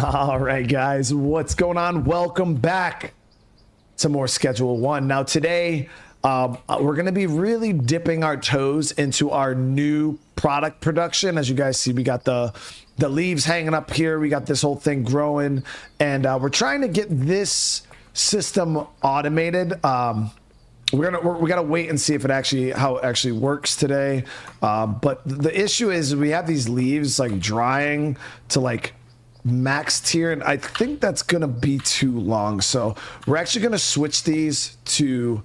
All right, guys, what's going on? Welcome back to more Schedule 1. Now, today, we're going to be really dipping our toes into our new product production. As you guys see, we got the leaves hanging up here. We got this whole thing growing, and we're trying to get this system automated. We gotta wait and see if how it actually works today. But the issue is we have these leaves like drying to like max tier, and I think that's gonna be too long, so we're actually gonna switch these to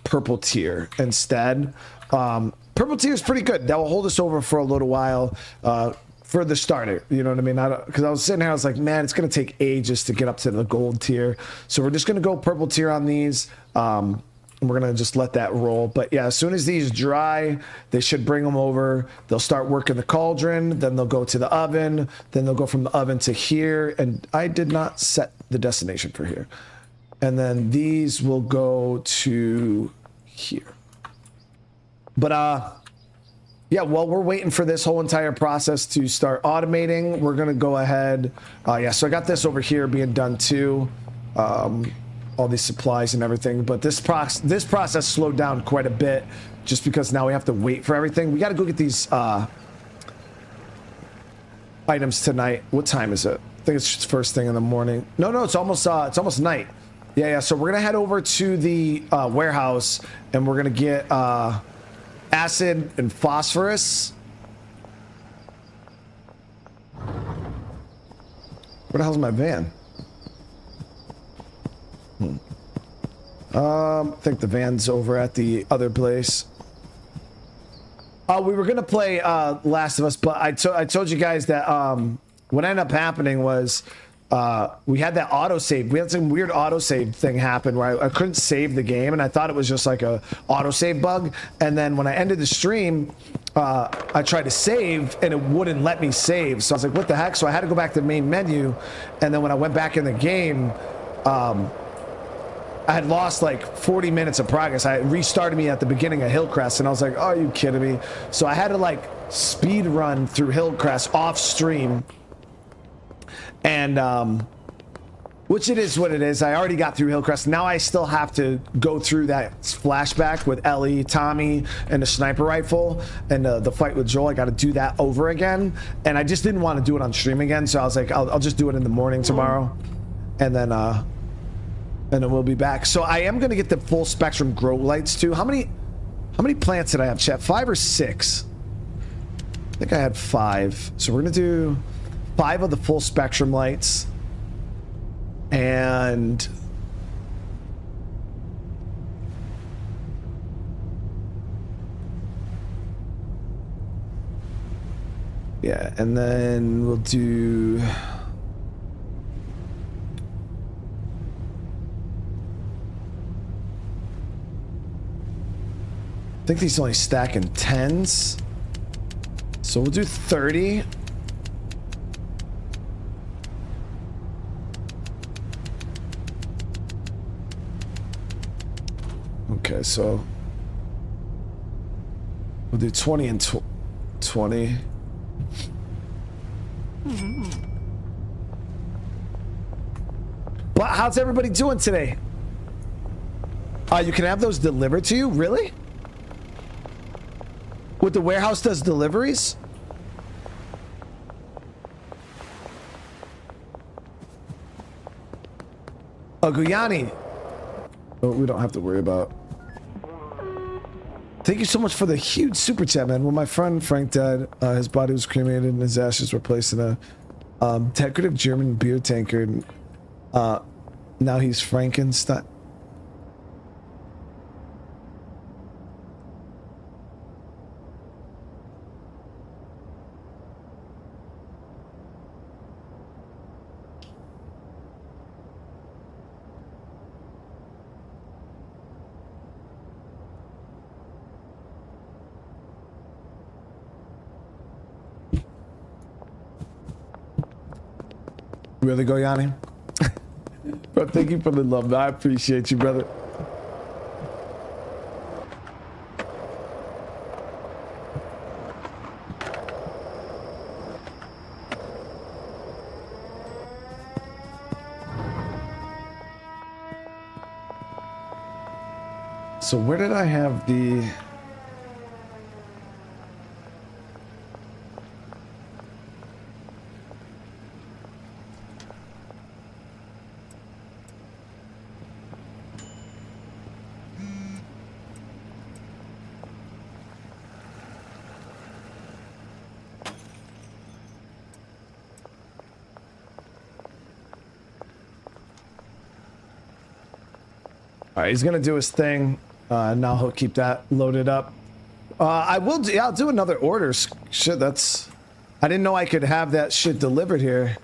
purple tier instead. Purple tier is pretty good. That will hold us over for a little while, for the starter, you know what I mean? Because I was sitting here, I was like, man, it's gonna take ages to get up to the gold tier, so we're just gonna go purple tier on these. And we're gonna just let that roll. But yeah, as soon as these dry, they should bring them over. They'll start working the cauldron, then they'll go to the oven, then they'll go from the oven to here. And I did not set the destination for here. And then these will go to here. But yeah, while we're waiting for this whole entire process to start automating, we're gonna go ahead. Yeah, so I got this over here being done too. All these supplies and everything, but this process slowed down quite a bit just because now we have to wait for everything. We got to go get these items tonight. What time is it? I think it's just first thing in the morning. No, it's almost night. Yeah, so we're gonna head over to the warehouse and we're gonna get acid and phosphorus. Where the hell's my van? I think the van's over at the other place. We were gonna play Last of Us, but I told you guys that what ended up happening was we had that autosave. We had some weird autosave thing happen where I couldn't save the game, and I thought it was just like a autosave bug. And then when I ended the stream, I tried to save and it wouldn't let me save. So I was like, what the heck? So I had to go back to the main menu, and then when I went back in the game, I had lost like 40 minutes of progress. I restarted me at the beginning of Hillcrest, and I was like, oh, are you kidding me? So I had to like speed run through Hillcrest off stream, and which it is what it is. I already got through Hillcrest. Now I still have to go through that flashback with Ellie, Tommy, and the sniper rifle, and the fight with Joel. I got to do that over again, and I just didn't want to do it on stream again. So I was like, I'll just do it in the morning tomorrow, and then we'll be back. So I am gonna get the full spectrum grow lights too. How many plants did I have, chat? 5 or 6? I think I had 5. So we're gonna do 5 of the full spectrum lights. And yeah, and then we'll do I think these only stack in 10s. So we'll do 30. Okay, so we'll do 20 and 20. But how's everybody doing today? You can have those delivered to you? Really? What, the warehouse does deliveries? Oh, Guyani. Oh, we don't have to worry about. Thank you so much for the huge super chat, man. When my friend Frank died, his body was cremated and his ashes were placed in a decorative German beer tankard. Now he's Frankenstein. Really, Goyani? Bro, thank you for the love. I appreciate you, brother. So where did I have the... All right, he's gonna do his thing. Now he'll keep that loaded up. I will. Yeah, I'll do another order. Shit, that's. I didn't know I could have that shit delivered here.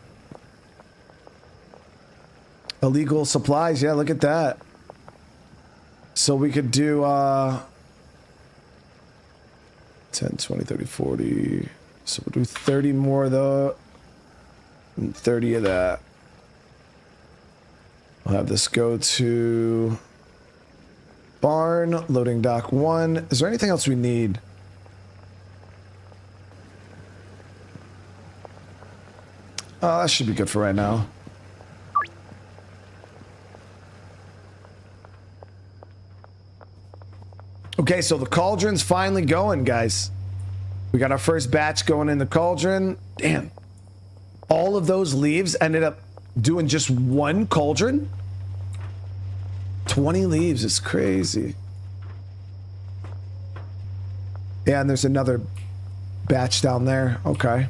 Illegal supplies. Yeah, look at that. So we could do 10, 20, 30, 40. So we'll do 30 more of the and 30 of that. I'll have this go to barn, loading dock 1. Is there anything else we need? That should be good for right now. Okay, so the cauldron's finally going, guys. We got our first batch going in the cauldron. Damn. All of those leaves ended up doing just one cauldron? 20 leaves is crazy. Yeah, and there's another batch down there. Okay.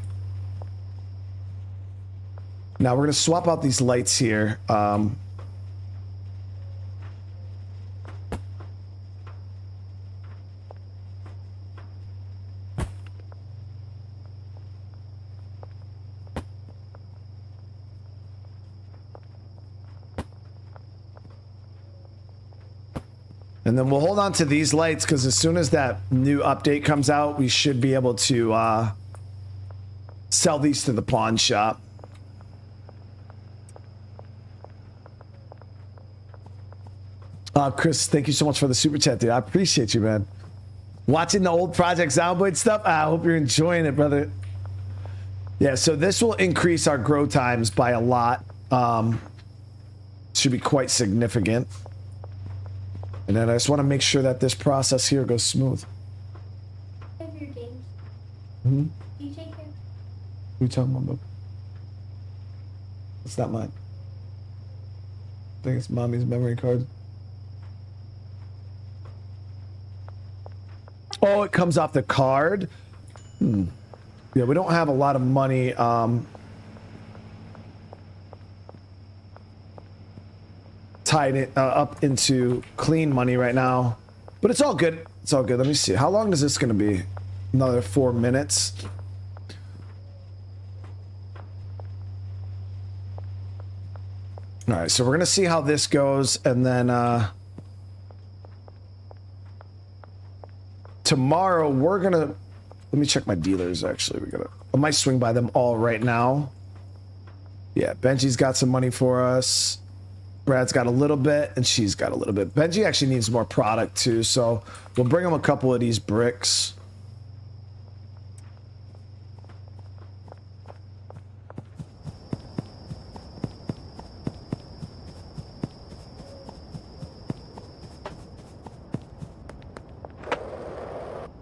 Now we're going to swap out these lights here. And then we'll hold on to these lights because as soon as that new update comes out, we should be able to sell these to the pawn shop. Chris, thank you so much for the super chat, dude. I appreciate you, man. Watching the old Project Zomboid stuff. I hope you're enjoying it, brother. Yeah, so this will increase our grow times by a lot. Should be quite significant. And then I just want to make sure that this process here goes smooth. Have your games. Hmm? You take care. Who you talking about? It's not mine. I think it's mommy's memory card. Oh, it comes off the card? Hmm. Yeah, we don't have a lot of money. Tied it up into clean money right now, but it's all good. It's all good. Let me see. How long is this going to be? Another 4 minutes. All right, so we're going to see how this goes, and then tomorrow we're going to... Let me check my dealers, actually. I might swing by them all right now. Yeah, Benji's got some money for us. Brad's got a little bit, and she's got a little bit. Benji actually needs more product, too, so we'll bring him a couple of these bricks.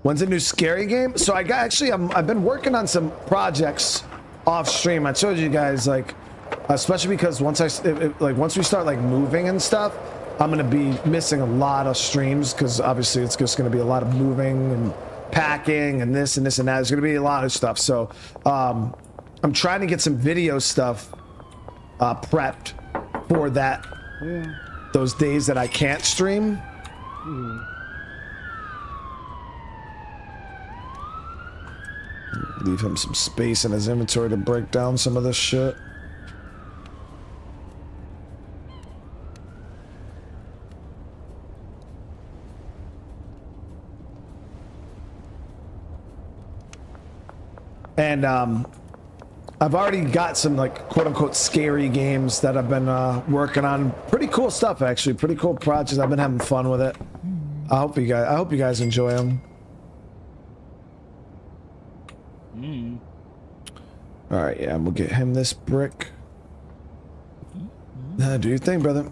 When's a new scary game? So I got actually, I've been working on some projects off stream. I showed you guys, like, especially because once we start like moving and stuff, I'm gonna be missing a lot of streams because obviously it's just gonna be a lot of moving and packing and this and this and that. There's gonna be a lot of stuff. So I'm trying to get some video stuff prepped for that. Yeah. Those days that I can't stream. Leave him some space in his inventory to break down some of this shit. And I've already got some like quote-unquote scary games that I've been working on. Pretty cool stuff, actually. Pretty cool projects. I've been having fun with it. I hope you guys enjoy them. All right, yeah, we'll get him this brick. Do your thing, brother.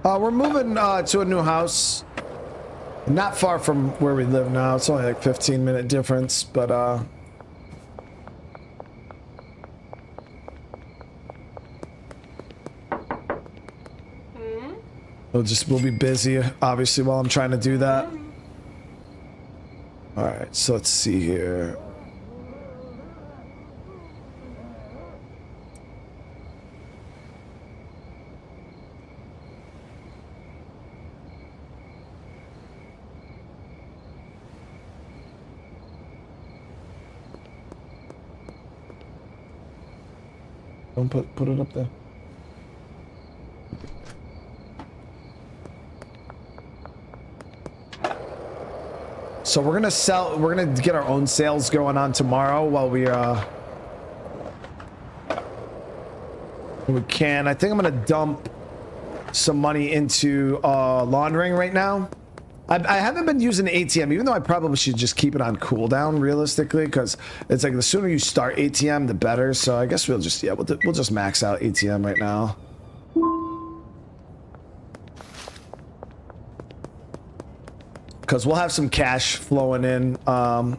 We're moving to a new house. Not far from where we live now. It's only like 15-minute difference, but we'll be busy obviously while I'm trying to do that. All right, so let's see here. Don't put it up there. So we're gonna get our own sales going on tomorrow while we can. I think I'm gonna dump some money into laundering right now. I haven't been using ATM, even though I probably should just keep it on cooldown realistically, because it's like the sooner you start ATM, the better. So I guess we'll just we'll just max out ATM right now. Because we'll have some cash flowing in over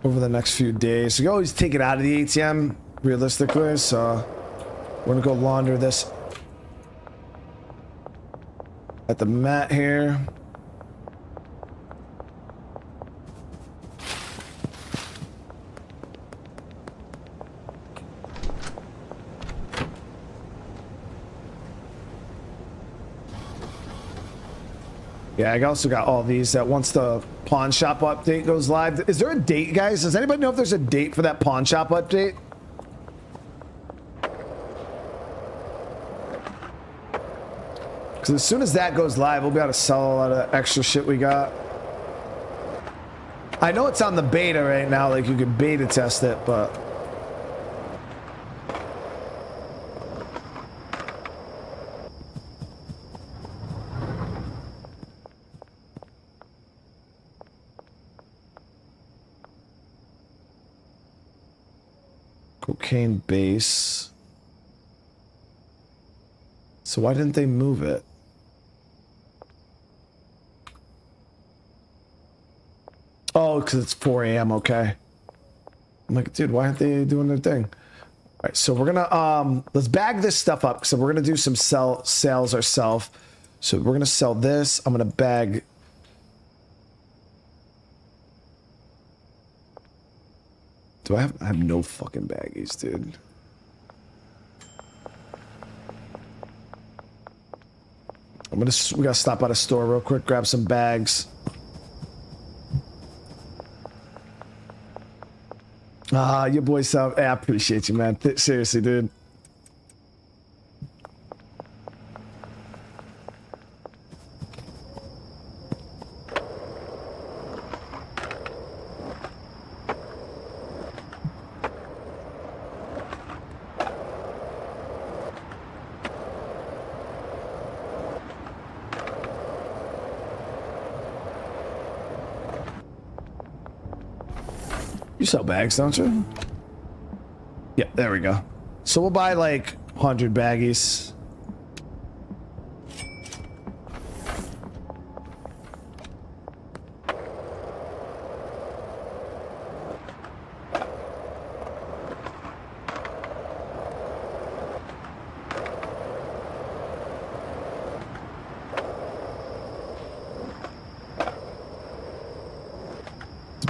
the next few days. So you always take it out of the ATM realistically. So we're gonna go launder this at the mat here. Yeah, I also got all these that once the pawn shop update goes live. Is there a date, guys? Does anybody know if there's a date for that pawn shop update? Because as soon as that goes live, we'll be able to sell a lot of extra shit we got. I know it's on the beta right now, like you could beta test it, but... Cocaine base. So why didn't they move it? Oh, because it's 4 a.m. Okay. I'm like, dude, why aren't they doing their thing? All right, so we're gonna let's bag this stuff up. So we're gonna do some sales ourselves. So we're gonna sell this. I'm gonna bag. Do I have no fucking baggies, dude. We gotta stop at a store real quick, grab some bags. Your boy sound. I appreciate you, man. Seriously, dude. You sell bags, don't you? Yeah, there we go. So we'll buy like 100 baggies.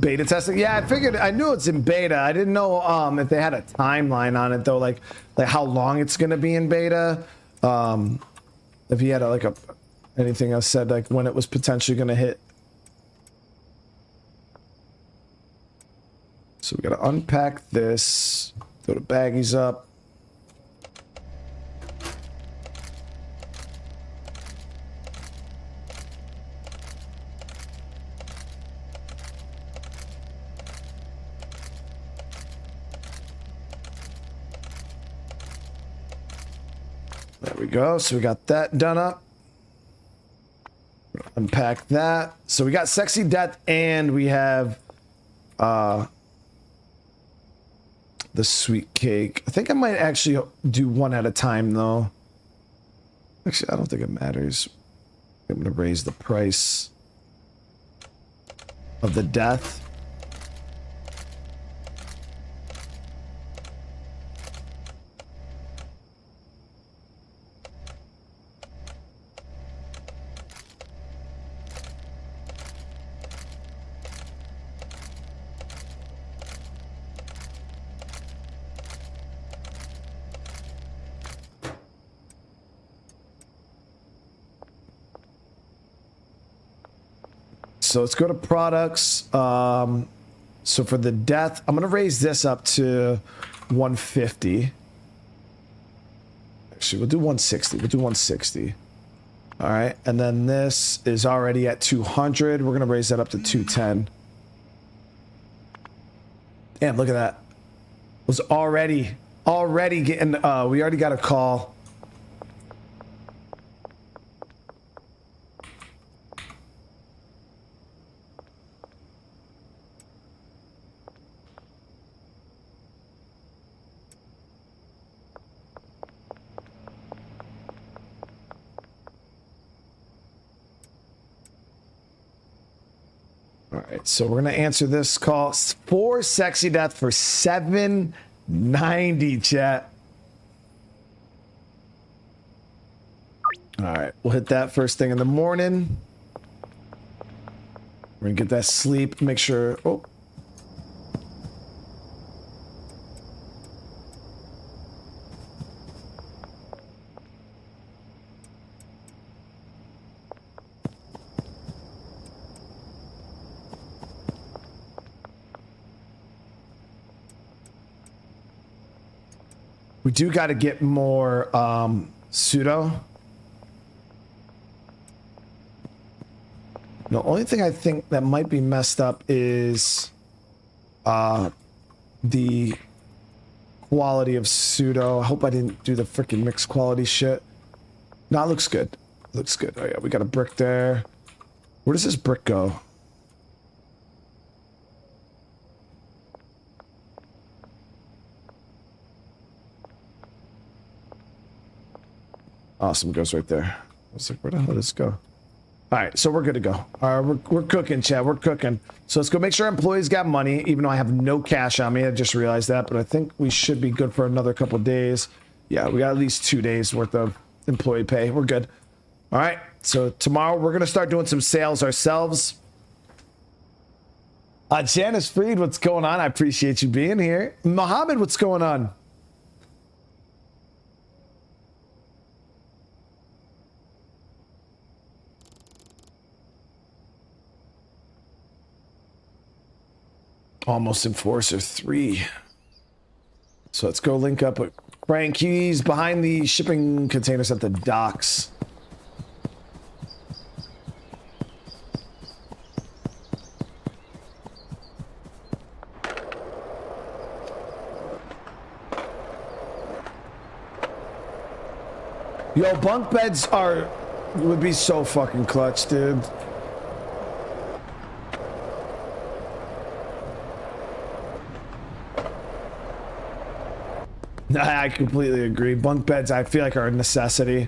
Beta testing. Yeah, I figured. I knew it's in beta. I didn't know if they had a timeline on it though, like how long it's gonna be in beta. If he had anything else said, like when it was potentially gonna hit. So we gotta unpack this. Throw the baggies up. There we go. So we got that done up. Unpack that. So we got Sexy Death and we have the sweet cake. I think I might actually do one at a time though. Actually, I don't think it matters. I'm going to raise the price of the death. So let's go to products. So for the death, I'm going to raise this up to 150. Actually, we'll do 160. We'll do 160. All right. And then this is already at 200. We're going to raise that up to 210. Damn, look at that. It was already getting, we already got a call. All right, so we're gonna answer this call for sexy death for $7.90, chat. All right, we'll hit that first thing in the morning. We're gonna get that sleep. Make sure. Oh. We do got to get more pseudo. The only thing I think that might be messed up is the quality of pseudo. I hope I didn't do the freaking mixed quality shit. No, it looks good. Looks good. Oh yeah, we got a brick there. Where does this brick go? Awesome, goes right there. I was like, where the hell did this go? All right, so we're good to go. All right, we're cooking, Chad. We're cooking. So let's go make sure our employees got money, even though I have no cash on me. I just realized that, but I think we should be good for another couple of days. Yeah, we got at least 2 days worth of employee pay. We're good. All right, so tomorrow we're going to start doing some sales ourselves. Janice Freed, what's going on? I appreciate you being here. Mohammed, what's going on? Almost Enforcer 3. So let's go link up with Frankie's behind the shipping containers at the docks. Yo, bunk beds would be so fucking clutch, dude. I completely agree. Bunk beds, I feel like, are a necessity.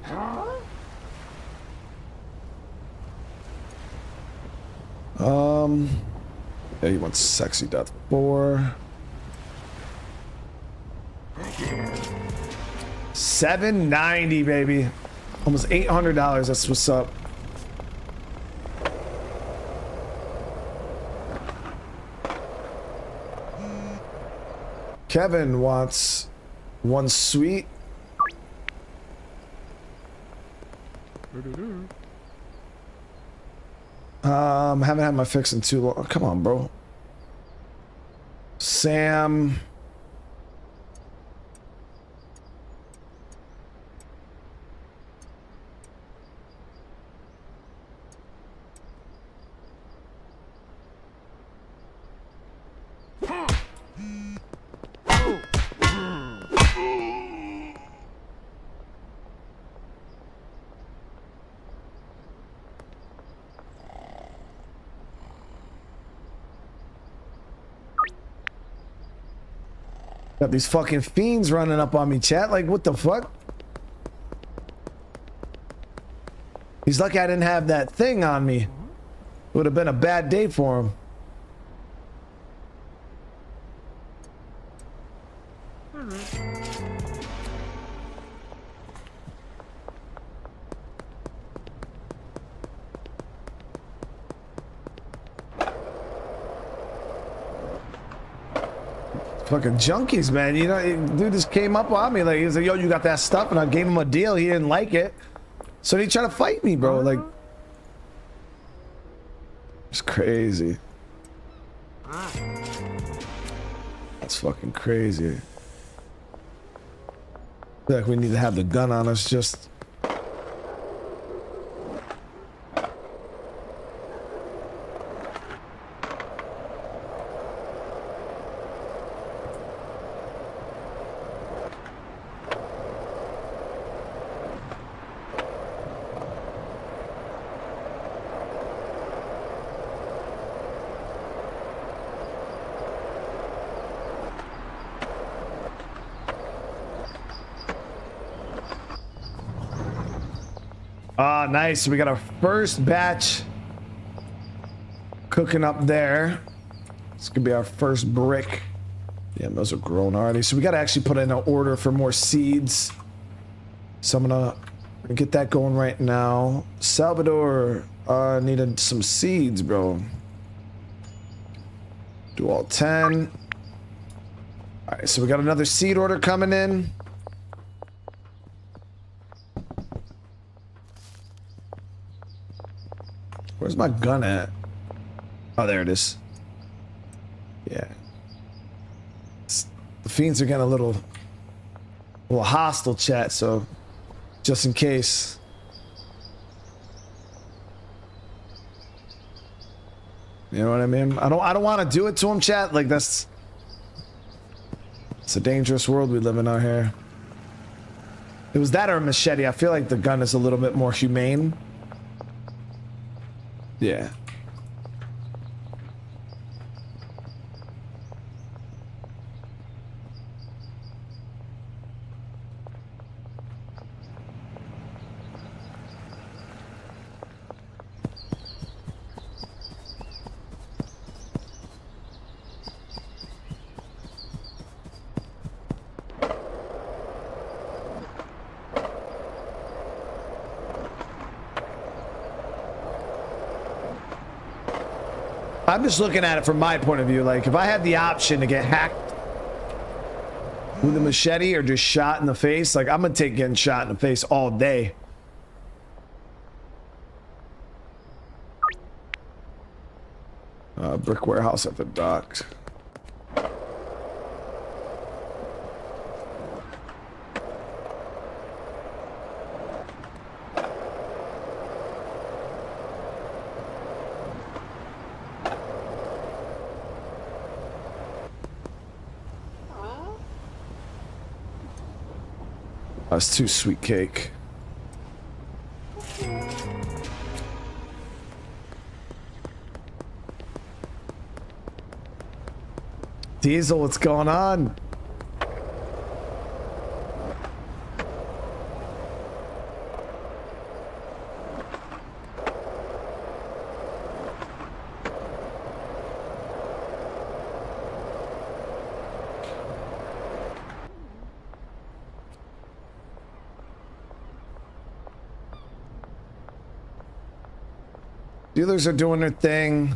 Yeah, he wants sexy death 4. $7.90, baby. Almost $800. That's what's up. Kevin wants 1 suite. Haven't had my fix in too long. Oh, come on, bro. Sam. Got these fucking fiends running up on me, chat. Like, what the fuck? He's lucky I didn't have that thing on me. It would have been a bad day for him. Fucking junkies, man. You know, dude just came up on me like, he was like, yo, you got that stuff? And I gave him a deal. He didn't like it. So he tried to fight me, bro. Like, it's crazy. That's fucking crazy. I feel like we need to have the gun on us just... Ah, nice. We got our first batch cooking up there. This could be our first brick. Yeah, those are grown already. So we got to actually put in an order for more seeds. So I'm gonna get that going right now. Salvador needed some seeds, bro. Do all 10. All right, so we got another seed order coming in. Where's my gun at? Oh, there it is. Yeah. The fiends are getting a little hostile, chat, so just in case. You know what I mean? I don't want to do it to him, chat. Like, it's a dangerous world we live in out here. It was that or a machete. I feel like the gun is a little bit more humane. Yeah. I'm just looking at it from my point of view. Like, if I had the option to get hacked with a machete or just shot in the face, like, I'm gonna take getting shot in the face all day. Brick warehouse at the docks. That's too sweet cake. Diesel, what's going on? Dealers are doing their thing.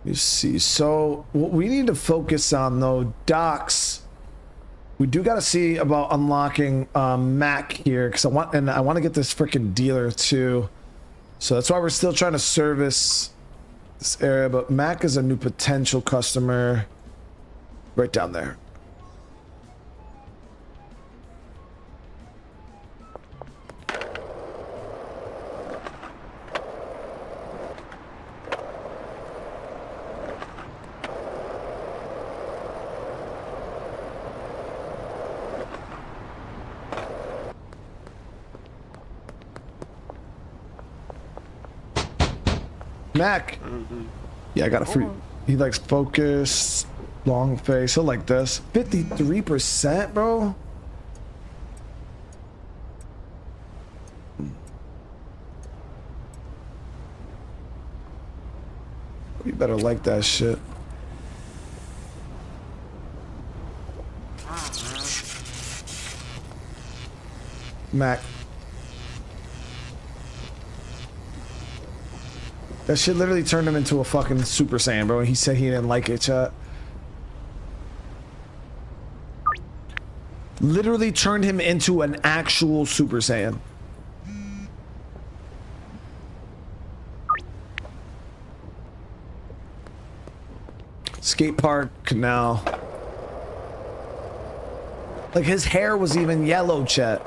You see, so what we need to focus on though, docks. We do got to see about unlocking Mac here because I want to get this freaking dealer too. So that's why we're still trying to service this area. But Mac is a new potential customer, right down there. Mac. Yeah, I got a free. He likes focus, long face. He'll like this. 53%, bro. You better like that shit. Mac. That shit literally turned him into a fucking Super Saiyan, bro. He said he didn't like it, chat. Literally turned him into an actual Super Saiyan. Skate park now. Like his hair was even yellow, chat.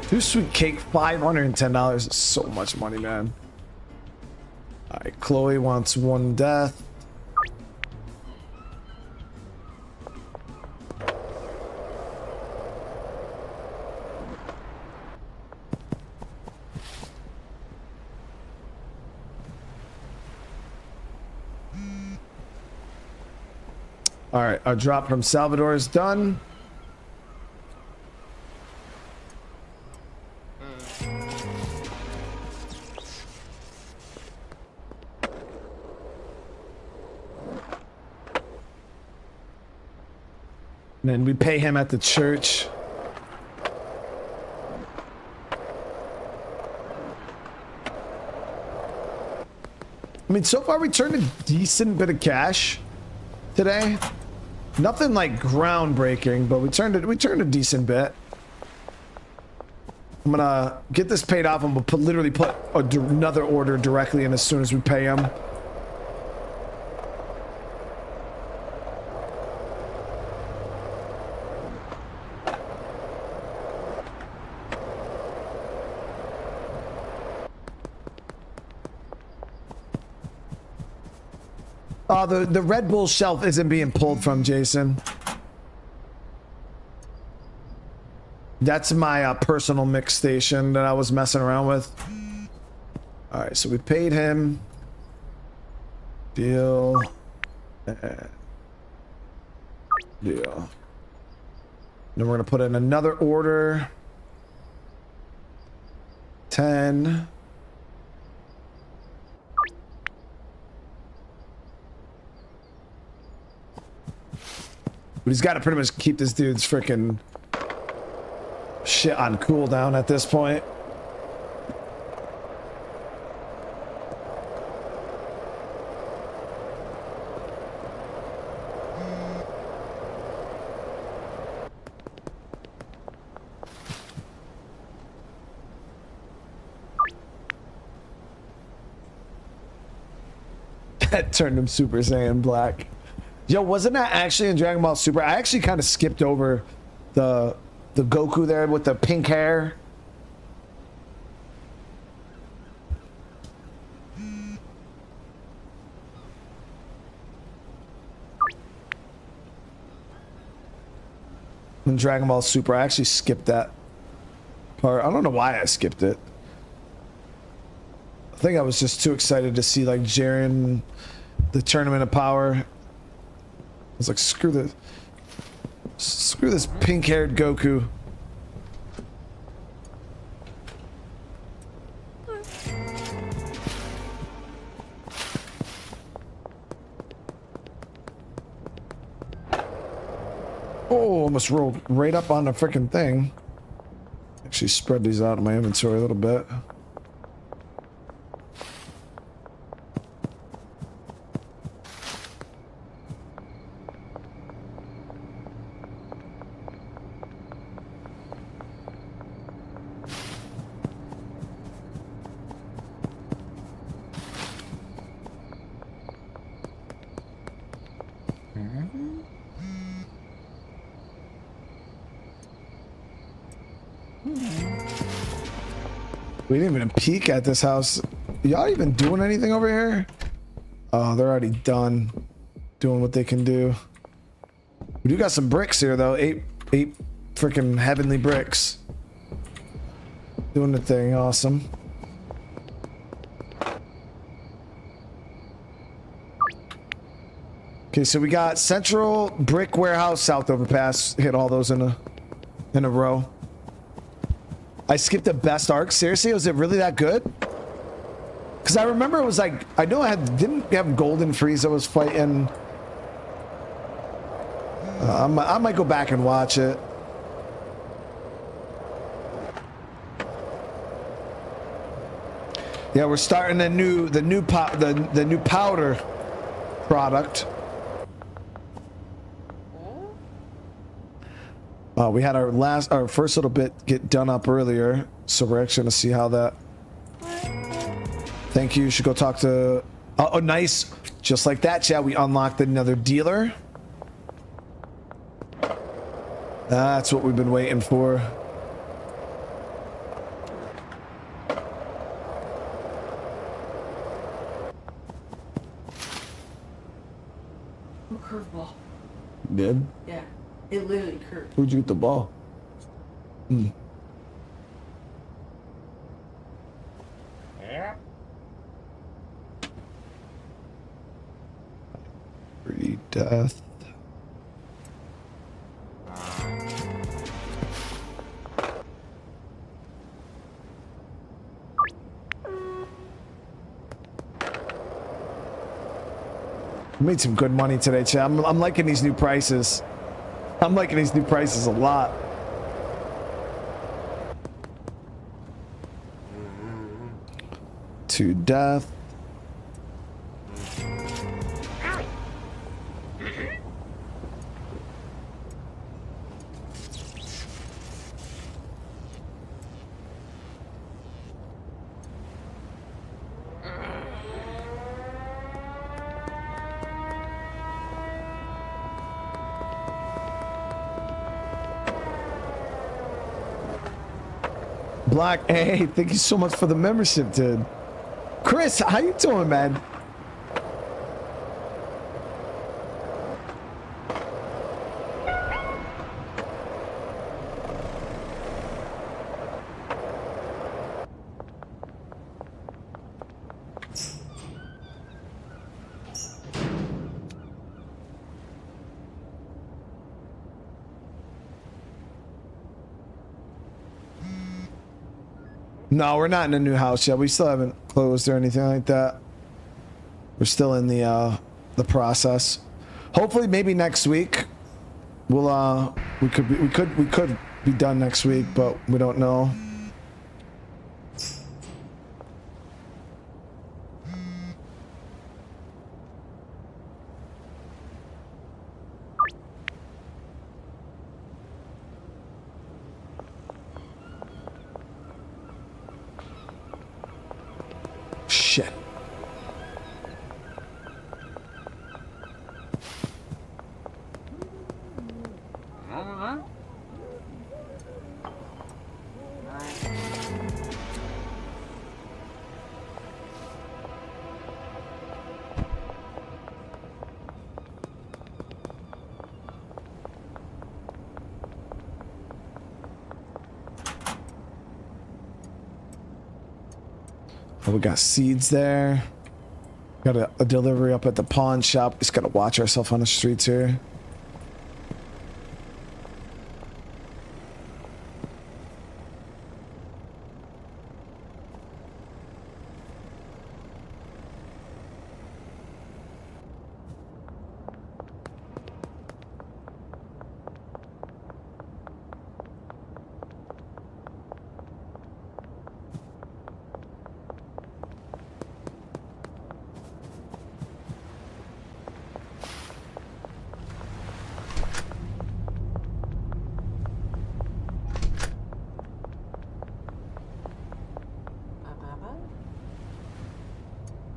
Two sweet cake, $510 is so much money, man. All right, Chloe wants one death. All right, our drop from Salvador is done. And then we pay him at the church. I mean, so far we turned a decent bit of cash today. Nothing like groundbreaking, but we turned a decent bit. I'm gonna get this paid off and we'll literally put another order directly in as soon as we pay him. The Red Bull shelf isn't being pulled from Jason. That's my personal mix station that I was messing around with. All right, so we paid him. Deal. Deal. Then we're gonna put in another order. 10. But he's got to pretty much keep this dude's freaking shit on cooldown at this point. That turned him Super Saiyan Black. Yo, wasn't that actually in Dragon Ball Super? I actually kind of skipped over the Goku there with the pink hair. In Dragon Ball Super, I actually skipped that part. I don't know why I skipped it. I think I was just too excited to see like Jiren, the Tournament of Power. I was like, screw this pink-haired Goku. Oh, almost rolled right up on the freaking thing. Actually spread these out in my inventory a little bit. We didn't even peek at this house y'all even doing anything over here? Oh, they're already done doing what they can do. We do got some bricks here though. Eight freaking heavenly bricks. Doing the thing, awesome. Okay, so we got Central Brick Warehouse, South Overpass. Hit all those in a row. I skipped the best arc. Seriously, was it really that good? Because I remember it was like, I know I didn't have Golden Freeze. I was fighting. I might go back and watch it. Yeah, we're starting the new powder product. We had our first little bit get done up earlier, so we're actually gonna see how that. Thank you. You should go talk to. Oh, nice. Just like that, chat. We unlocked another dealer. That's what we've been waiting for. Curveball. Did? Yeah, it literally curved. Where'd you get the ball? Hmm. Free death. Made some good money today, chat. I'm liking these new prices. I'm liking these new prices a lot. To death. Black, hey, thank you so much for the membership, dude. Chris, how you doing, man? No, we're not in a new house yet. We still haven't closed or anything like that. We're still in the process. Hopefully, maybe next week. We could be done next week, but we don't know. Shit. Oh, we got seeds there. Got a delivery up at the pawn shop. Just gotta watch ourselves on the streets here.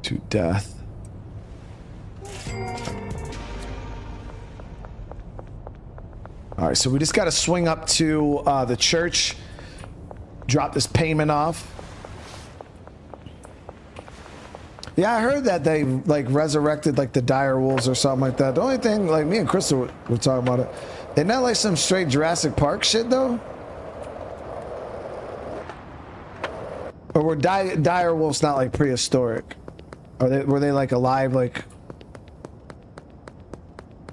To death. All right, so we just got to swing up to the church, drop this payment off. Yeah, I heard that they like resurrected like the dire wolves or something like that. The only thing, like me and Crystal were talking about it, isn't that like some straight Jurassic Park shit though? Or were dire wolves not like prehistoric? Were they like alive, like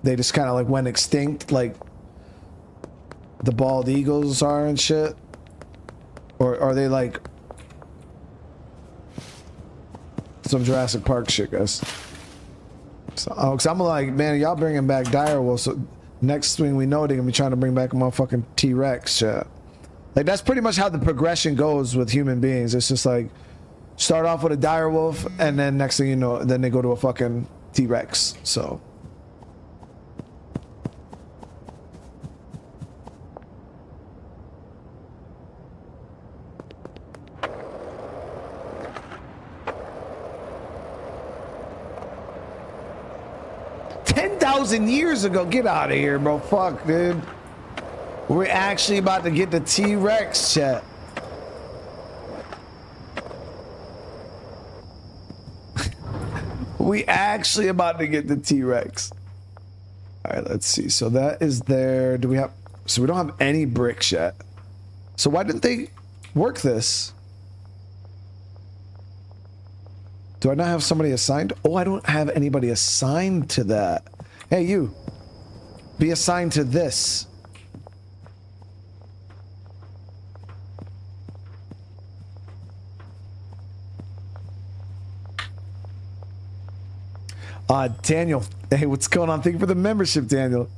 they just kind of like went extinct like the bald eagles are and shit? Or are they like some Jurassic Park shit, guys? So, cause I'm like, man, y'all bringing back dire wolves. So next thing we know, they're gonna be trying to bring back a motherfucking T-Rex shit. Like that's pretty much how the progression goes with human beings. It's just like start off with a dire wolf, and then next thing you know, then they go to a fucking T-Rex. So. Years ago, get out of here, bro. Fuck, dude. We're actually about to get the T-Rex, chat. We actually about to get the T-Rex. All right, let's see. So that is there. Do we have? So we don't have any bricks yet. So why didn't they work this? Do I not have somebody assigned? Oh, I don't have anybody assigned to that. Hey, you. Be assigned to this. Daniel. Hey, what's going on? Thank you for the membership, Daniel.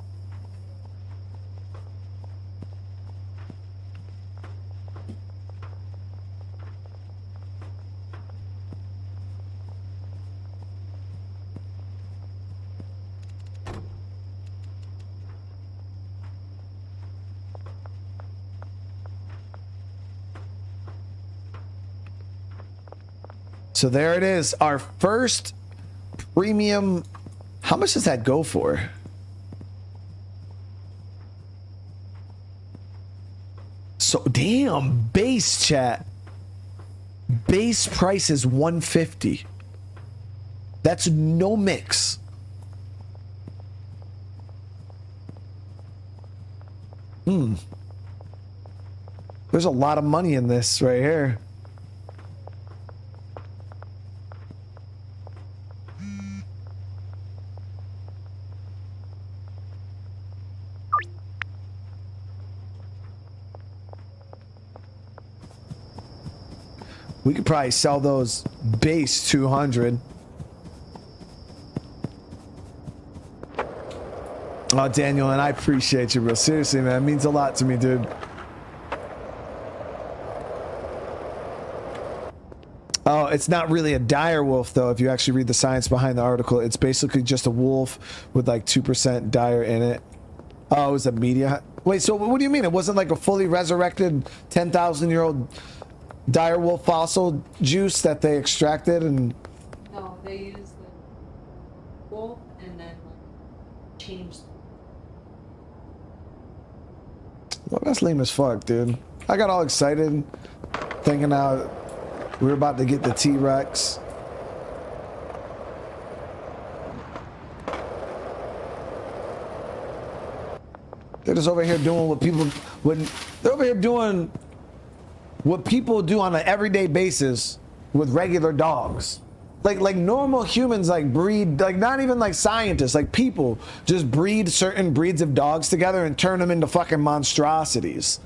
So there it is, our first premium. How much does that go for? So damn, base chat. Base price is 150. That's no mix. There's a lot of money in this right here. We could probably sell those base 200. Oh, Daniel, and I appreciate you, bro. Seriously, man. It means a lot to me, dude. Oh, it's not really a dire wolf, though. If you actually read the science behind the article, it's basically just a wolf with like 2% dire in it. Oh, it was a media. Wait, so what do you mean? It wasn't like a fully resurrected 10,000-year-old dire wolf fossil juice that they extracted and... No, they used the wolf and then like changed. Well, that's lame as fuck, dude. I got all excited thinking out we were about to get the T-Rex. They're just over here doing what people wouldn't. They're over here doing what people do on an everyday basis with regular dogs. Like normal humans like breed, like not even like scientists, like people just breed certain breeds of dogs together and turn them into fucking monstrosities.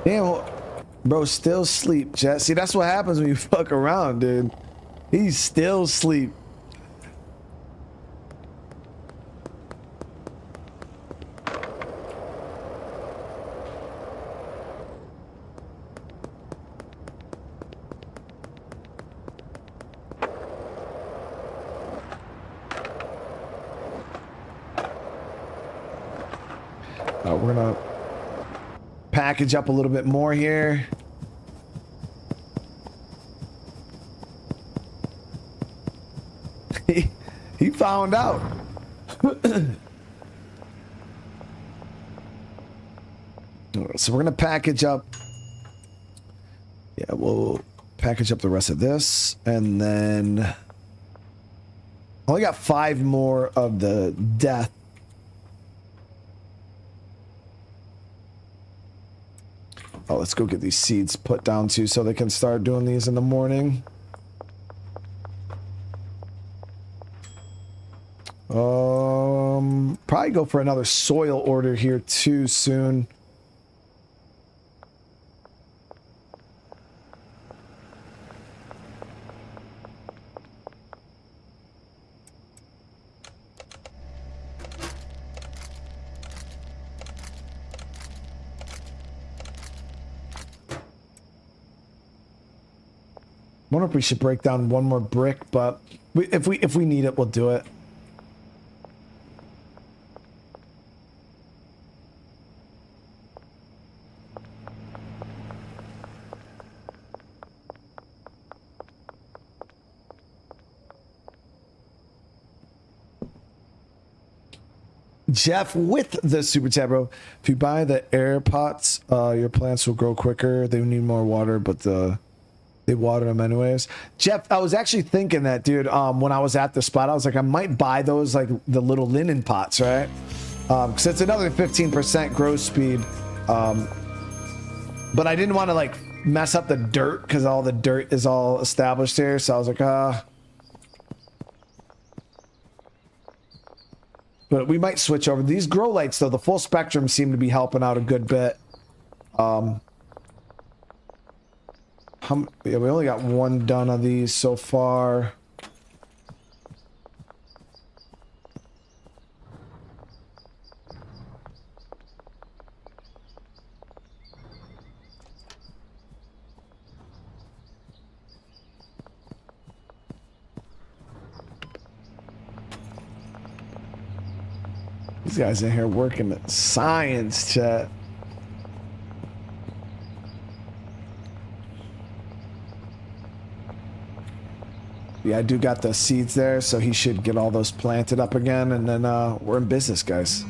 Damn, bro, still sleep, chat. See, that's what happens when you fuck around, dude. He's still sleep. package up a little bit more here. He found out. So we're gonna package up. Yeah, we'll package up the rest of this, and then I only got 5 more of the death. Oh, let's go get these seeds put down too, so they can start doing these in the morning. Probably go for another soil order here too soon. I wonder if we should break down one more brick, but if we need it, we'll do it. Jeff with the super chat, bro. If you buy the air pots, your plants will grow quicker. They need more water, but they water them anyways. Jeff, I was actually thinking that, dude, when I was at the spot, I was like, I might buy those, like the little linen pots, right? Because it's another 15% growth speed. But I didn't want to like mess up the dirt because all the dirt is all established here. So I was like, But we might switch over. These grow lights, though, the full spectrum seem to be helping out a good bit. Yeah, we only got 1 done of these so far. These guys in here working at science, chat. Yeah, I do got the seeds there, so he should get all those planted up again, and then we're in business, guys.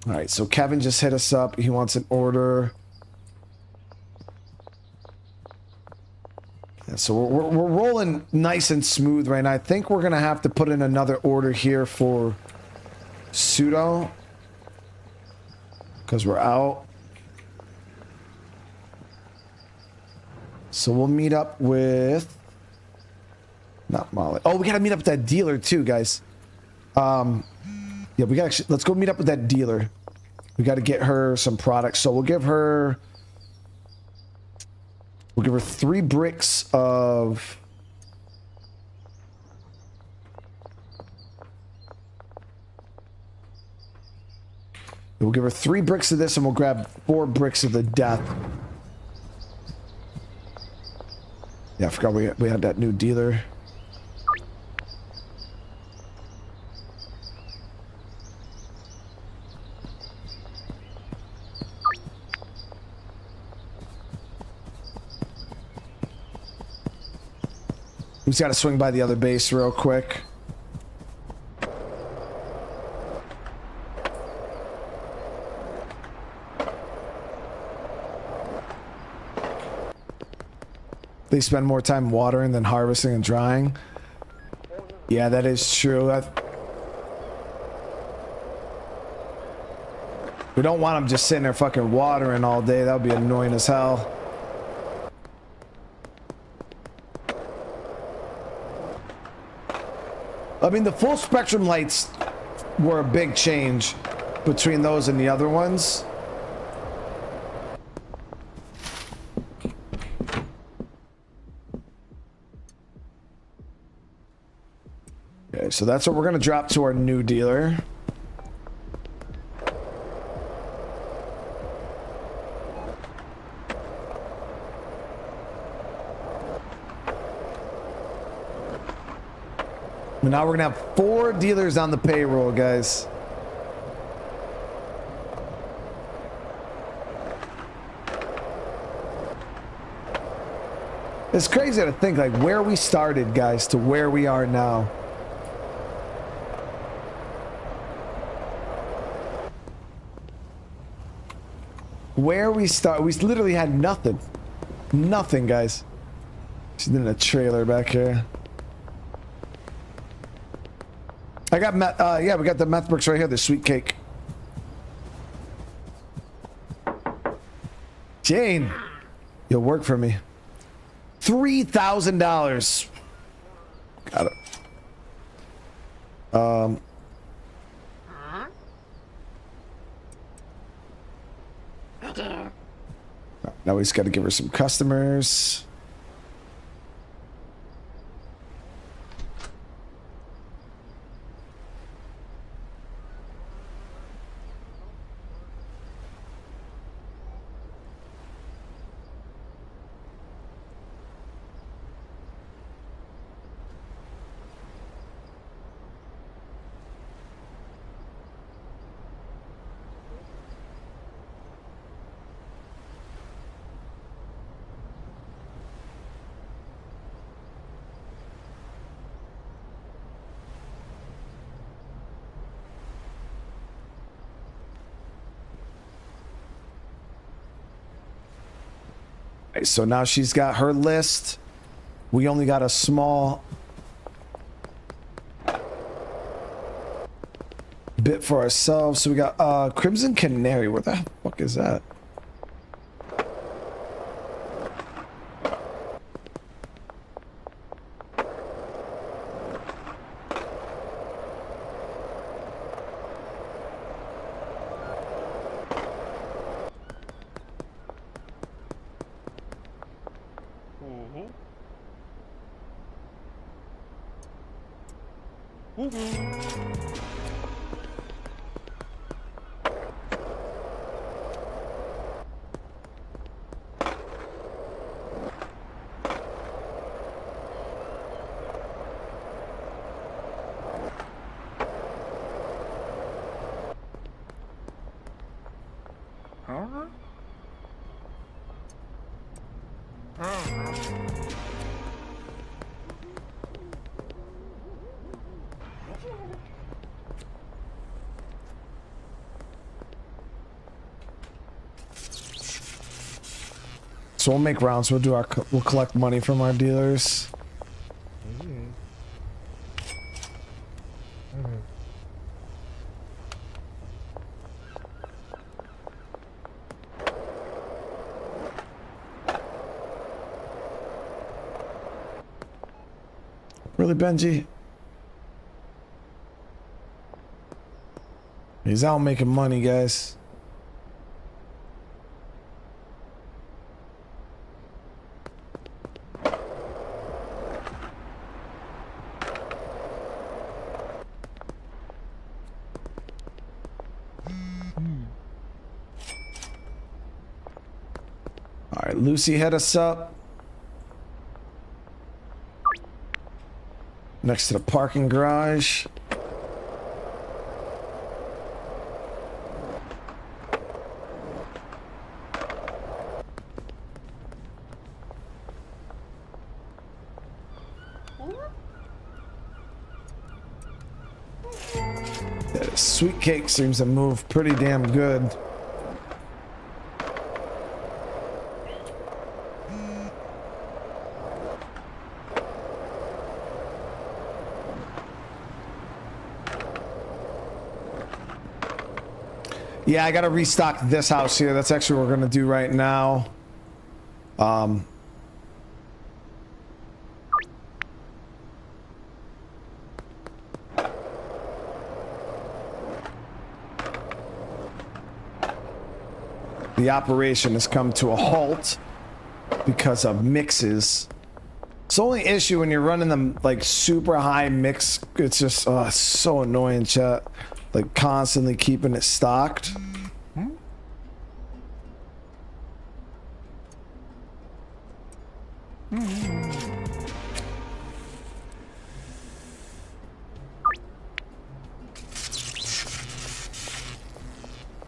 All right, so Kevin just hit us up. He wants an order. Yeah, so we're rolling nice and smooth right now. I think we're going to have to put in another order here for pseudo because we're out. So we'll meet up with, not Molly. Oh, we got to meet up with that dealer too, guys. Yeah, we got actually, let's go meet up with that dealer. We got to get her some products. So we'll give her 3 bricks of we'll give her 3 bricks of this, and we'll grab 4 bricks of the death. Yeah, I forgot we had that new dealer. We just got to swing by the other base real quick. They spend more time watering than harvesting and drying. Yeah, that is true. We don't want them just sitting there fucking watering all day. That would be annoying as hell. I mean, the full spectrum lights were a big change between those and the other ones. Okay, so that's what we're going to drop to our new dealer. And now we're going to have 4 dealers on the payroll, guys. It's crazy to think like where we started, guys, to where we are now. Where we literally had nothing. Nothing, guys. She's in a trailer back here. I got yeah, we got the meth bricks right here, the sweet cake. Jane, you'll work for me. $3,000. Got it. Now we just got to give her some customers. So now she's got her list. We only got a small bit for ourselves. So we got Crimson Canary. What the fuck is that? So we'll make rounds. We'll collect money from our dealers. Really, Benji? He's out making money, guys. All right, Lucy, head us up. Next to the parking garage. That sweet cake seems to move pretty damn good. Yeah, I gotta restock this house here. That's actually what we're gonna do right now. The operation has come to a halt because of mixes. It's the only issue when you're running them like super high mix. It's just so annoying, chat. Like constantly keeping it stocked.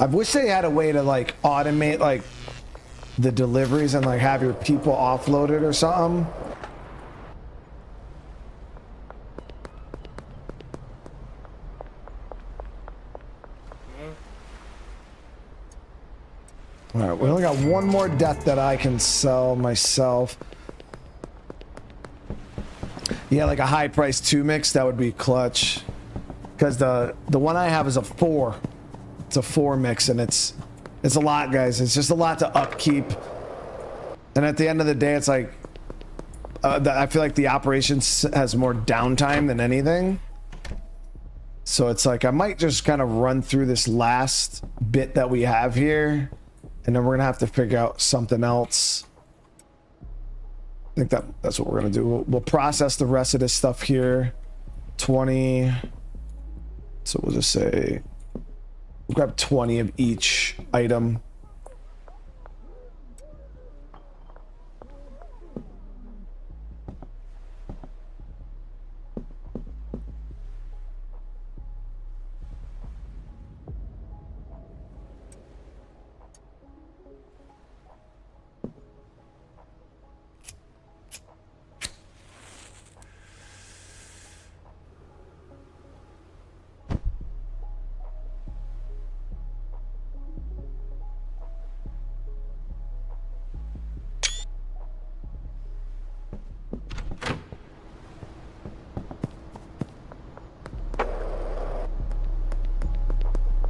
I wish they had a way to like automate like the deliveries and like have your people offload it or something. All right, we only got one more death that I can sell myself. Yeah, like a high price 2 mix, that would be clutch. Because the one I have is a 4. It's a 4 mix, and it's a lot, guys. It's just a lot to upkeep. And at the end of the day, it's like I feel like the operation has more downtime than anything. So it's like I might just kind of run through this last bit that we have here, and then we're gonna have to figure out something else. I think that's what we're gonna do. We'll process the rest of this stuff here. 20. So we'll just say we'll grab 20 of each item.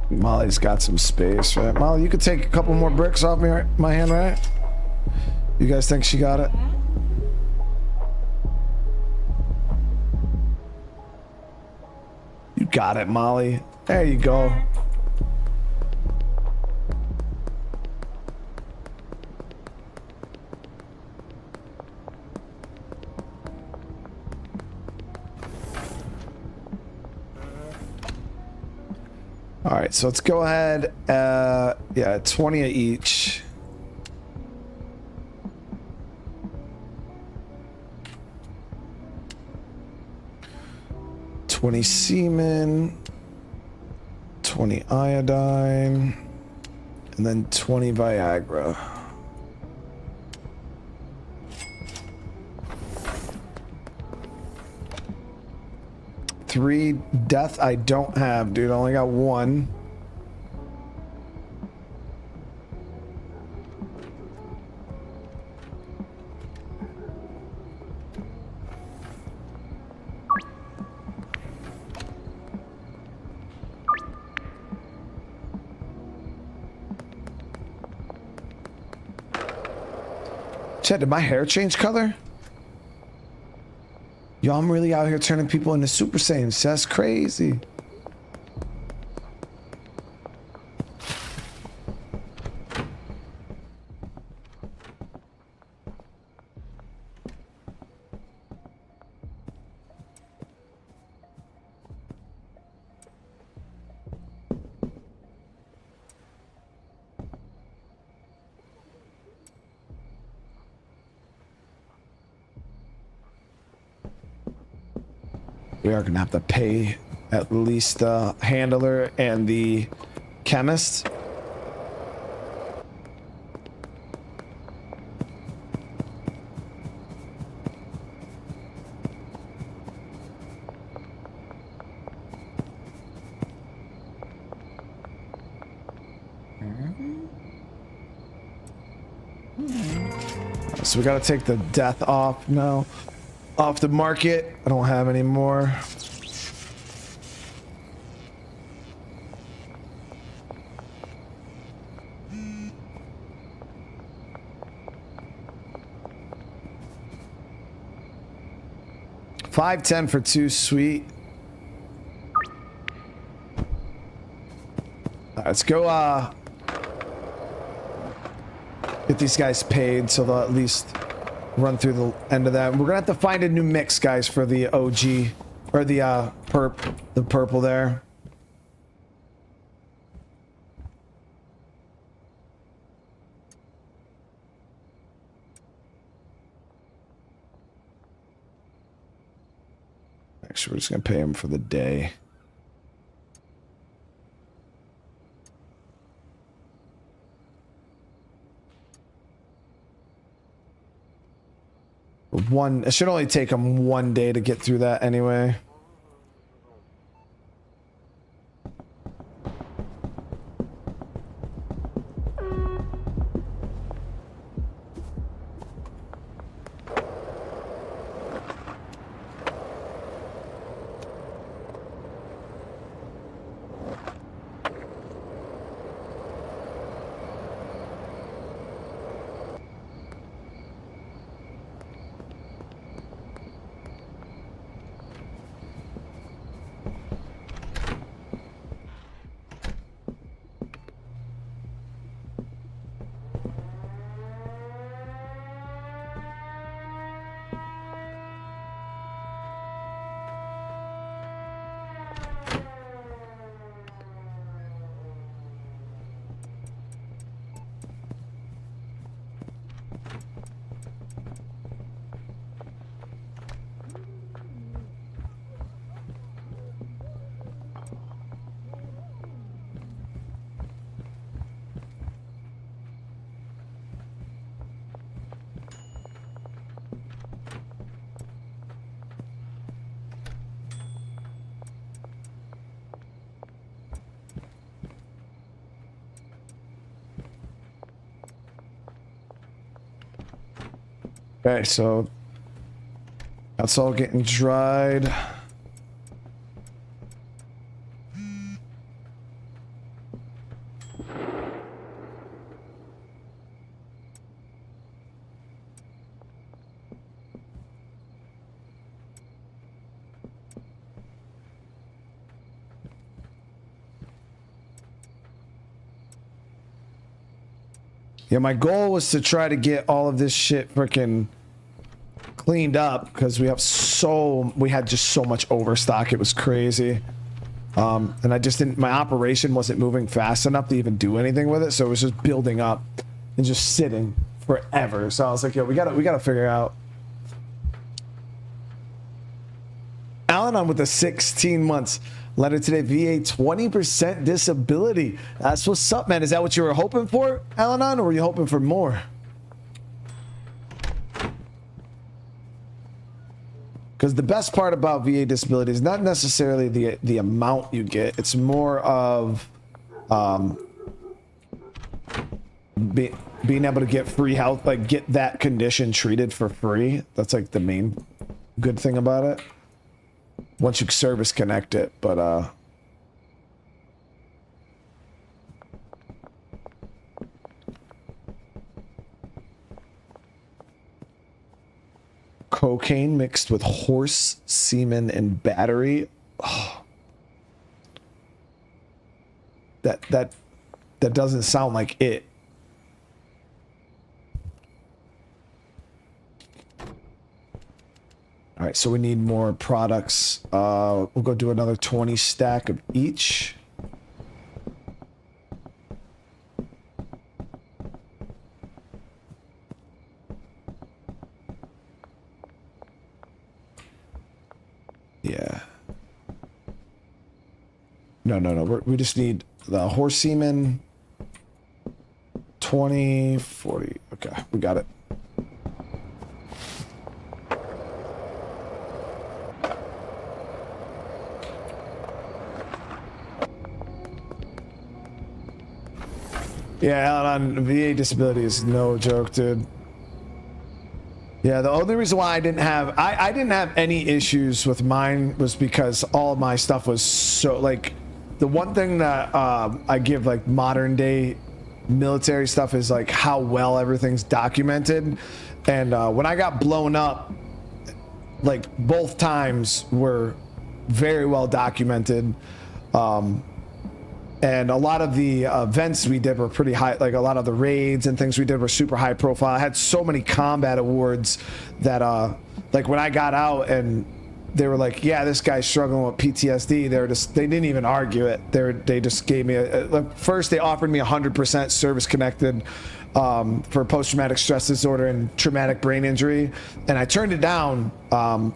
Molly's got some space, right? Molly, you could take a couple more bricks off me, my hand, right? You guys think she got it? You got it, Molly. There you go. All right, so let's go ahead. Yeah, 20 of each. $20 semen, 20 iodine, and then 20 Viagra. Three death I don't have, dude. I only got one. Chad, did my hair change color? Yo, I'm really out here turning people into Super Saiyans. That's crazy. We are gonna have to pay at least the handler and the chemist. So we gotta take the death off now. Off the market. I don't have any more. $5.10 for 2 sweet. All right, let's go get these guys paid so they'll at least run through the end of that. We're gonna have to find a new mix, guys, for the OG or the purple there. Actually, we're just gonna pay him for the day. It should only take them 1 day to get through that anyway. Okay, so that's all getting dried. Yeah, my goal was to try to get all of this shit freaking cleaned up because we had just so much overstock. It was crazy. And I just didn't, my operation wasn't moving fast enough to even do anything with it. So it was just building up and just sitting forever. So I was like, yo, we gotta figure out. Alan on with the 16 months. Letter today, VA 20% disability. That's what's up, man. Is that what you were hoping for, Alanon, or were you hoping for more? Because the best part about VA disability is not necessarily the amount you get. It's more of being able to get free health, like get that condition treated for free. That's like the main good thing about it. Once you service connect it, but cocaine mixed with horse semen and battery. Oh. That doesn't sound like it. All right, so we need more products. We'll go do another 20 stack of each. Yeah. No. We just need the horse semen. 20, 40. Okay, we got it. Yeah, on VA disability is no joke, dude. Yeah, the only reason why I didn't have any issues with mine was because all my stuff was so, like, the one thing that I give like modern day military stuff is like how well everything's documented. And when I got blown up, like both times were very well documented. And a lot of the events we did were pretty high, like a lot of the raids and things we did were super high profile. I had so many combat awards that like when I got out and they were like, yeah, this guy's struggling with PTSD, they didn't even argue it. They just gave me first they offered me 100% service connected for post-traumatic stress disorder and traumatic brain injury. And I turned it down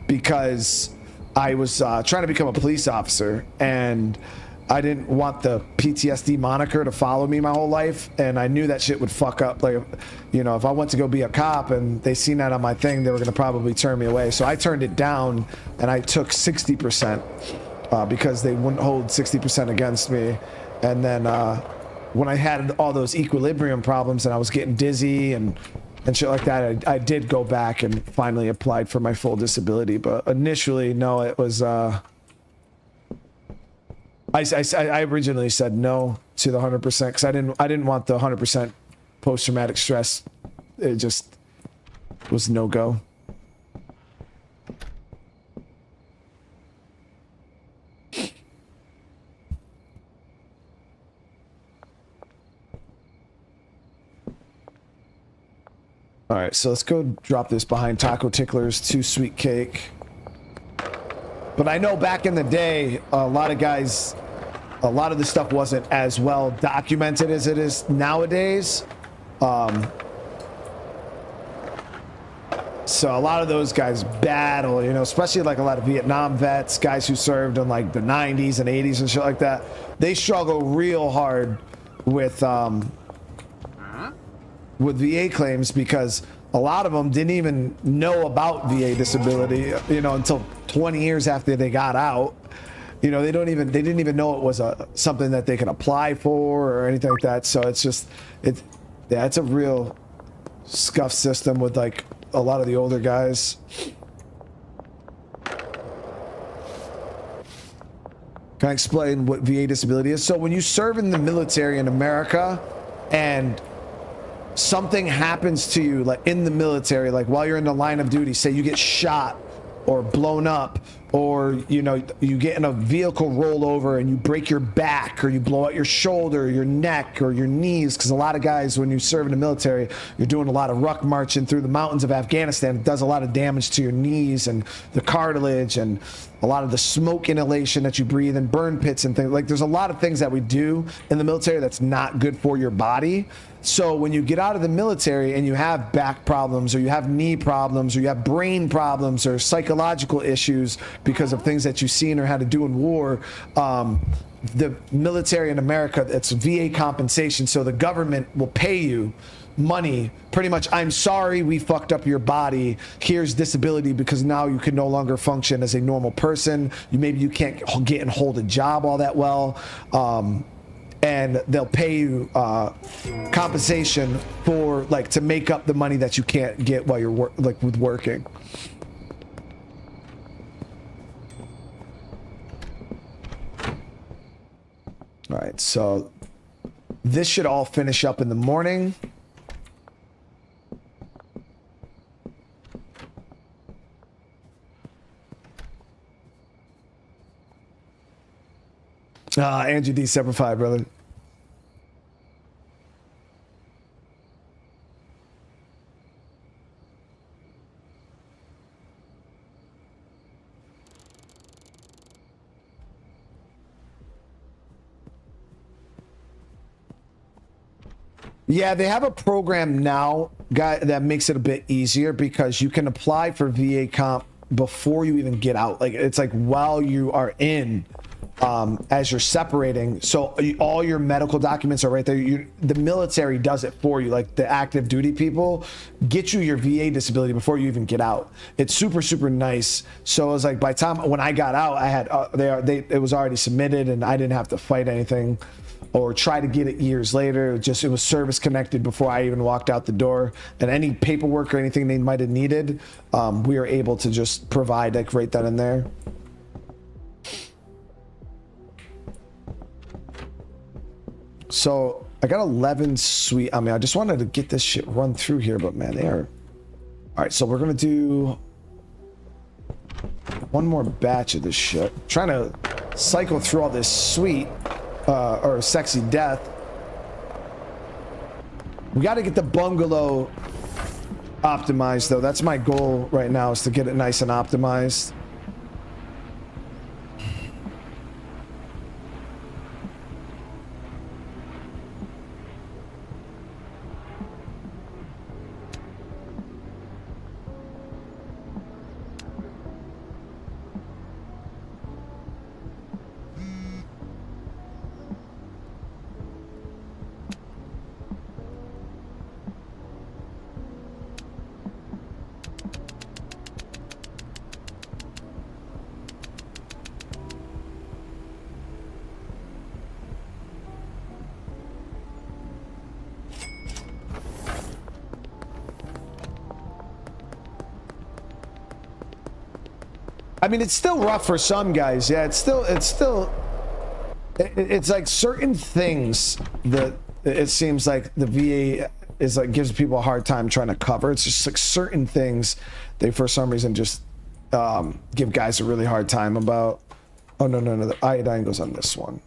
because I was trying to become a police officer, and I didn't want the PTSD moniker to follow me my whole life, and I knew that shit would fuck up. Like, you know, if I went to go be a cop and they seen that on my thing, they were gonna probably turn me away. So I turned it down, and I took 60% because they wouldn't hold 60% against me. And then when I had all those equilibrium problems and I was getting dizzy and shit like that, I did go back and finally applied for my full disability. But initially, no, it was. I originally said no to the 100% because I didn't want the 100% post-traumatic stress. It just was no go. All right, so let's go drop this behind Taco Tickler's 2 sweet cake. But I know back in the day, a lot of guys, a lot of the stuff wasn't as well documented as it is nowadays. So a lot of those guys battle, you know, especially like a lot of Vietnam vets, guys who served in like the 90s and 80s and shit like that. They struggle real hard with VA claims because a lot of them didn't even know about VA disability, you know, until 20 years after they got out. You know, they didn't even know it was something that they could apply for or anything like that. So it's just, yeah, it's a real scuff system with like a lot of the older guys. Can I explain what VA disability is? So when you serve in the military in America and something happens to you, like in the military, like while you're in the line of duty, say you get shot or blown up, or you know, you get in a vehicle rollover and you break your back, or you blow out your shoulder, your neck, or your knees, because a lot of guys, when you serve in the military, you're doing a lot of ruck marching through the mountains of Afghanistan. It does a lot of damage to your knees and the cartilage, and a lot of the smoke inhalation that you breathe in burn pits and things. Like, there's a lot of things that we do in the military that's not good for your body. So when you get out of the military and you have back problems, or you have knee problems, or you have brain problems, or psychological issues because of things that you've seen or had to do in war, the military in America, it's VA compensation. So the government will pay you money, pretty much. I'm sorry we fucked up your body. Here's disability because now you can no longer function as a normal person. Maybe you can't get and hold a job all that well. And they'll pay you compensation for, like, to make up the money that you can't get while you're with working. All right, so this should all finish up in the morning. Andrew D. Semper Fi, brother. Yeah, they have a program now, guy, that makes it a bit easier because you can apply for VA comp before you even get out. Like, it's like while you are in, as you're separating. So all your medical documents are right there. The military does it for you. Like, the active duty people get you your VA disability before you even get out. It's super, super nice. So it was like, by the time when I got out, I had it was already submitted and I didn't have to fight anything or try to get it years later. It was service connected before I even walked out the door. And any paperwork or anything they might have needed, we were able to just provide, like, right then and there. So I got 11 sweet. I mean, I just wanted to get this shit run through here, but man, they are. All right, so we're gonna do one more batch of this shit. I'm trying to cycle through all this sweet or sexy death. We got to get the bungalow optimized, though. That's my goal right now, is to get it nice and optimized. I mean, it's still rough for some guys. Yeah, it's like certain things that it seems like the VA is like gives people a hard time trying to cover. It's just like certain things they for some reason just give guys a really hard time about. Oh no, the iodine goes on this one.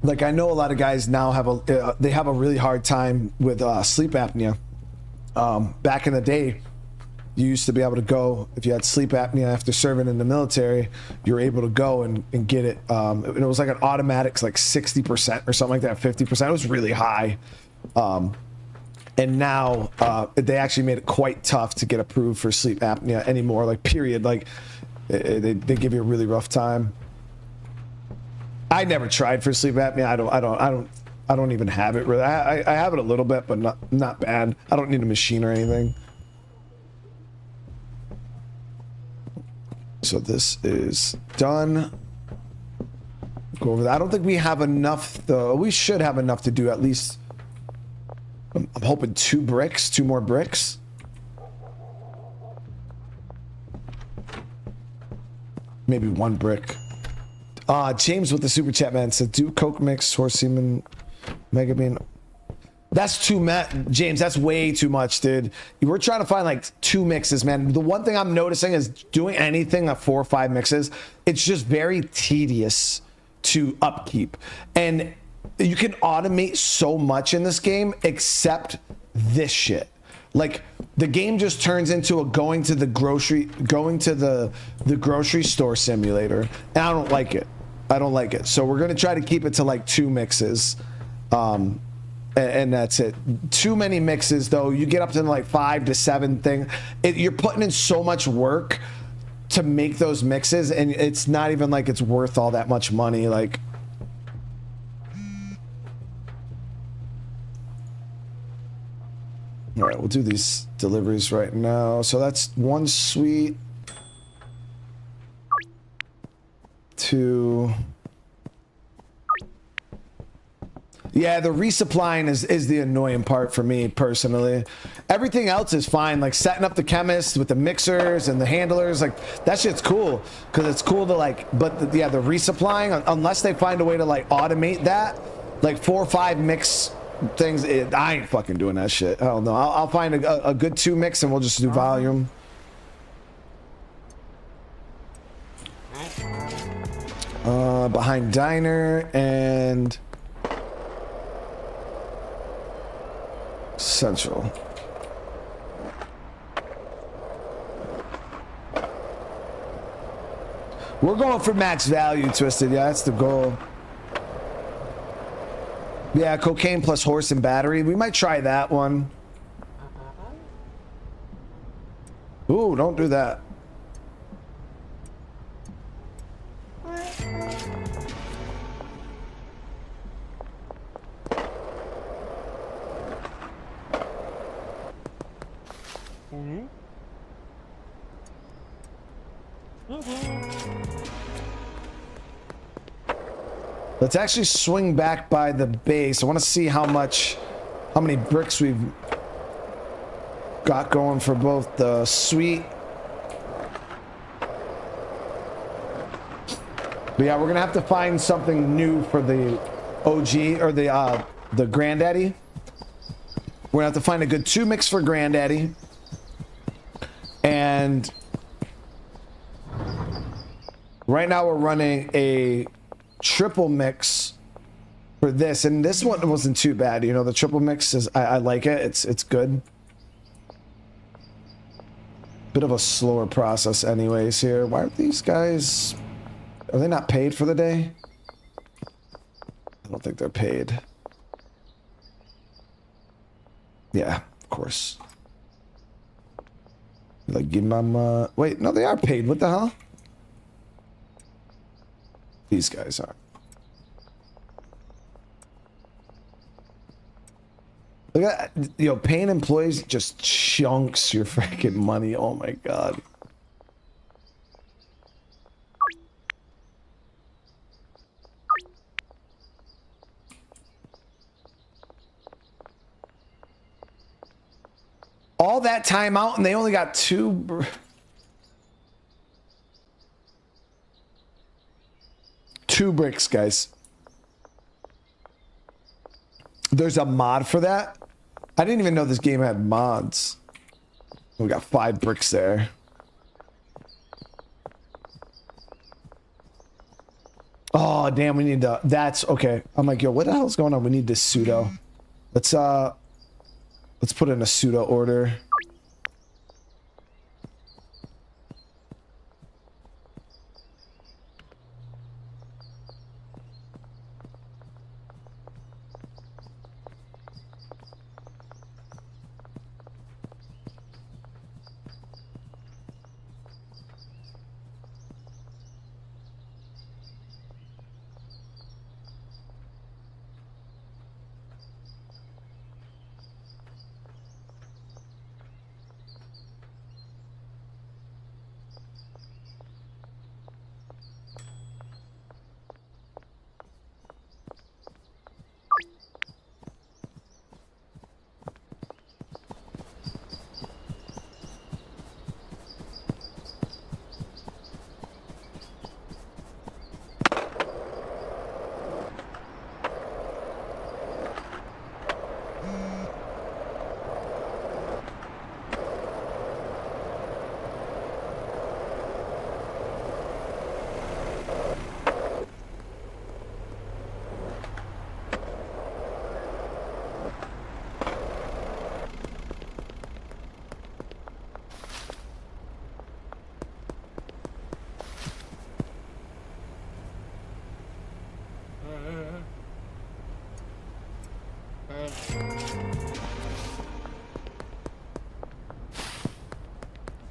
Like I know a lot of guys now have they have a really hard time with sleep apnea. Back in the day, you used to be able to go if you had sleep apnea after serving in the military. You were able to go and get it. It was like an automatic, like 60% or something like that, 50%. It was really high. And now they actually made it quite tough to get approved for sleep apnea anymore. Like period. Like they give you a really rough time. I never tried for sleep apnea. I don't even have it really. I have it a little bit, but not bad. I don't need a machine or anything. So this is done. Go over that. I don't think we have enough though. We should have enough to do at least. I'm hoping 2 more bricks. Maybe 1 brick. James with the super chat, man, said do Coke mix, horse semen, mega bean. That's James, that's way too much, dude. We're trying to find like 2 mixes, man. The one thing I'm noticing is doing anything at 4 or 5 mixes, it's just very tedious to upkeep. And you can automate so much in this game except this shit. Like the game just turns into a going to the grocery store simulator, and I don't like it. So we're gonna try to keep it to like 2 mixes, and that's it. Too many mixes though, you get up to like 5 to 7 thing. You're putting in so much work to make those mixes, and it's not even like it's worth all that much money. Like. All right, we'll do these deliveries right now. So that's 1 suite, 2. Yeah, the resupplying is the annoying part for me personally. Everything else is fine, like setting up the chemists with the mixers and the handlers, like that shit's cool because it's cool to like. But the resupplying, unless they find a way to like automate that, like 4 or 5 mix things, I ain't fucking doing that shit. Hell no. I'll find a good 2 mix and we'll just do volume. Behind diner and central. We're going for max value, Twisted. Yeah, that's the goal. Yeah, cocaine plus horse and battery. We might try that one. Ooh, don't do that. Let's actually swing back by the base. I want to see how many bricks we've got going for both the suite. But yeah, we're gonna have to find something new for the OG or the Granddaddy. We're gonna have to find a good 2 mix for Granddaddy. And right now we're running a triple mix for this, and this one wasn't too bad. You know, the triple mix is I like it. It's good. Bit of a slower process anyways here. Why are these guys Are they not paid for the day? I don't think they're paid. Yeah, of course. Like, give them, wait, no, they are paid. What the hell? These guys are. Look at that. Yo, paying employees just chunks your freaking money. Oh my god. All that time out and they only got two bricks, guys. There's a mod for that. I didn't even know this game had mods. We got 5 bricks there. Oh, damn, we need to... That's... Okay. I'm like, yo, what the hell's going on? We need this pseudo. Let's put in a pseudo order.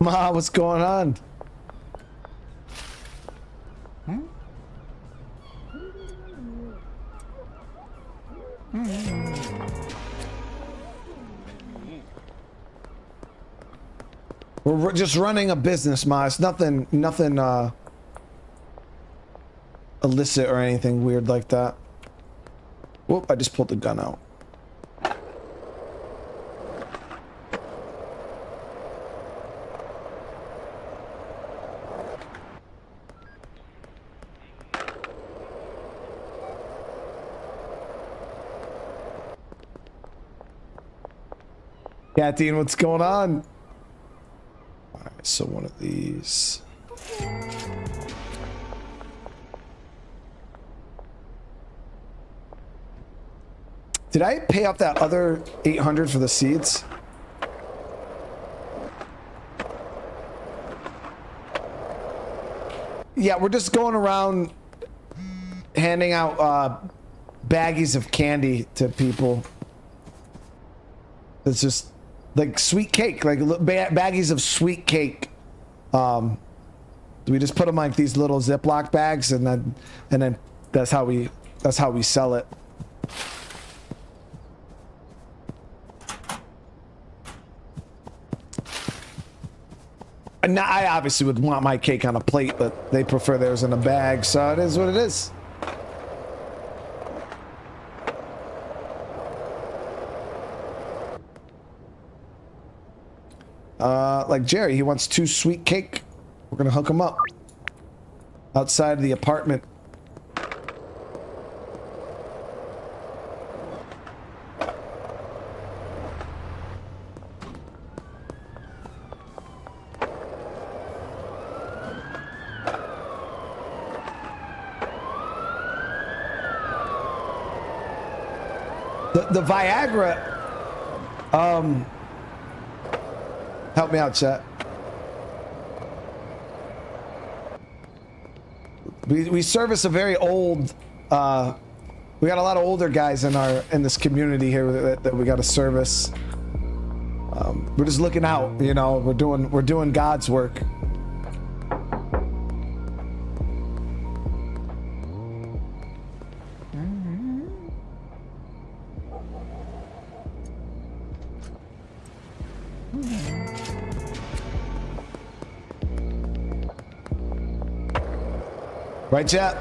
Ma, what's going on? We're just running a business, Ma. It's nothing illicit or anything weird like that. Whoop, I just pulled the gun out. Kathleen, what's going on? Alright, so one of these. Did I pay off that other 800 for the seeds? Yeah, we're just going around handing out baggies of candy to people. It's just like sweet cake, like baggies of sweet cake. We just put them like these little Ziploc bags, and then that's how we sell it. And now I obviously would want my cake on a plate, but they prefer theirs in a bag, so it is what it is. Like Jerry, he wants 2 sweet cake. We're gonna hook him up outside the apartment. The Viagra, help me out, chat. We service a very old. We got a lot of older guys in this community here that we got to service. We're just looking out, you know. We're doing God's work. Right, chat?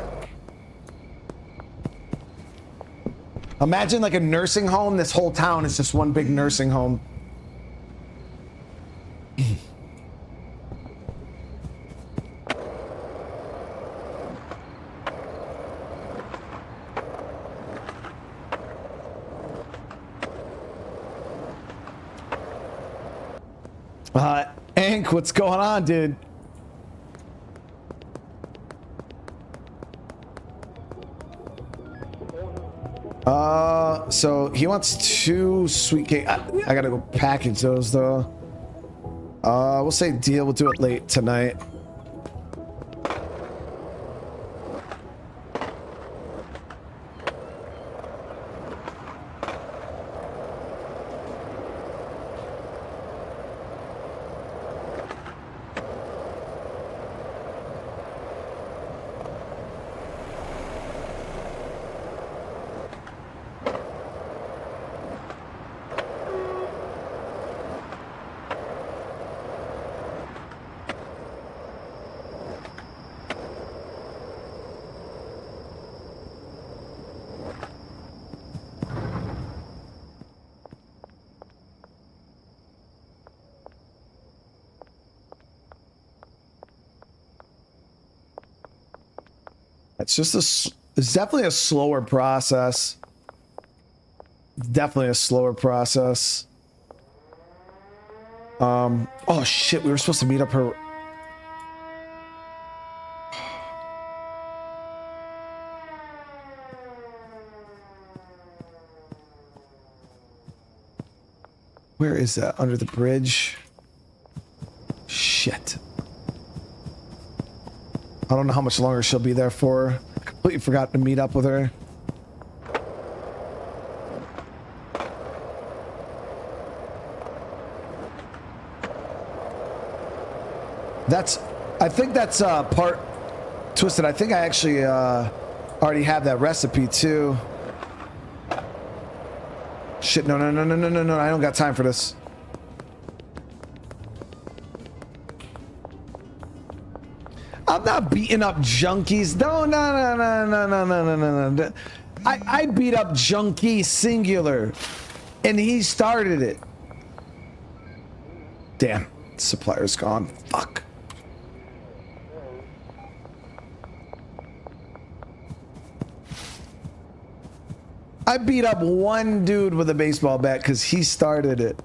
Imagine like a nursing home. This whole town is just one big nursing home. Ank, what's going on, dude? So he wants 2 sweet cake. I gotta go package those though. We'll say deal. We'll do it late tonight. It's just it's definitely a slower process. Definitely a slower process. Oh shit, we were supposed to meet up her. Where is that? Under the bridge? Shit. I don't know how much longer she'll be there for. I completely forgot to meet up with her. I think that's part Twisted. I think I actually already have that recipe too. Shit, no, I don't got time for this. I'm not beating up junkies. No. I beat up junkie singular, and he started it. Damn, supplier's gone. Fuck. I beat up one dude with a baseball bat because he started it.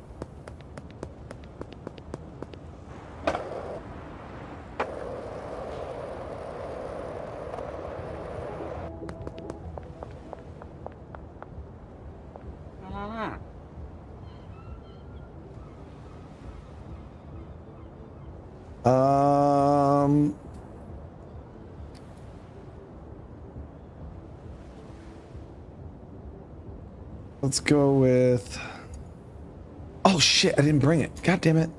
Let's go with... Oh shit, I didn't bring it. God damn it.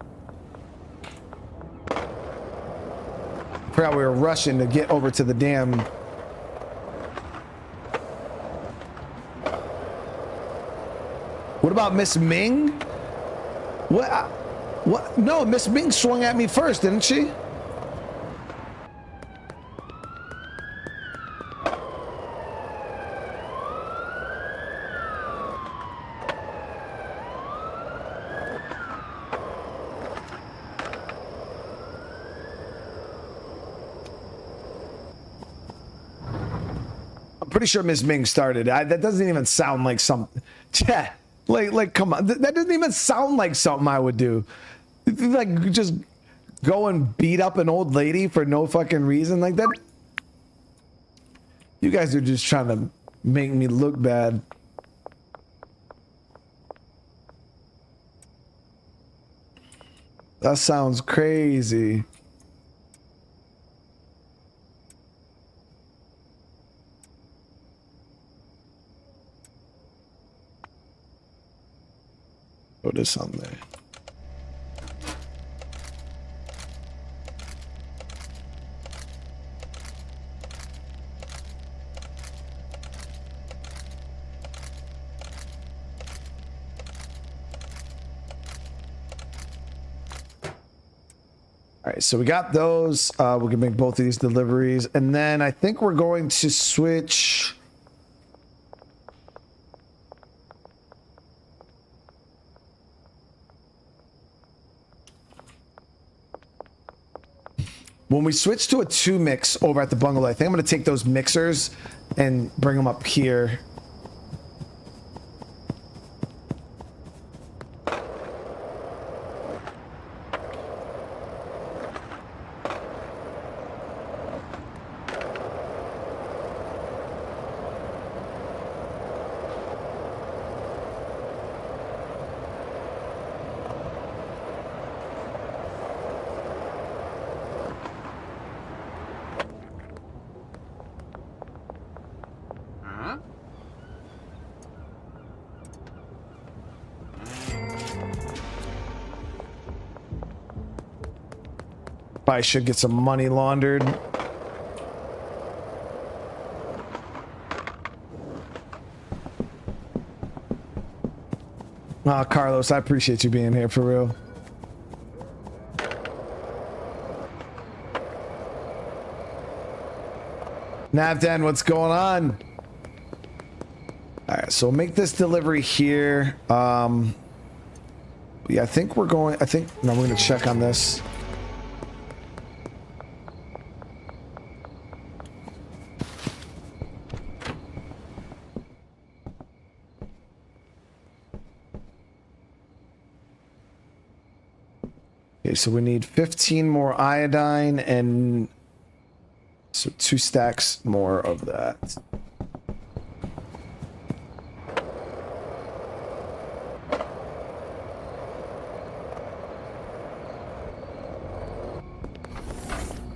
Forgot we were rushing to get over to the damn... What about Miss Ming? What? No, Miss Ming swung at me first, didn't she? Pretty sure Miss Ming started. That doesn't even sound like something. Yeah, like come on. That doesn't even sound like something I would do. Like just go and beat up an old lady for no fucking reason like that. You guys are just trying to make me look bad. That sounds crazy. Put this on there. All right, so we got those. We can make both of these deliveries, and then I think we're going to switch. When we switch to a 2 mix over at the bungalow, I think I'm going to take those mixers and bring them up here. I should get some money laundered. Carlos, I appreciate you being here for real. Navden, what's going on? All right, so we'll make this delivery here. Yeah, I think we're going. No, we're going to check on this. Okay, so we need 15 more iodine and so 2 stacks more of that.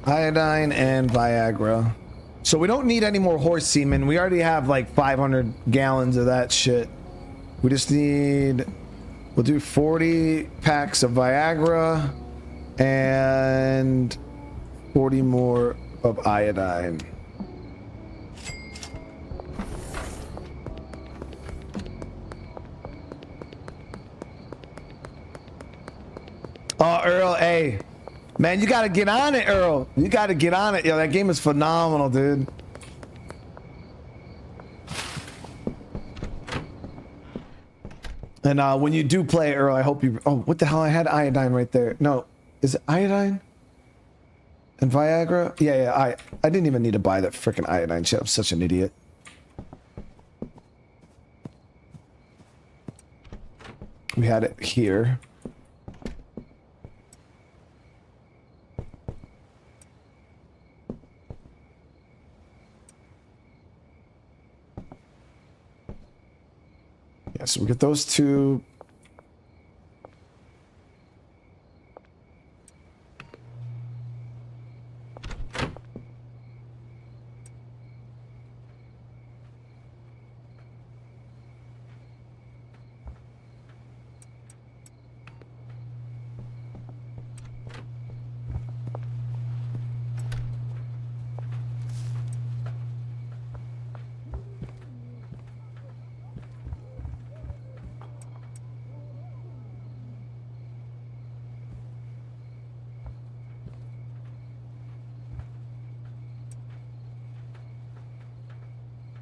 Iodine and Viagra. So we don't need any more horse semen. We already have like 500 gallons of that shit. We just need... We'll do 40 packs of Viagra and 40 more of iodine. Oh, Earl, hey. Man, you gotta get on it, Earl. You gotta get on it. Yo, that game is phenomenal, dude. And when you do play, Earl, I hope you... Oh, what the hell? I had iodine right there. No. Is it iodine? And Viagra? Yeah. I didn't even need to buy that freaking iodine shit. I'm such an idiot. We had it here. Yeah, so we get those two.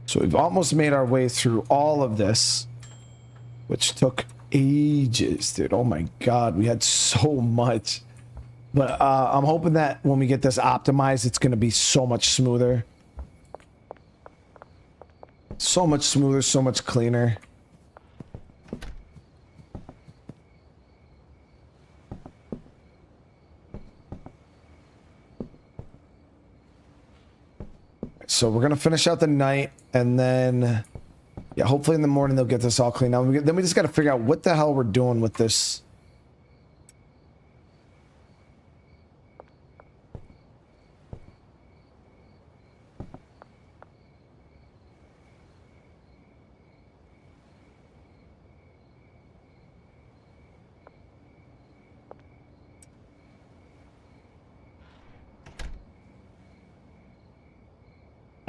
So we've almost made our way through all of this, which took ages, dude. Oh my God, we had so much. But I'm hoping that when we get this optimized, it's going to be so much smoother. So much smoother, so much cleaner. So we're going to finish out the night, and then, yeah, hopefully in the morning they'll get this all cleaned out. Then we just got to figure out what the hell we're doing with this.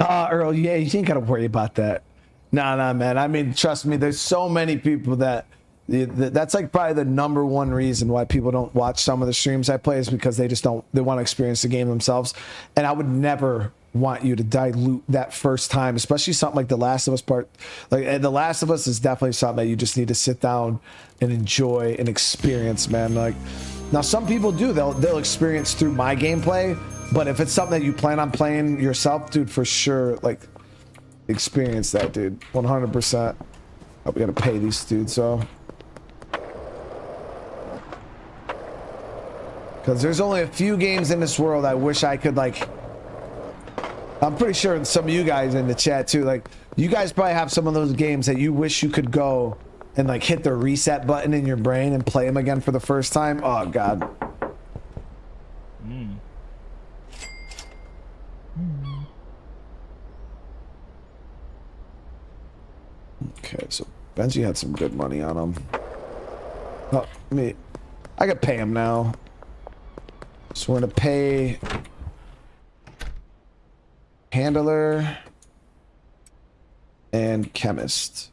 Earl, yeah, you ain't got to worry about that. Nah, man. I mean, trust me, there's so many people that's like probably the number one reason why people don't watch some of the streams I play is because they just don't, they want to experience the game themselves. And I would never want you to dilute that first time, especially something like The Last of Us part. Like, and The Last of Us is definitely something that you just need to sit down and enjoy and experience, man. Like, now some people do, they'll experience through my gameplay, but if it's something that you plan on playing yourself, dude, for sure, like, experience that, dude. 100%. Oh, we gotta pay these dudes, so. Because there's only a few games in this world I wish I could, like, I'm pretty sure some of you guys in the chat too, like, you guys probably have some of those games that you wish you could go and like hit the reset button in your brain and play them again for the first time. Oh God. Okay, so Benji had some good money on him. Oh, I could pay him now. So we're gonna pay handler and chemist.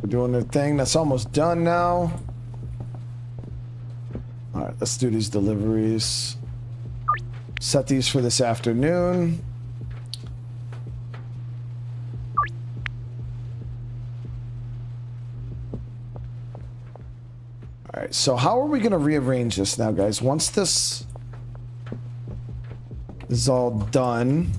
Doing their thing. That's almost done now. All right, let's do these deliveries. Set these for this afternoon. All right, so how are we going to rearrange this now, guys? Once this is all done.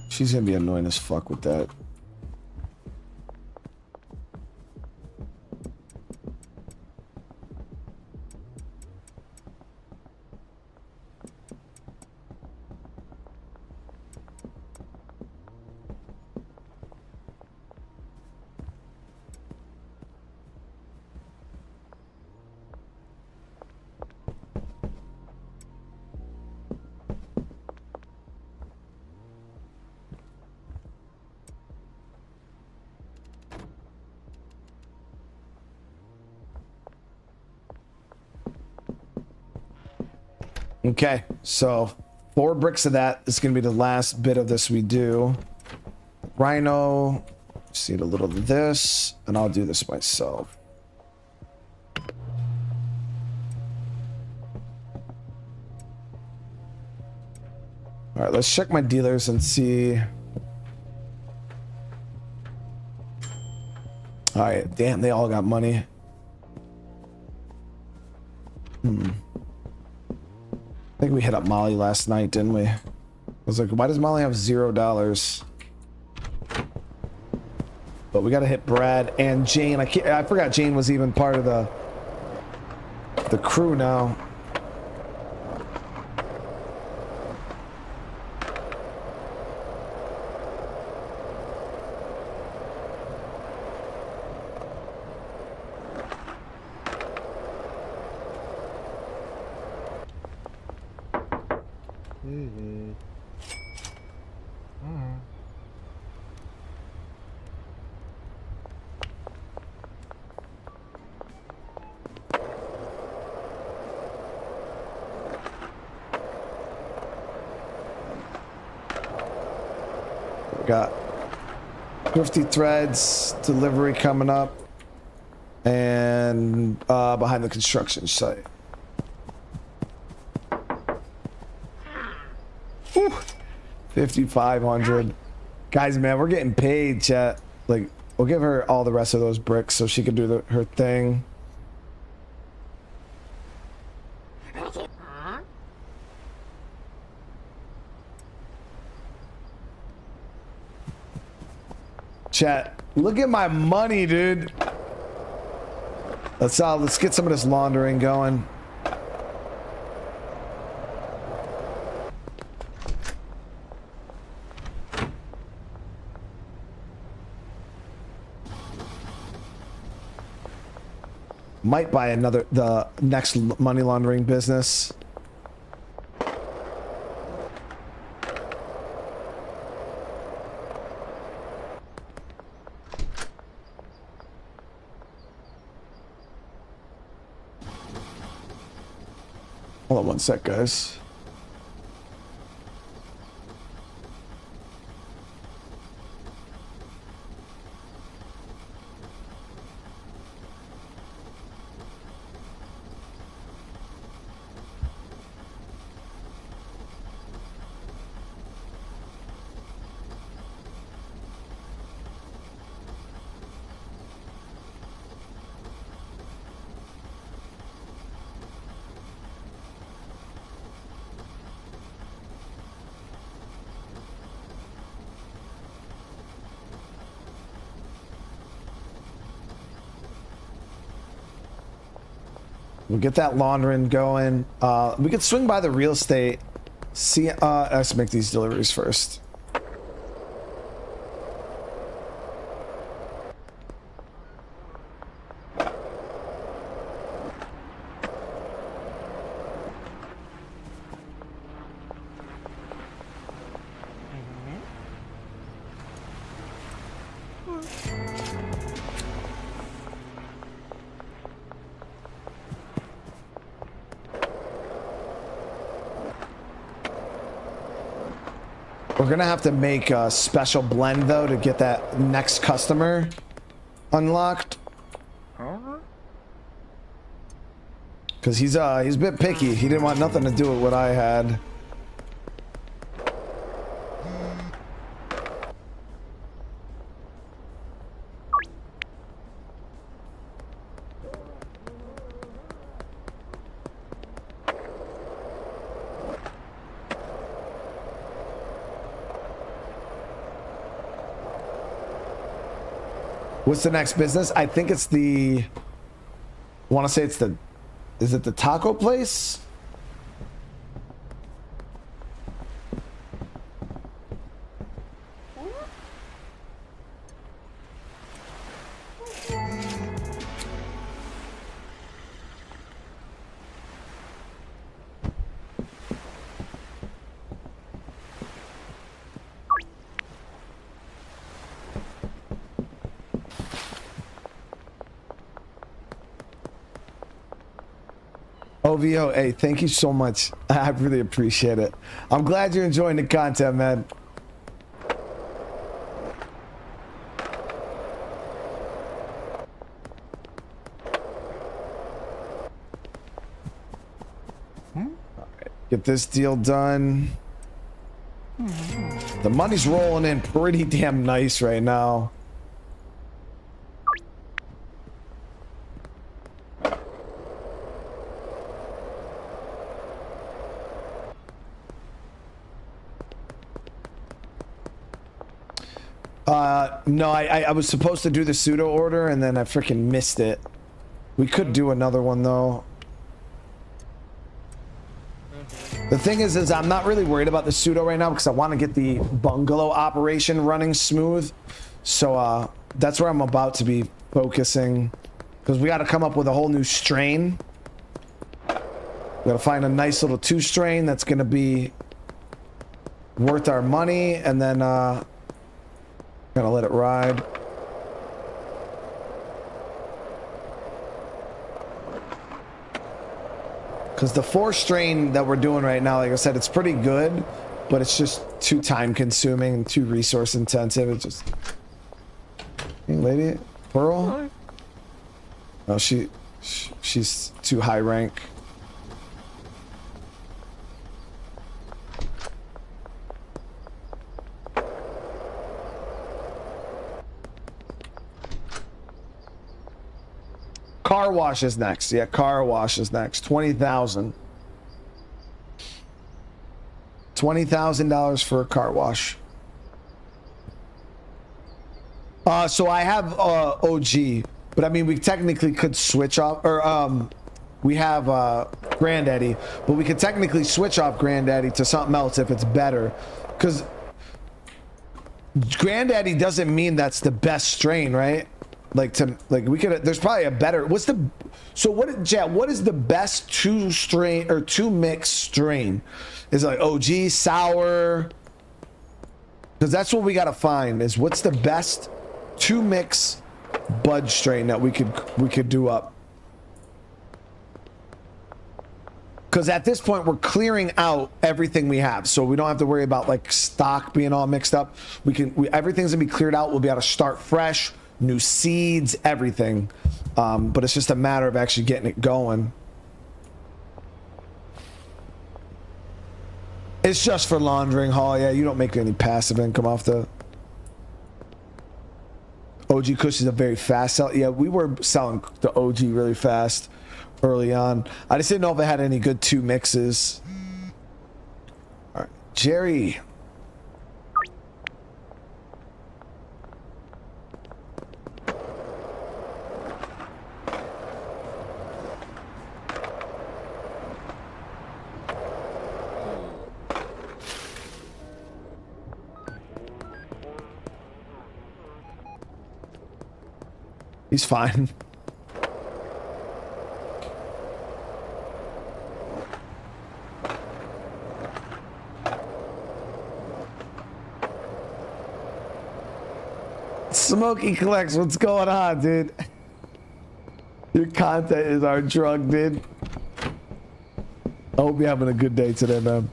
She's gonna be annoying as fuck with that. Okay, so 4 bricks of that is going to be the last bit of this we do. Rhino, just need a little of this, and I'll do this myself. All right, let's check my dealers and see. All right, damn, they all got money. I think we hit up Molly last night, didn't we? I was like, why does Molly have $0? But we got to hit Brad and Jane. I forgot Jane was even part of the crew now. Got 50 threads delivery coming up, and behind the construction site. Whew. 5,500. Guys, man, we're getting paid, chat. Like, we'll give her all the rest of those bricks so she can do her thing. Chat, look at my money, dude. Let's get some of this laundering going. Might buy the next money laundering business. Hold on one sec, guys. We'll get that laundering going. We could swing by the real estate. See, let's make these deliveries first. We're gonna have to make a special blend though to get that next customer unlocked. Cause he's a bit picky. He didn't want nothing to do with what I had. What's the next business? I think it's the, I want to say it's the, is it the taco place? OVO, hey, thank you so much. I really appreciate it. I'm glad you're enjoying the content, man. All right, get this deal done. The money's rolling in pretty damn nice right now. No, I was supposed to do the pseudo order and then I freaking missed it. We could do another one though. The thing is I'm not really worried about the pseudo right now because I want to get the bungalow operation running smooth. So that's where I'm about to be focusing because we got to come up with a whole new strain. We got to find a nice little 2 strain that's going to be worth our money and then gonna let it ride. Because the 4 strain that we're doing right now, like I said, it's pretty good, but it's just too time consuming and too resource intensive. It's just, hey, lady, Pearl. No, she's too high rank. Car wash is next. Yeah, car wash is next. 20,000. $20,000 for a car wash. So I have OG, but I mean we technically could switch off, or we have Granddaddy, but we could technically switch off Granddaddy to something else if it's better, because Granddaddy doesn't mean that's the best strain, right? Like we could, there's probably a better, what is the best two strain or two mix strain? Is it like OG, sour? Because that's what we got to find, is what's the best two mix bud strain that we could do up. Because at this point we're clearing out everything we have, so we don't have to worry about like stock being all mixed up. Everything's gonna be cleared out. We'll be able to start fresh, new seeds, everything. But it's just a matter of actually getting it going. It's just for laundering, Hall. Yeah, you don't make any passive income off the OG. Kush is a very fast sell. Yeah, we were selling the OG really fast early on. I just didn't know if it had any good two mixes. All right, Jerry. He's fine. Smokey Collects, what's going on, dude? Your content is our drug, dude. I hope you're having a good day today, man.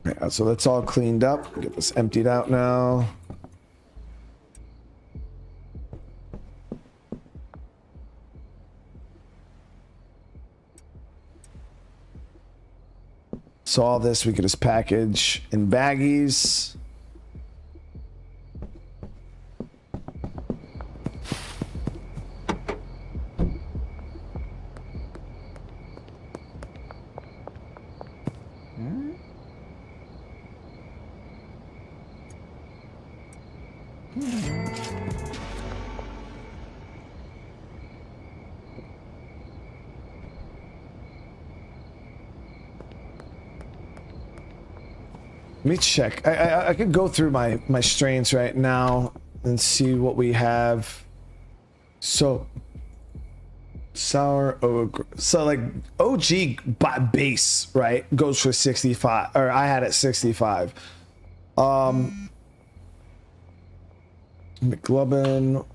Yeah, so that's all cleaned up. Get this emptied out now. So all this we could just package in baggies. Let me check. I could go through my strains right now and see what we have. So sour so like OG base, right, goes for 65, or I had it 65. McLovin,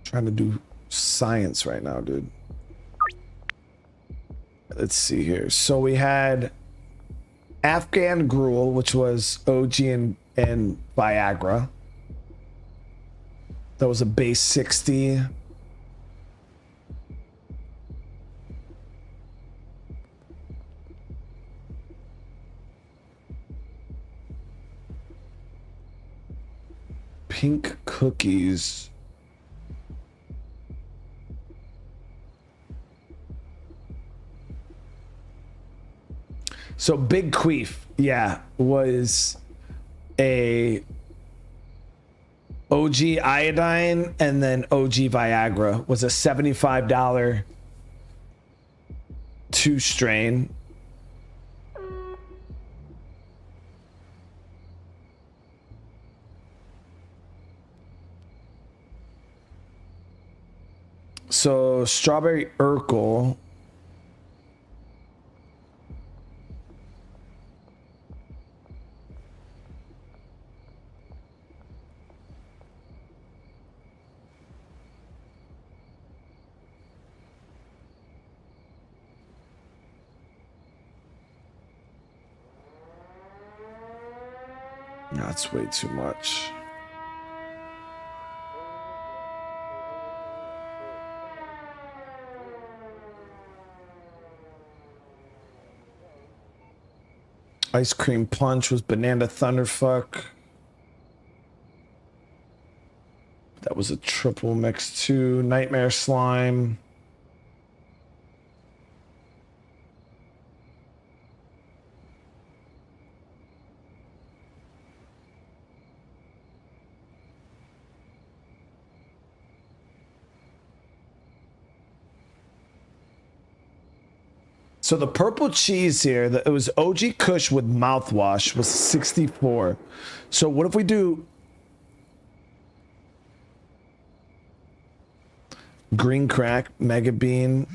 trying to do science right now, dude. Let's see here. So we had Afghan Gruel, which was OG and Viagra. That was a base 60. Pink cookies. So Big Queef, yeah, was a OG iodine, and then OG Viagra was a $75 two strain. So Strawberry Urkel. That's way too much. Ice Cream Punch was Banana Thunderfuck. That was a triple mix too. Nightmare Slime. So the purple cheese here, it was OG Kush with mouthwash was 64. So what if we do green crack, mega bean,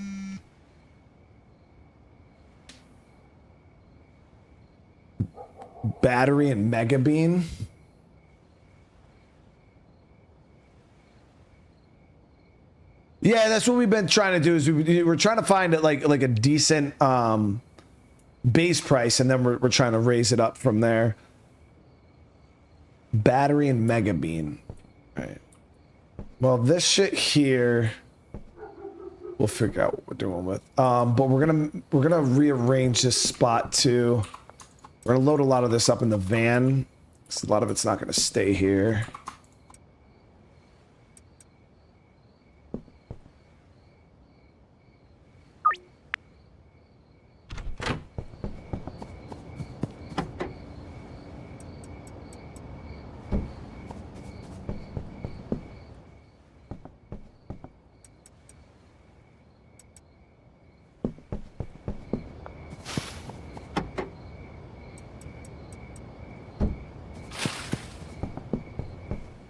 battery, and mega bean? Yeah, that's what we've been trying to do. Is we're trying to find it like a decent base price, and then we're trying to raise it up from there. Battery and mega bean. All right. Well, this shit here, we'll figure out what we're doing with. But we're gonna rearrange this spot too. We're gonna load a lot of this up in the van. So a lot of it's not gonna stay here.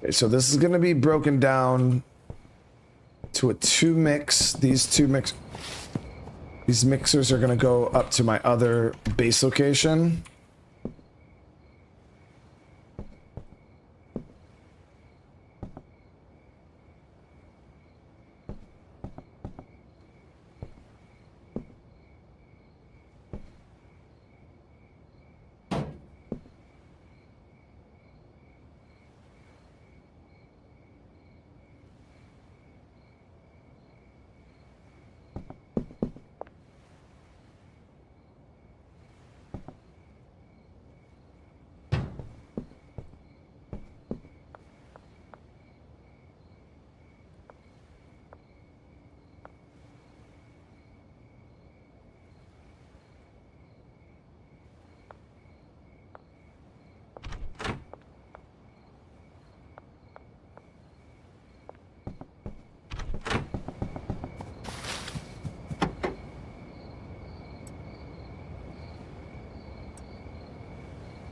So this is going to be broken down to a 2 mix. These mixers are going to go up to my other base location.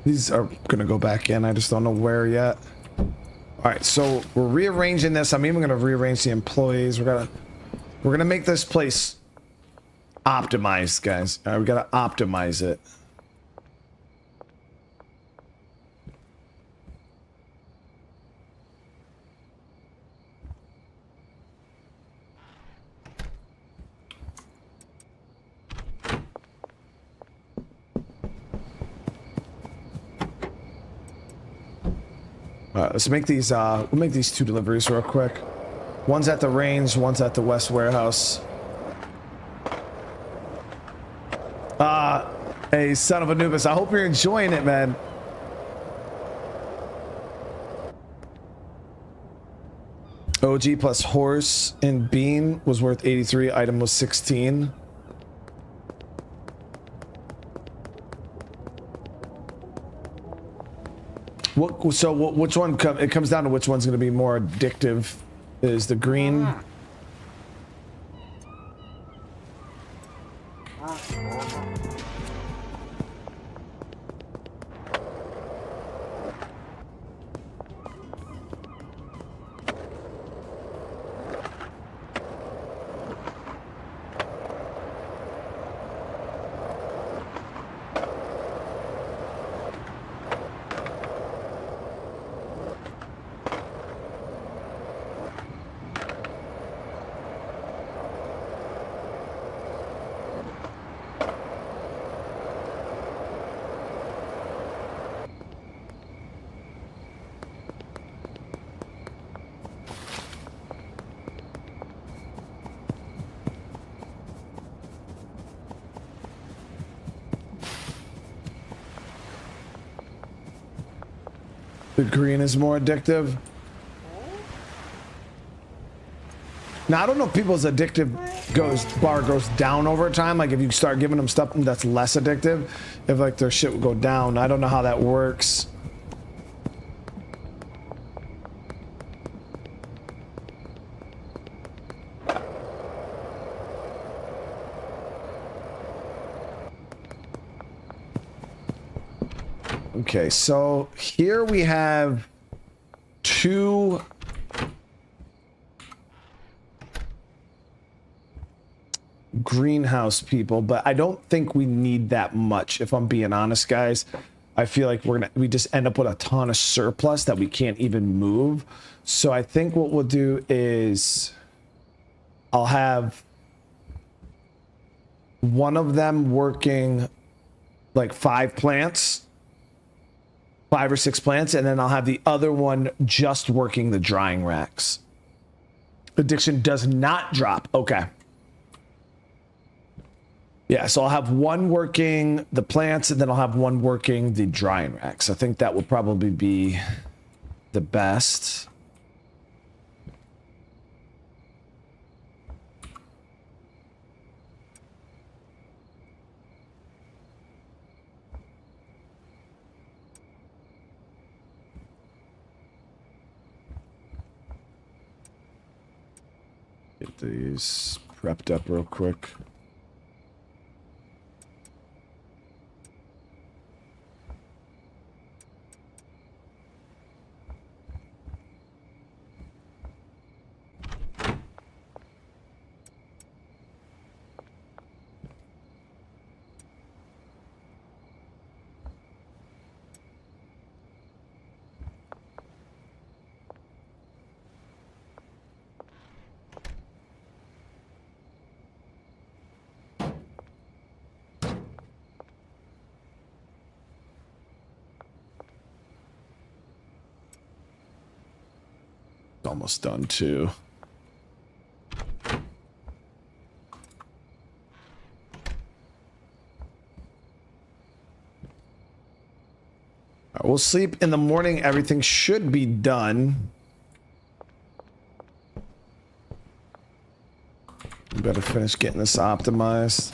These are gonna go back in. I just don't know where yet. All right, so we're rearranging this. I'm even gonna rearrange the employees. We're gonna make this place optimized, guys. All right, we gotta optimize it. All right, let's make these, we'll make these 2 deliveries real quick. One's at the range, one's at the West Warehouse. Hey, son of Anubis, I hope you're enjoying it, man. OG plus horse and bean was worth 83, item was 16. Which one it comes down to which one's going to be more addictive? Is the green? The green is more addictive. Now I don't know if people's addictive bar goes down over time. Like if you start giving them stuff that's less addictive, if like their shit would go down. I don't know how that works. Okay, so here we have 2 greenhouse people, but I don't think we need that much, if I'm being honest, guys. I feel like we just end up with a ton of surplus that we can't even move. So I think what we'll do is I'll have one of them working like 5 plants, 5 or 6 plants, and then I'll have the other one just working the drying racks. Addiction does not drop. Okay. Yeah, so I'll have one working the plants, and then I'll have one working the drying racks. I think that would probably be the best. Get these prepped up real quick. Almost done too. All right, we'll sleep in the morning. Everything should be done. We better finish getting this optimized.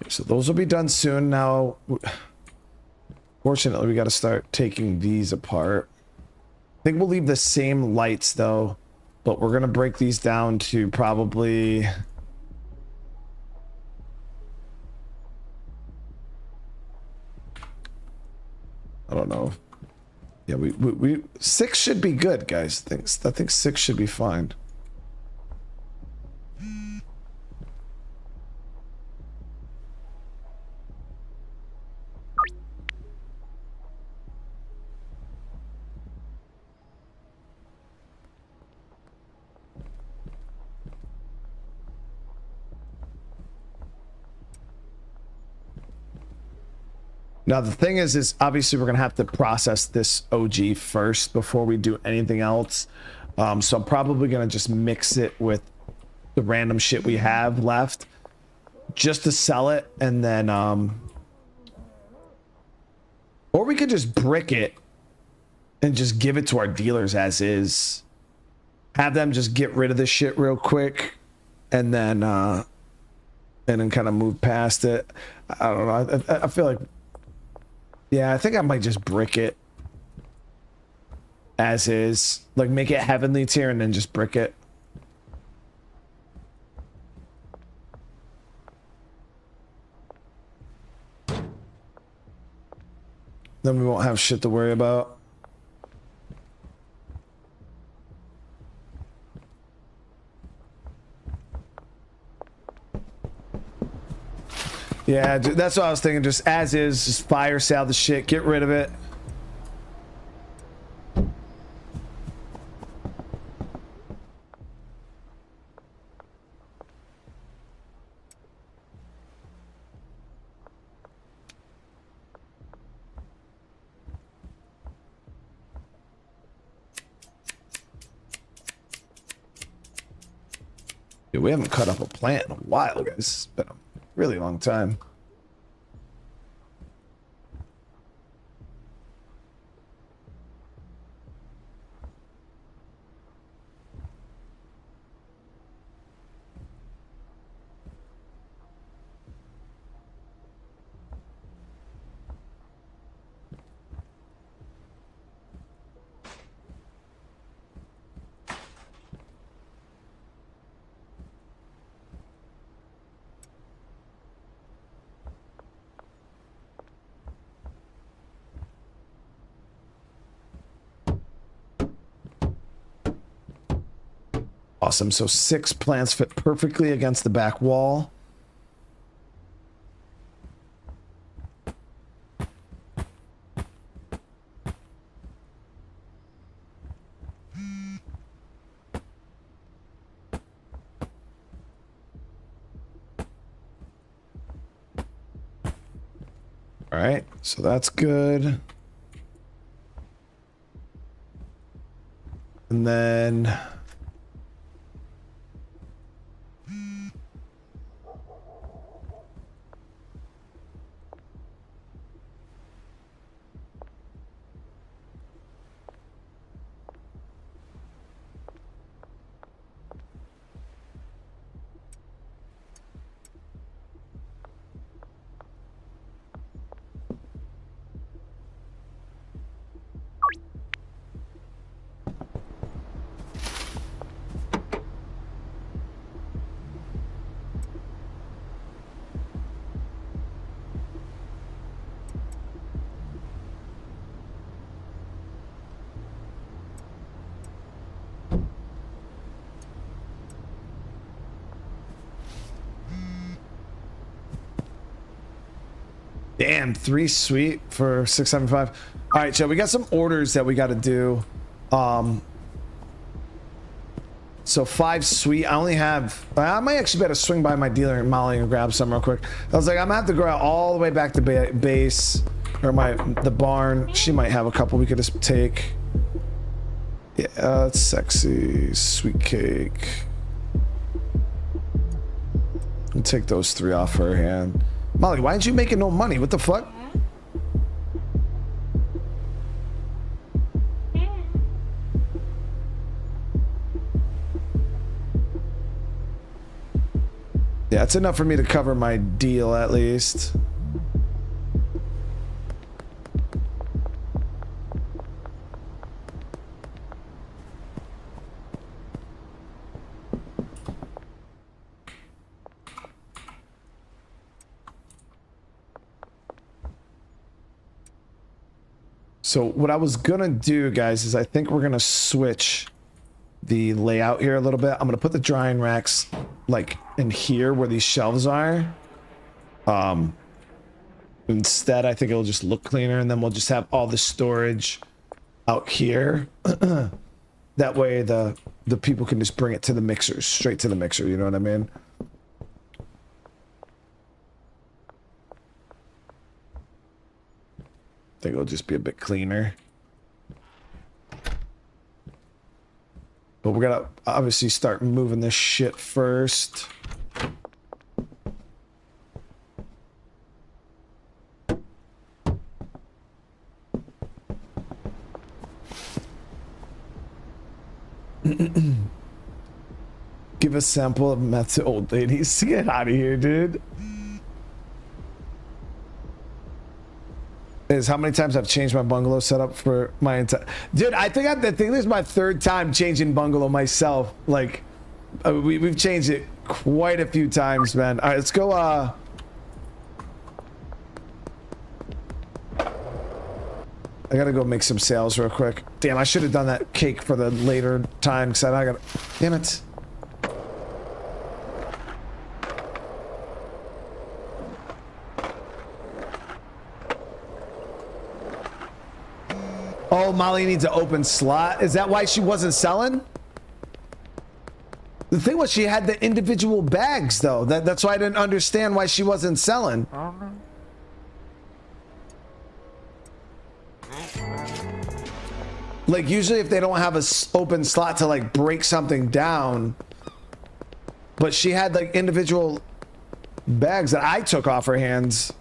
So those will be done soon. Now, fortunately, we got to start taking these apart. I think we'll leave the same lights though, but we're going to break these down to probably... I don't know. Yeah, we 6 should be good, guys. I think 6 should be fine. Now, the thing is obviously we're going to have to process this OG first before we do anything else. So I'm probably going to just mix it with the random shit we have left just to sell it. And then, or we could just brick it and just give it to our dealers as is. Have them just get rid of this shit real quick. And then kind of move past it. I don't know. I feel like, yeah, I think I might just brick it as is. Like, make it heavenly tier and then just brick it. Then we won't have shit to worry about. Yeah, that's what I was thinking. Just as is, just fire sale the shit, get rid of it. Dude, we haven't cut up a plant in a while, guys. It's been a really long time. Awesome. So 6 plants fit perfectly against the back wall. All right, so that's good. And then damn, 3 sweet for 675. All right, so we got some orders that we got to do. So 5 sweet. I only have. I might actually better swing by my dealer in Molly and grab some real quick. I was like, I'm gonna have to go out all the way back to base or the barn. She might have a couple we could just take. Yeah, that's sexy. Sweet cake. I'll take those 3 off her hand. Molly, why aren't you making no money? What the fuck? Yeah, it's enough for me to cover my deal at least. So what I was gonna do, guys, is I think we're gonna switch the layout here a little bit. I'm gonna put the drying racks like in here where these shelves are. Instead, I think it'll just look cleaner, and then we'll just have all the storage out here. That way the people can just bring it to the mixer, straight to the mixer, you know what I mean? I think it'll just be a bit cleaner. But we're gonna obviously start moving this shit first. Give a sample of meth to old ladies. Get out of here, dude. Is how many times I've changed my bungalow setup for my entire... Dude, I think this is my 3rd time changing bungalow myself. Like, we've changed it quite a few times, man. All right, let's go, I gotta go make some sales real quick. Damn, I should have done that cake for the later time, because I gotta... Damn it. Oh, Molly needs an open slot. Is that why she wasn't selling? The thing was, she had the individual bags, though. That's why I didn't understand why she wasn't selling. Like, usually if they don't have a open slot to, like, break something down, but she had like individual bags that I took off her hands.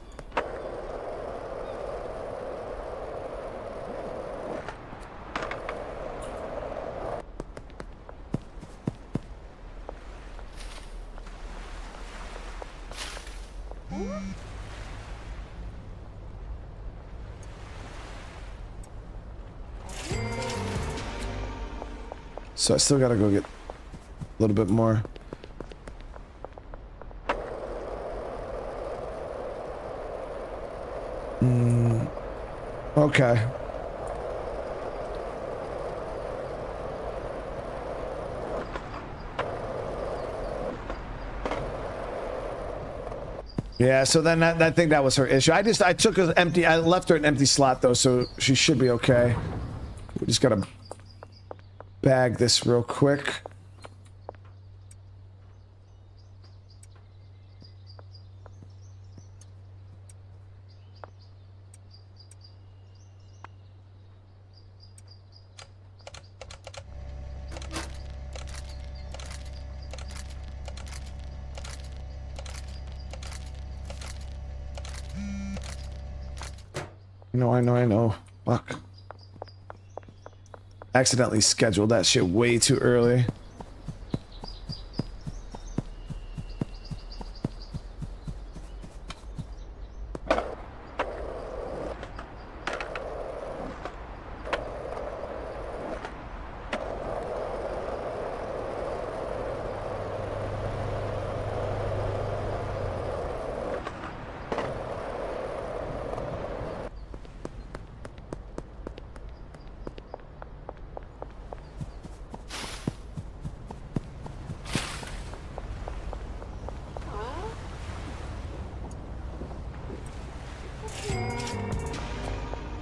So I still gotta go get a little bit more. Okay. Yeah, so then I think that was her issue. I took her empty, I left her an empty slot though, so she should be okay. We just gotta bag this real quick. I know. Fuck. Accidentally scheduled that shit way too early.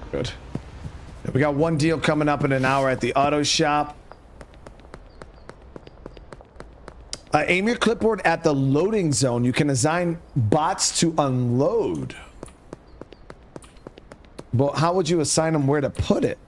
Good. We got one deal coming up in an hour at the auto shop. Aim your clipboard at the loading zone. You can assign bots to unload. But how would you assign them where to put it?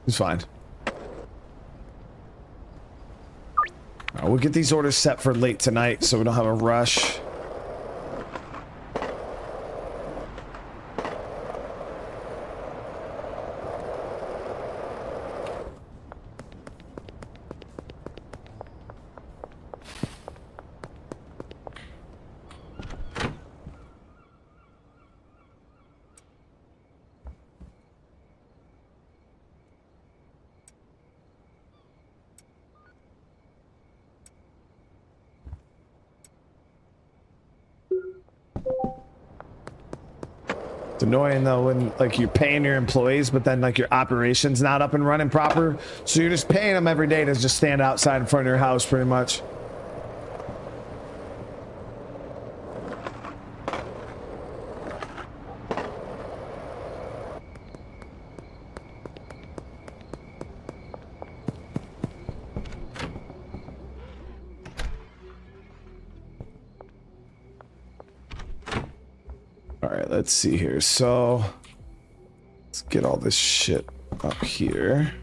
It's fine. All right, we'll get these orders set for late tonight so we don't have a rush. It's annoying though when like you're paying your employees, but then like your operation's not up and running proper. So you're just paying them every day to just stand outside in front of your house pretty much. Let's see here. So let's get all this shit up here.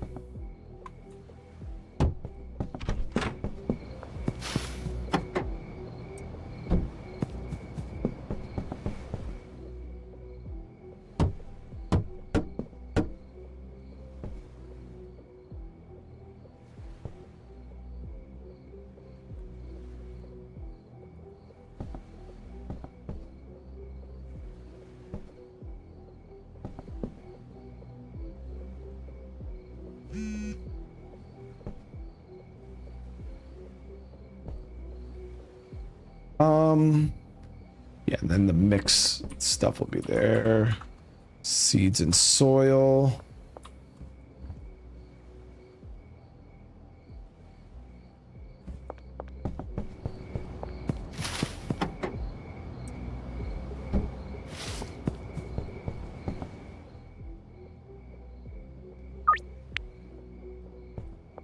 Yeah, and then the mix stuff will be there. Seeds and soil.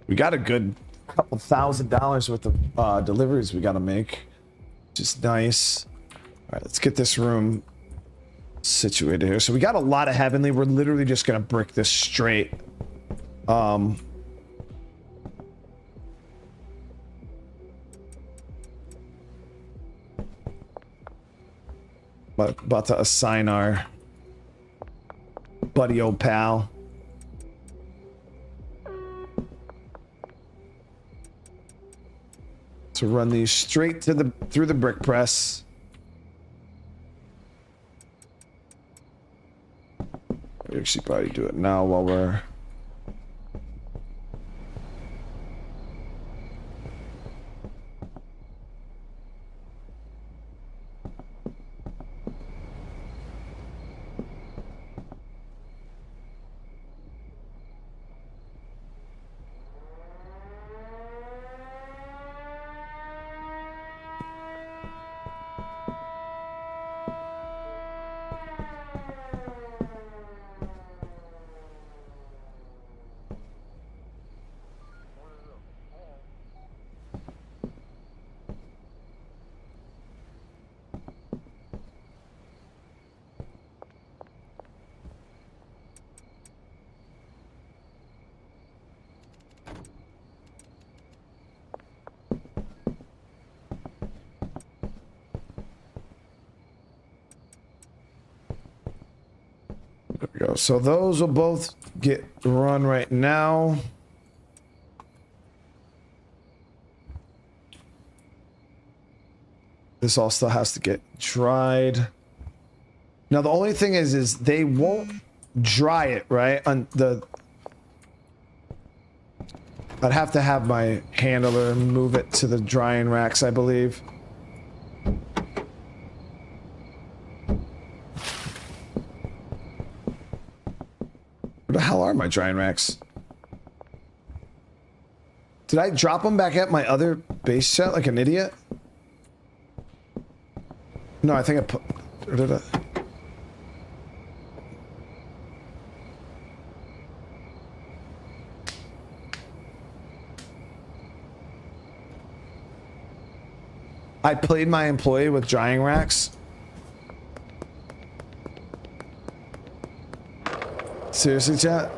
We got a good couple $1,000 worth of deliveries we got to make, which is nice. All right, let's get this room situated here. So we got a lot of heavenly. We're literally just gonna brick this straight. But about to assign our buddy old pal. To run these straight to through the brick press. We actually probably do it now while we're... There we go. So those will both get run right now. This all still has to get dried. Now the only thing is they won't dry it, right? On the... I'd have to have my handler move it to the drying racks, I believe. Where the hell are my drying racks? Did I drop them back at my other base set like an idiot? No, I think I put... Or did I? I played my employee with drying racks. Seriously, chat?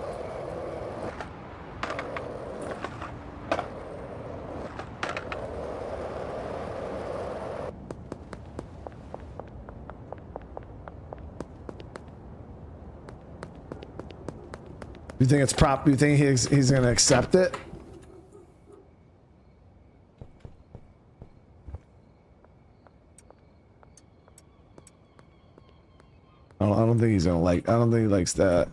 You think it's prop? You think he's gonna accept it? I don't think he's gonna like. I don't think he likes that.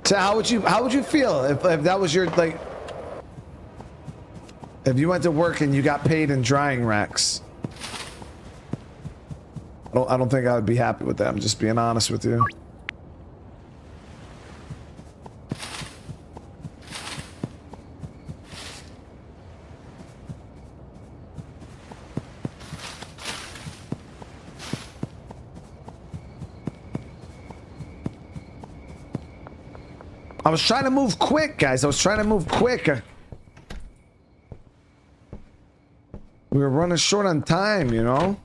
So how would you feel if that was your, like, if you went to work and you got paid in drying racks? I don't think I would be happy with that. I'm just being honest with you. I was trying to move quick, guys. I was trying to move quick. We were running short on time, you know?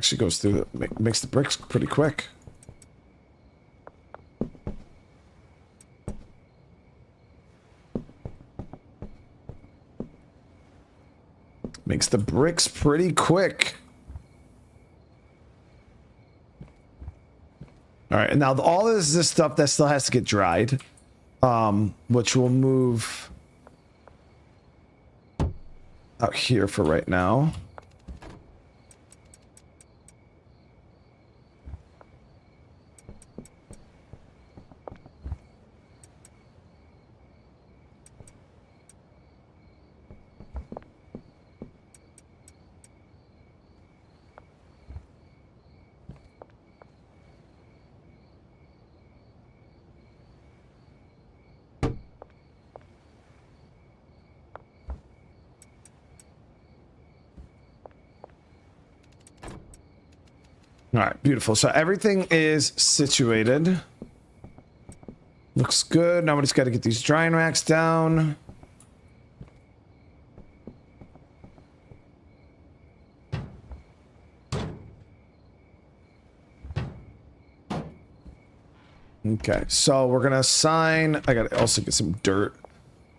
Actually goes through, makes the bricks pretty quick. Makes the bricks pretty quick. All right, and now all this stuff that still has to get dried, which will move out here for right now. All right, beautiful. So everything is situated. Looks good. Now we just got to get these drying racks down. Okay, so we're gonna assign. I gotta also get some dirt.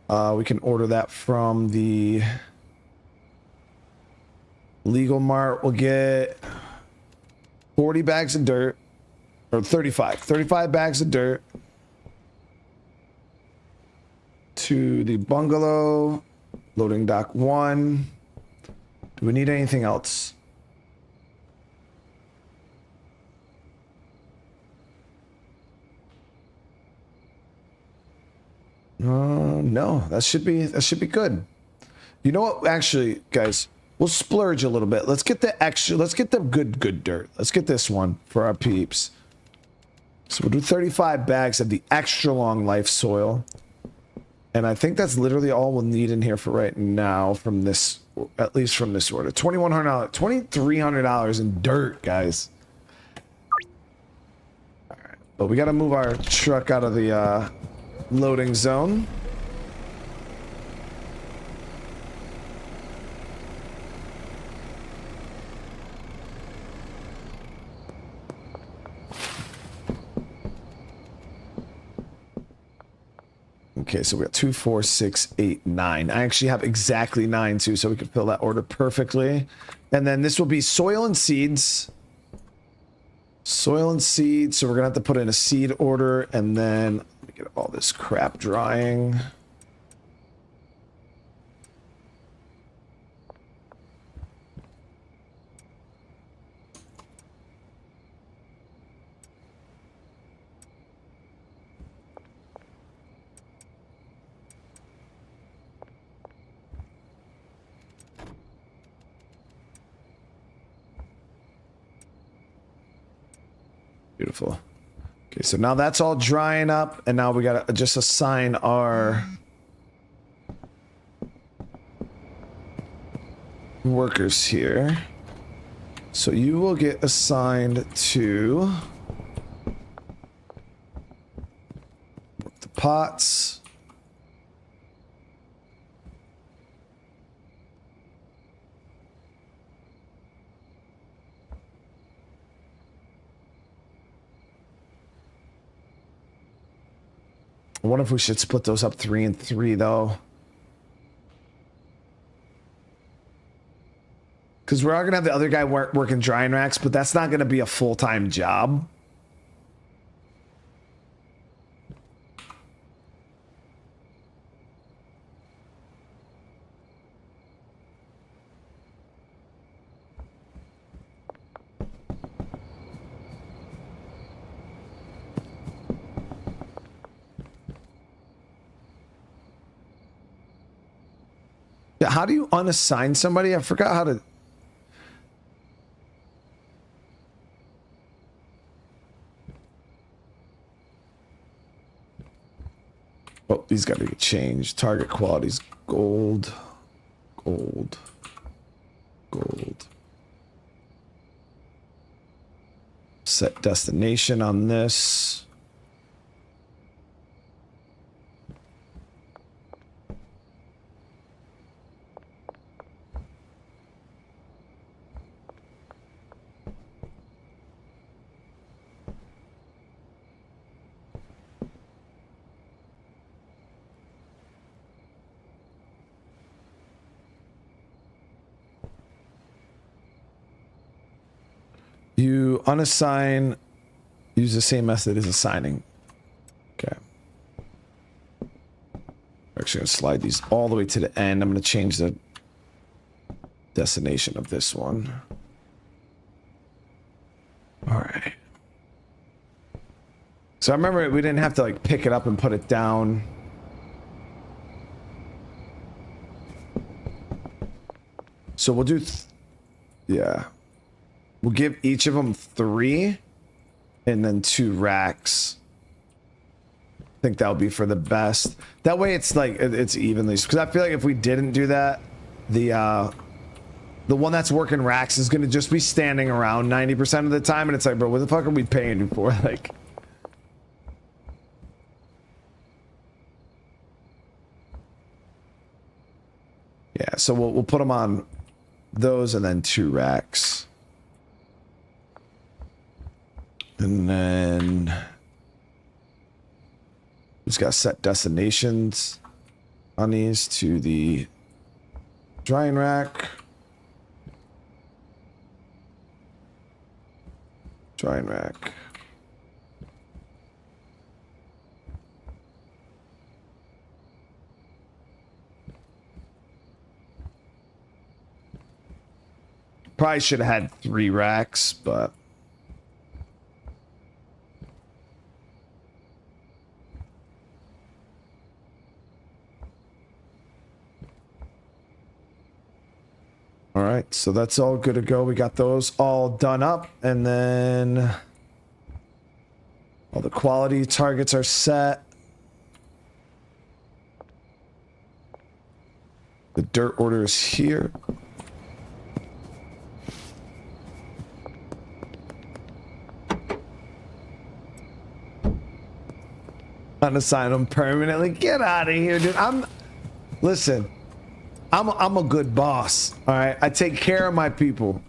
We can order that from the legal mart. We'll get 40 bags of dirt, or 35 bags of dirt to the bungalow, loading dock 1. Do we need anything else? No, that should be good. You know what? Actually, guys, we'll splurge a little bit. Let's get the extra. Let's get the good dirt. Let's get this one for our peeps. So we'll do 35 bags of the extra long life soil, and I think that's literally all we'll need in here for right now. From this, at least from this order, $2,100, $2,300 in dirt, guys. All right, but we got to move our truck out of the loading zone. Okay, so we got 2, 4, 6, 8, 9. I actually have exactly 9 too, so we can fill that order perfectly. And then this will be soil and seeds. Soil and seeds. So we're gonna have to put in a seed order, and then let me get all this crap drying. Beautiful. Okay, so now that's all drying up, and now we gotta just assign our workers here. So you will get assigned to work the pots. I wonder if we should split those up 3 and 3 though. Because we're all gonna have the other guy working drying racks, but that's not gonna be a full-time job. Yeah, how do you unassign somebody? I forgot how to. Oh, these got to get changed. Target qualities: gold, gold, gold. Set destination on this. You unassign, use the same method as assigning. Okay. We're actually going to slide these all the way to the end. I'm going to change the destination of this one. All right. So I remember we didn't have to like pick it up and put it down. So we'll do, yeah. We'll give each of them 3 and then 2 racks. I think that'll be for the best. That way it's like, it's evenly. Because I feel like if we didn't do that, the one that's working racks is going to just be standing around 90% of the time. And it's like, bro, what the fuck are we paying you for? Like, yeah, so we'll put them on those and then 2 racks. And then just got to set destinations on these to the drying rack. Drying rack. Probably should have had 3 racks, but all right, so that's all good to go. We got those all done up, and then all the quality targets are set. The dirt order is here. Unassign them permanently. Get out of here, dude. Listen, I'm a good boss. All right, I take care of my people.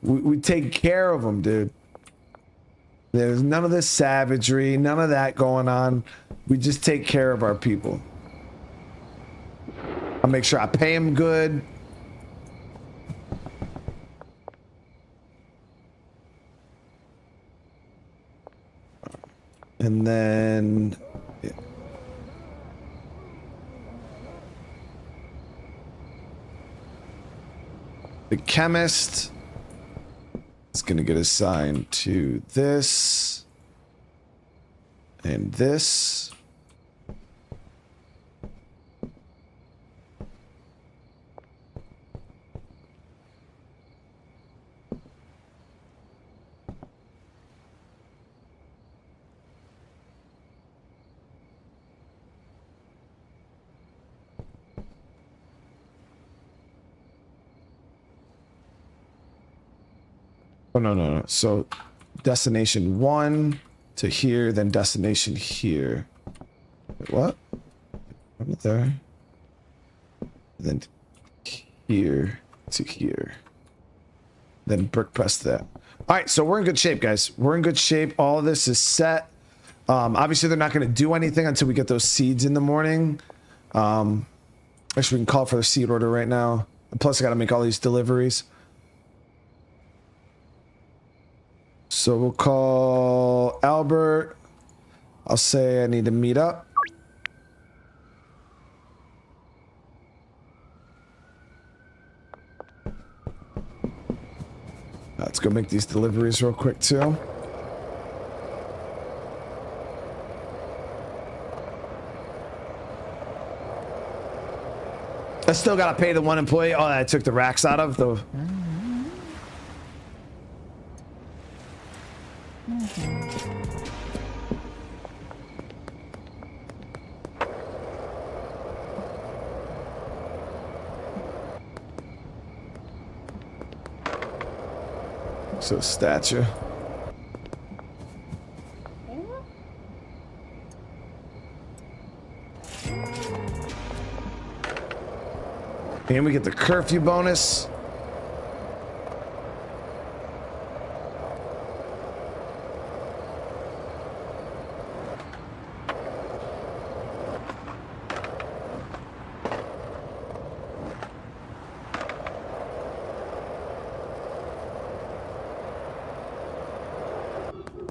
We take care of them, dude. There's none of this savagery, none of that going on. We just take care of our people. I make sure I pay them good. And then yeah. The chemist is going to get assigned to this and this. Oh, no. So destination 1 to here, then destination here. Wait, what? Right there. Then here to here. Then brick press that. All right, so we're in good shape, guys. We're in good shape. All of this is set. Obviously, they're not going to do anything until we get those seeds in the morning. Actually, we can call for the seed order right now. Plus, I got to make all these deliveries. So we'll call Albert. I'll say I need to meet up. Let's go make these deliveries real quick too. I still gotta pay the one employee. Oh, I took the racks out of the. So statue. And we get the curfew bonus.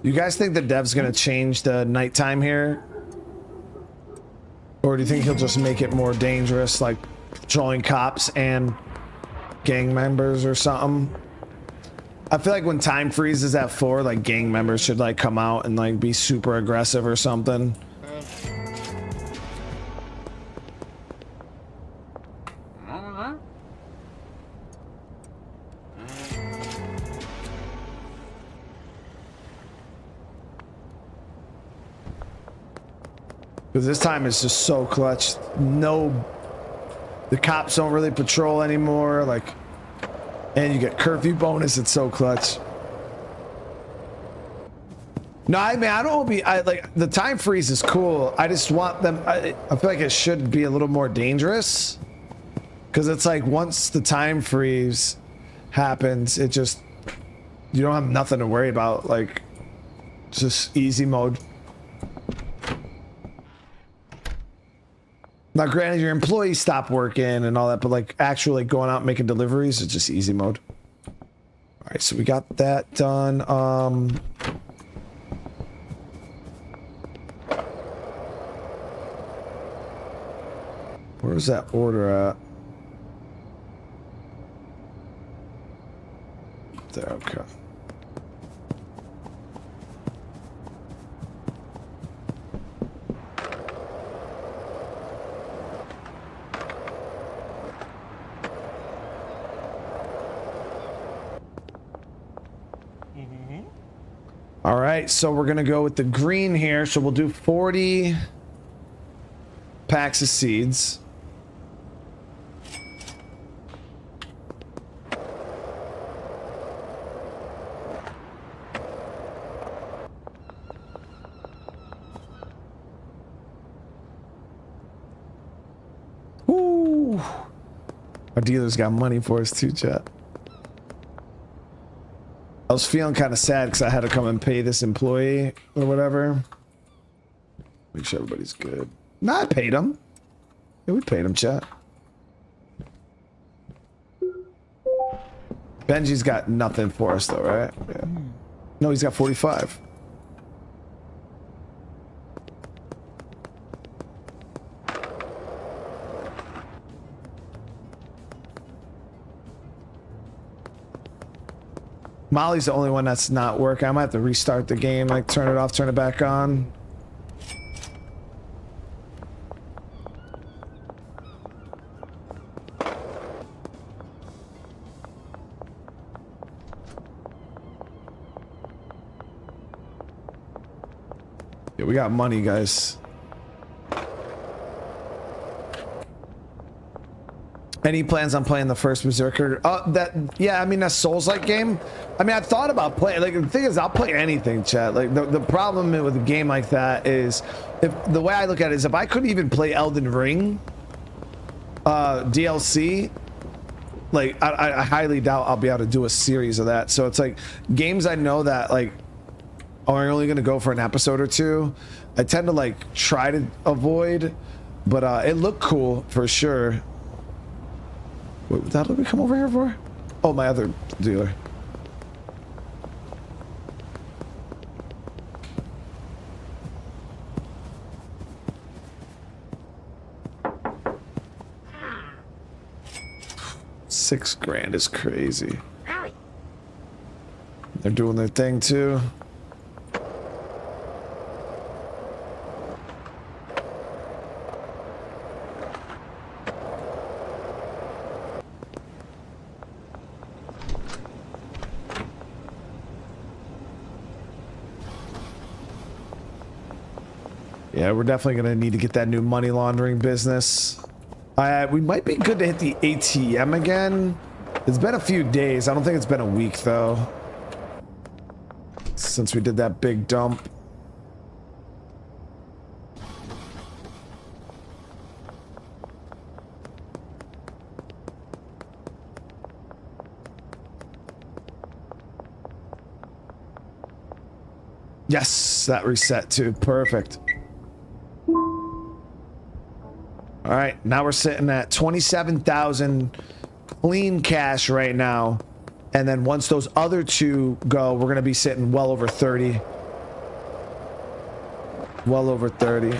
You guys think the dev's gonna change the nighttime here? Or do you think he'll just make it more dangerous, like patrolling cops and gang members or something? I feel like when time freezes at 4, like gang members should like come out and like be super aggressive or something. Because this time it's just so clutch. No, the cops don't really patrol anymore. Like, and you get curfew bonus. It's so clutch. No, I mean, I don't be. I like the time freeze is cool. I just want them. I feel like it should be a little more dangerous. Because it's like once the time freeze happens, it just you don't have nothing to worry about. Like, it's just easy mode. Now, granted, your employees stop working and all that, but like actually going out and making deliveries is just easy mode. All right, so we got that done. Where's that order at? There, okay. All right, so we're gonna go with the green here. So we'll do 40 packs of seeds. Ooh, our dealer's got money for us too, chat. I was feeling kind of sad because I had to come and pay this employee or whatever. Make sure everybody's good. Nah, I paid him. Yeah, we paid him, chat. Benji's got nothing for us though, right? Yeah. No, he's got 45. Molly's the only one that's not working. I might have to restart the game, like turn it off, turn it back on. Yeah, we got money, guys. Any plans on playing the first Berserker? Yeah, I mean, that Souls-like game. I mean, I thought about playing, like, the thing is, I'll play anything, chat. Like, the problem with a game like that is, if the way I look at it is, if I couldn't even play Elden Ring DLC, like, I highly doubt I'll be able to do a series of that. So it's like, games I know that, like, are only going to go for an episode or two, I tend to, like, try to avoid, but it looked cool, for sure. What the hell did we come over here for? Oh, my other dealer. $6 grand is crazy. They're doing their thing too. Yeah, we're definitely gonna need to get that new money laundering business. We might be good to hit the ATM again. It's been a few days. I don't think it's been a week though, since we did that big dump. Yes, that reset too. Perfect. All right, now we're sitting at 27,000 clean cash right now. And then once those other two go, we're going to be sitting well over 30. Well over 30.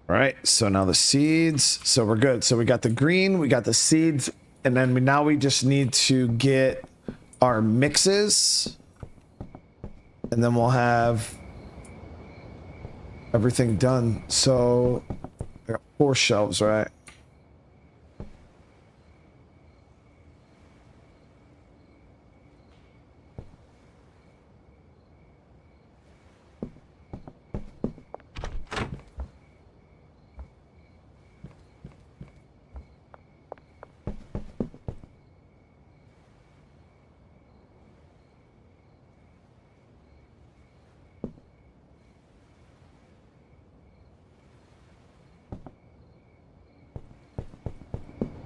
All right, so now the seeds. So we're good. So we got the green, we got the seeds, and then now we just need to get our mixes, and then we'll have everything done. So I got 4 shelves, right?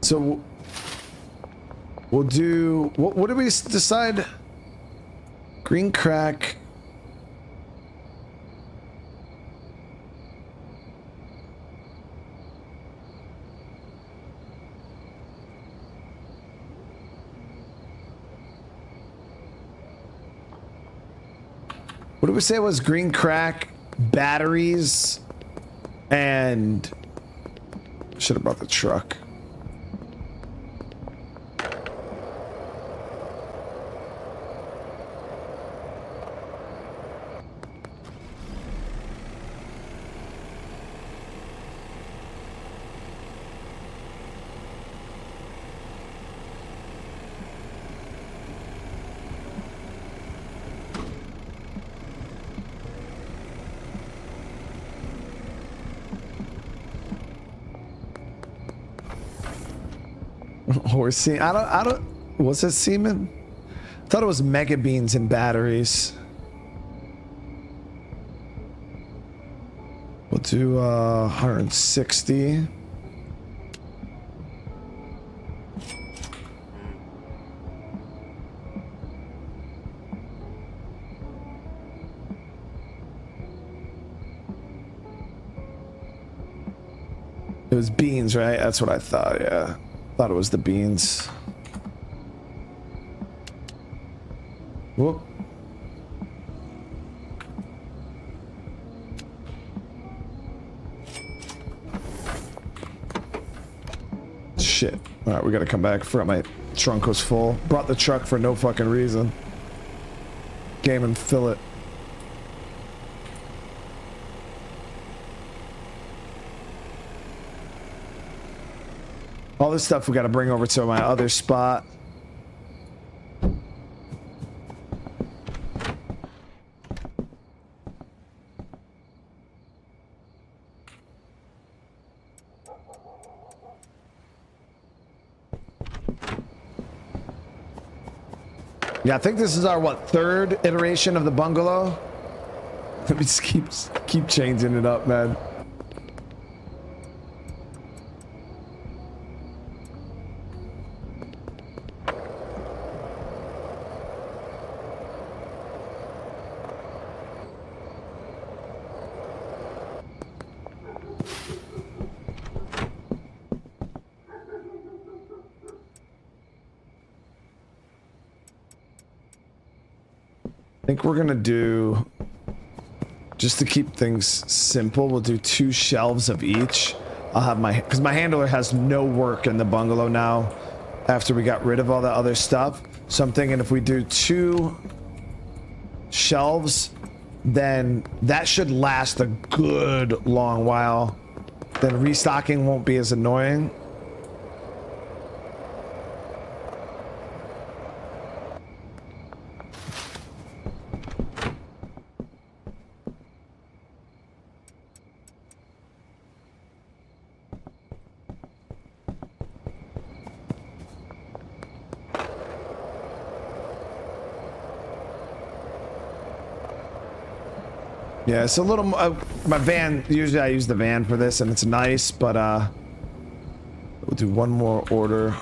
So we'll do, what did we decide? Green crack. What did we say it was? Green crack, batteries, and should have brought the truck. Or I don't, what's it, semen? I thought it was mega beans and batteries. We'll do 160. It was beans, right? That's what I thought, yeah. Thought it was the beans. Whoop. Shit. All right, we gotta come back. Forgot my trunk was full. Brought the truck for no fucking reason. Game and fill it. All this stuff we got to bring over to my other spot. Yeah, I think this is our, what, 3rd iteration of the bungalow? Let me just keep changing it up, man. I think we're gonna do, just to keep things simple, we'll do 2 shelves of each. I'll have my, because my handler has no work in the bungalow now after we got rid of all the other stuff. So I'm thinking if we do 2 shelves, then that should last a good long while. Then restocking won't be as annoying. Yeah, it's a little. My van. Usually, I use the van for this, and it's nice. But we'll do one more order.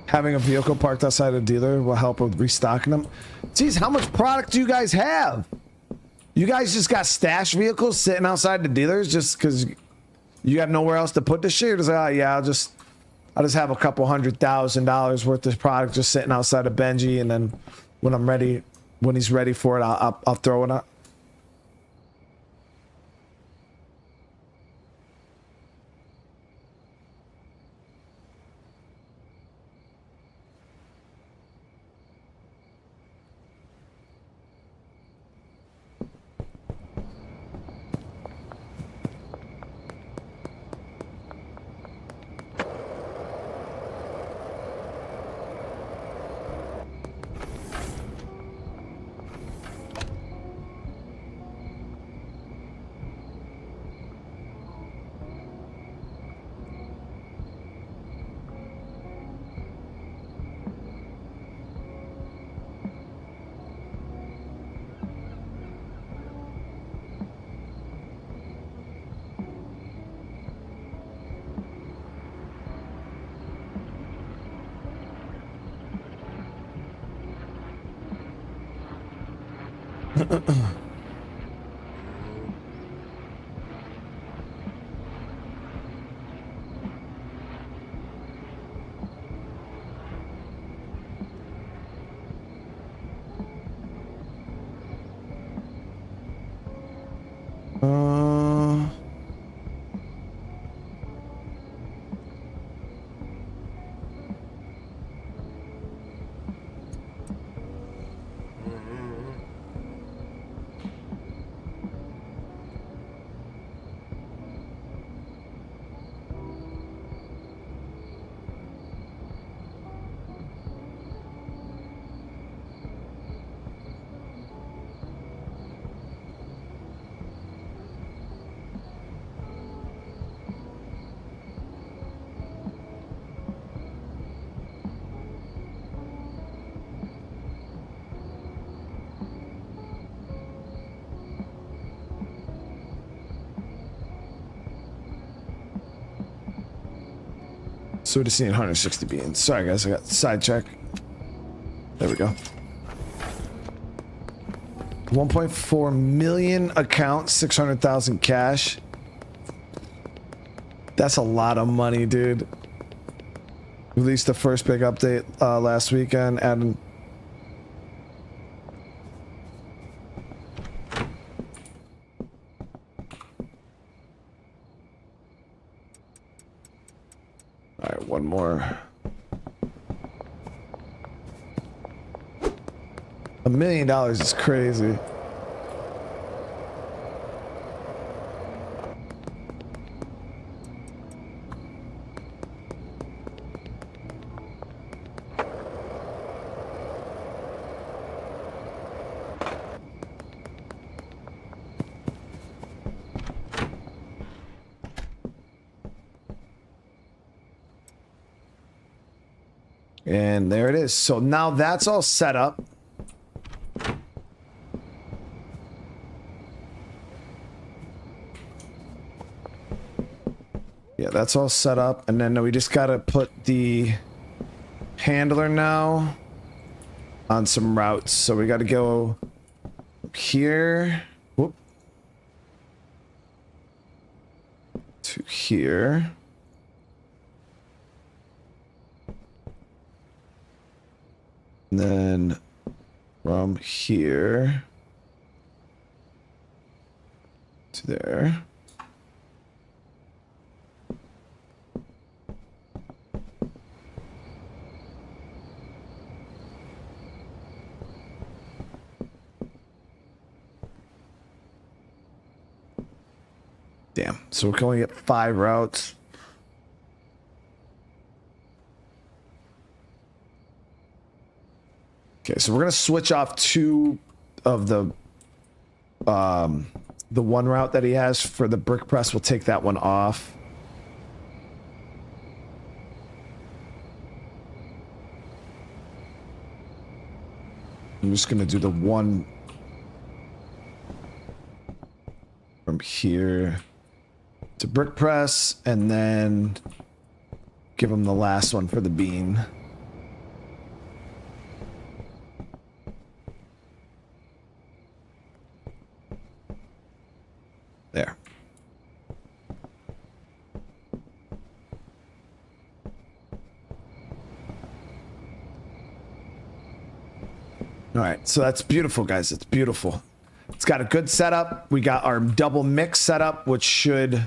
Having a vehicle parked outside a dealer will help with restocking them. Geez, how much product do you guys have? You guys just got stash vehicles sitting outside the dealers just because you got nowhere else to put this shit? Or is like, oh, yeah, I'll just have a couple $100,000 worth of product just sitting outside of Benji, and then when he's ready for it, I'll throw it up. So we're just seeing 160 beans. Sorry guys, I got sidetracked. There we go. 1.4 million accounts, 600,000 cash. That's a lot of money, dude. Released the first big update last weekend, adding. All right, one more. $1 million is crazy. And there it is. So now that's all set up. Yeah, that's all set up. And then we just got to put the handler now on some routes. So we got to go here. Whoop. To here. And then from here to there. Damn. So we can only get 5 routes. Okay, so we're gonna switch off 2 of the the one route that he has for the brick press. We'll take that one off. I'm just going to do the one from here to brick press, and then give him the last one for the bean. There. All right, so that's beautiful, guys. It's beautiful. It's got a good setup. We got our double mix setup, which should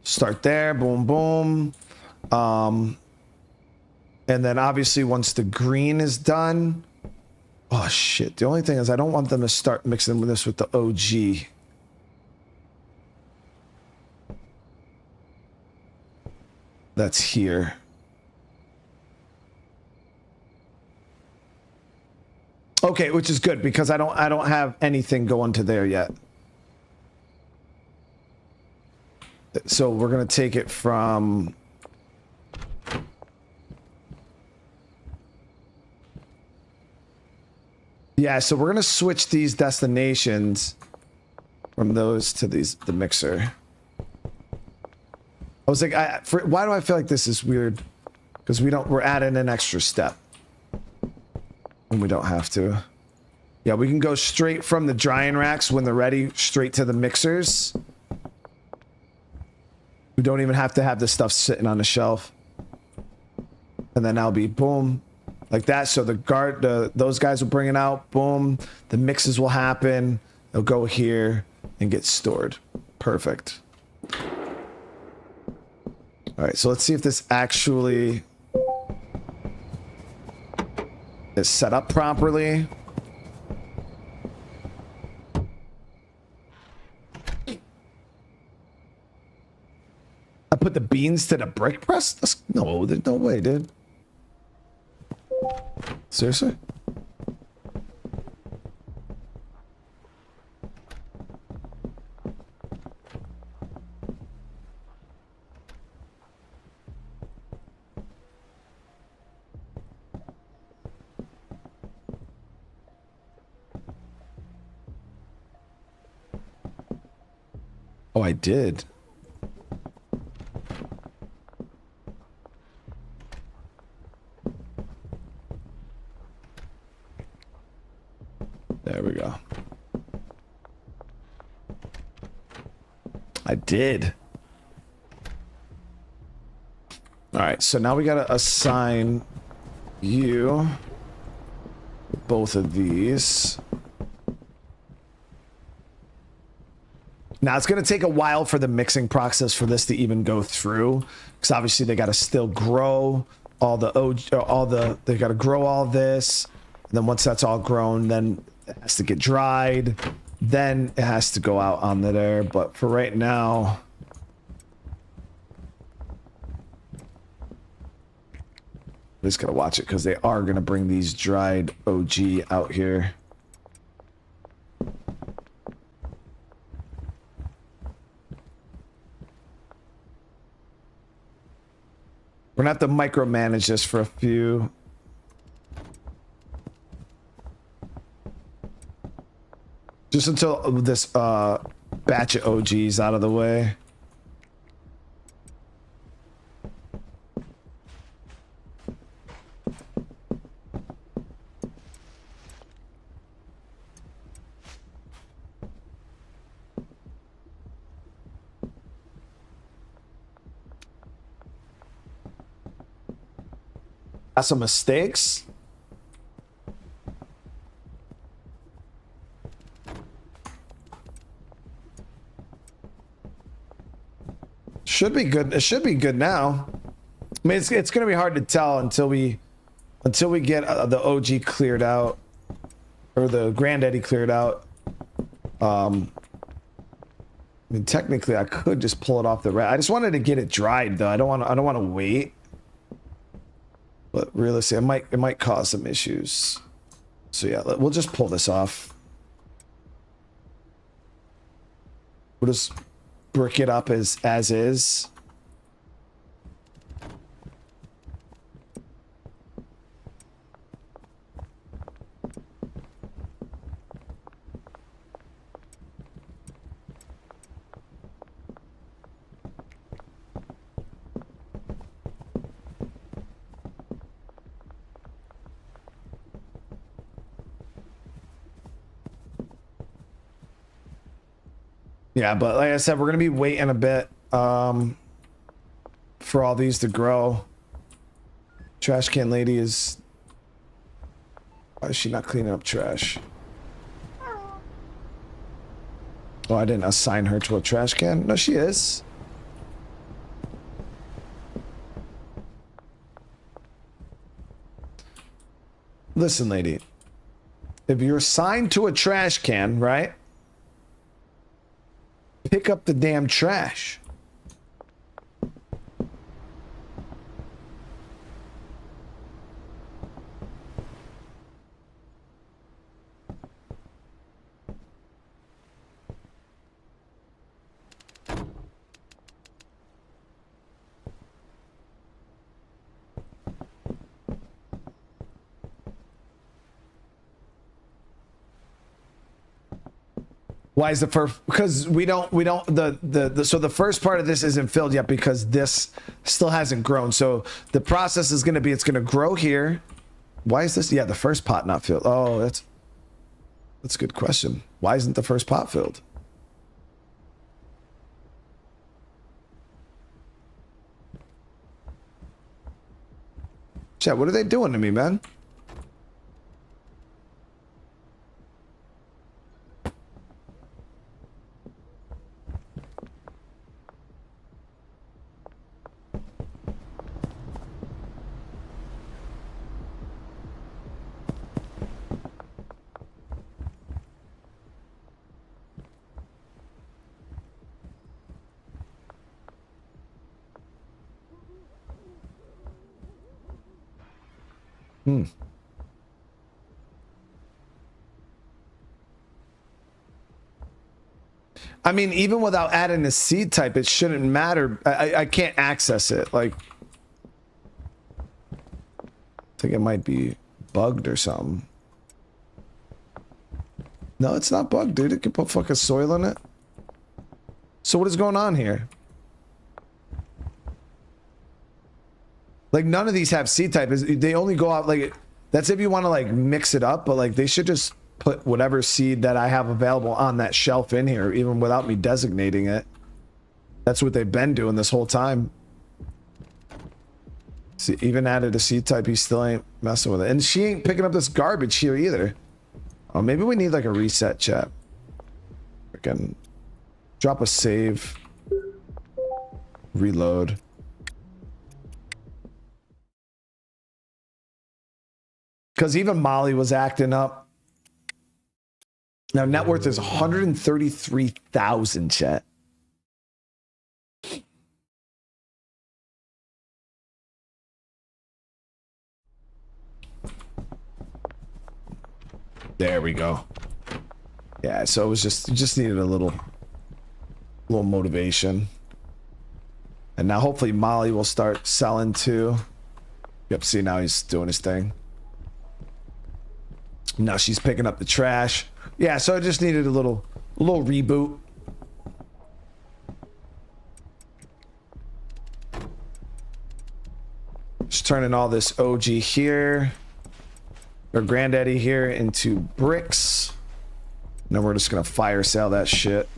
start there. Boom, boom. And then obviously once the green is done, oh shit. The only thing is I don't want them to start mixing this with the OG. That's here. Okay, which is good because I don't have anything going to there yet. So we're gonna take it from yeah, so we're gonna switch these destinations from those to these the mixer. I was like, why do I feel like this is weird? Because we're adding an extra step. And we don't have to. Yeah, we can go straight from the drying racks when they're ready, straight to the mixers. We don't even have to have this stuff sitting on the shelf. And then I'll be boom, like that. So those guys will bring it out, boom. The mixes will happen. They'll go here and get stored. Perfect. All right, so let's see if this actually is set up properly. I put the beans to the brick press? No, there's no way, dude. Seriously? Oh, I did. There we go. I did. All right, so now we gotta assign you both of these. Now, it's going to take a while for the mixing process for this to even go through, because obviously they got to still grow they got to grow all this. And then once that's all grown, then it has to get dried. Then it has to go out on there. But for right now, we just got to watch it because they are going to bring these dried OG out here. We're gonna have to micromanage this for a few. Just until this batch of OGs out of the way. Got some mistakes. Should be good. It should be good now. I mean, it's going to be hard to tell until we get the OG cleared out, or the granddaddy cleared out. I mean, technically, I could just pull it off the rack. I just wanted to get it dried, though. I don't want to wait. But realistically, it might cause some issues. So yeah, we'll just pull this off. We'll just brick it up as is. Yeah, but like I said, we're gonna be waiting a bit for all these to grow. Trash can lady is... Why is she not cleaning up trash? Oh, I didn't assign her to a trash can. No, she is. Listen, lady. If you're assigned to a trash can, right? Pick up the damn trash. Why is the first? Because so the first part of this isn't filled yet because this still hasn't grown. So the process is going to be, it's going to grow here. Why is this? Yeah, the first pot not filled. Oh, that's a good question. Why isn't the first pot filled? Chat, what are they doing to me, man? I mean, even without adding a seed type, it shouldn't matter. I can't access it. Like, I think it might be bugged or something. No, it's not bugged, dude. It can put fucking soil in it. So what is going on here? Like, none of these have seed type. They only go out, like, that's if you want to, like, mix it up. But, like, they should just put whatever seed that I have available on that shelf in here, even without me designating it. That's what they've been doing this whole time. See, even added a seed type, he still ain't messing with it. And she ain't picking up this garbage here either. Oh, maybe we need, like, a reset, chat. Freaking drop a save. Reload. Because even Molly was acting up. Now, net worth is 133,000, chat. There we go. Yeah, so it was just needed a little motivation. And now hopefully Molly will start selling too. Yep, see, now he's doing his thing. Now she's picking up the trash. Yeah, so I just needed a little reboot. Just turning all this OG here, or granddaddy here, into bricks. And then we're just gonna fire sale that shit.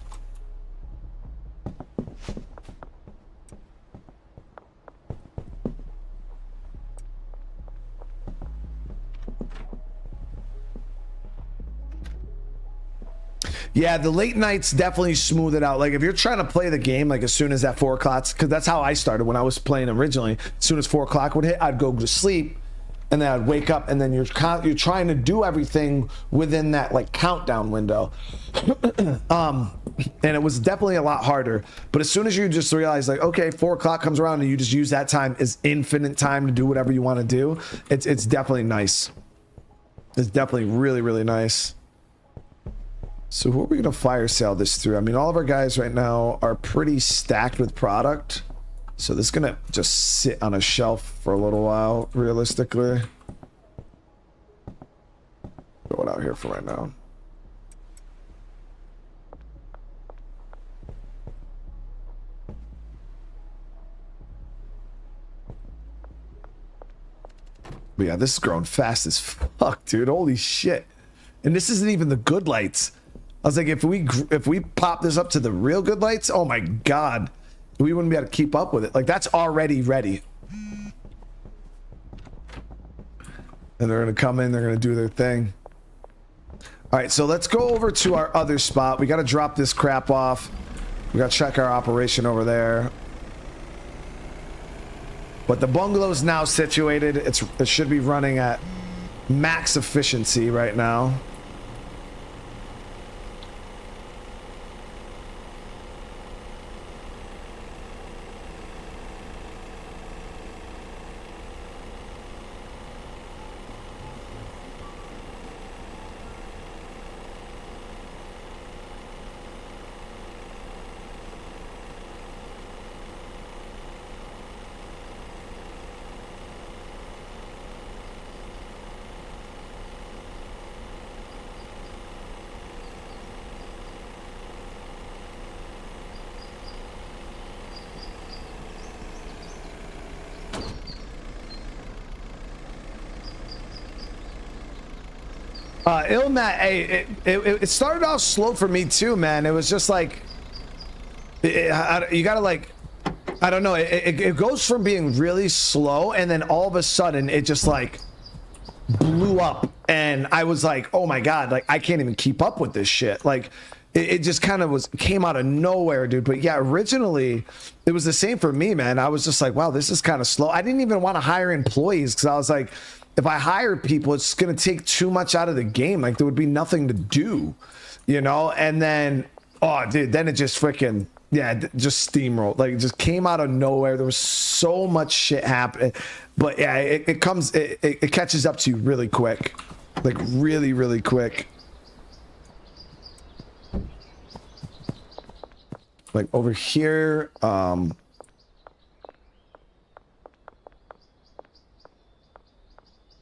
Yeah, the late nights definitely smooth it out. Like, if you're trying to play the game, like, as soon as that 4 o'clock, because that's how I started when I was playing originally. As soon as 4 o'clock would hit, I'd go to sleep, and then I'd wake up, and then you're trying to do everything within that, like, countdown window. And it was definitely a lot harder. But as soon as you just realize, like, okay, 4 o'clock comes around, and you just use that time as infinite time to do whatever you want to do, it's definitely nice. It's definitely really, really nice. So who are we gonna fire sale this through? I mean, all of our guys right now are pretty stacked with product. So this is gonna just sit on a shelf for a little while, realistically. Throw it out here for right now. But yeah, this is growing fast as fuck, dude. Holy shit. And this isn't even the good lights. I was like, if we pop this up to the real good lights, oh my god, we wouldn't be able to keep up with it. Like, that's already ready. And they're gonna come in, they're gonna do their thing. All right, so let's go over to our other spot. We gotta drop this crap off. We gotta check our operation over there. But the bungalow is now situated. It should be running at max efficiency right now. Ilmat, hey, it started off slow for me too, man. It was just like, you gotta like, I don't know. It goes from being really slow, and then all of a sudden it just like blew up, and I was like, oh my god, like I can't even keep up with this shit. Like it just kind of came out of nowhere, dude. But yeah, originally it was the same for me, man. I was just like, wow, this is kind of slow. I didn't even want to hire employees because I was like, if I hired people, it's going to take too much out of the game. Like there would be nothing to do, you know? And then, oh dude, then it just freaking, yeah, just steamrolled. Like it just came out of nowhere. There was so much shit happening, but yeah, it catches up to you really quick, like really, really quick. Like over here,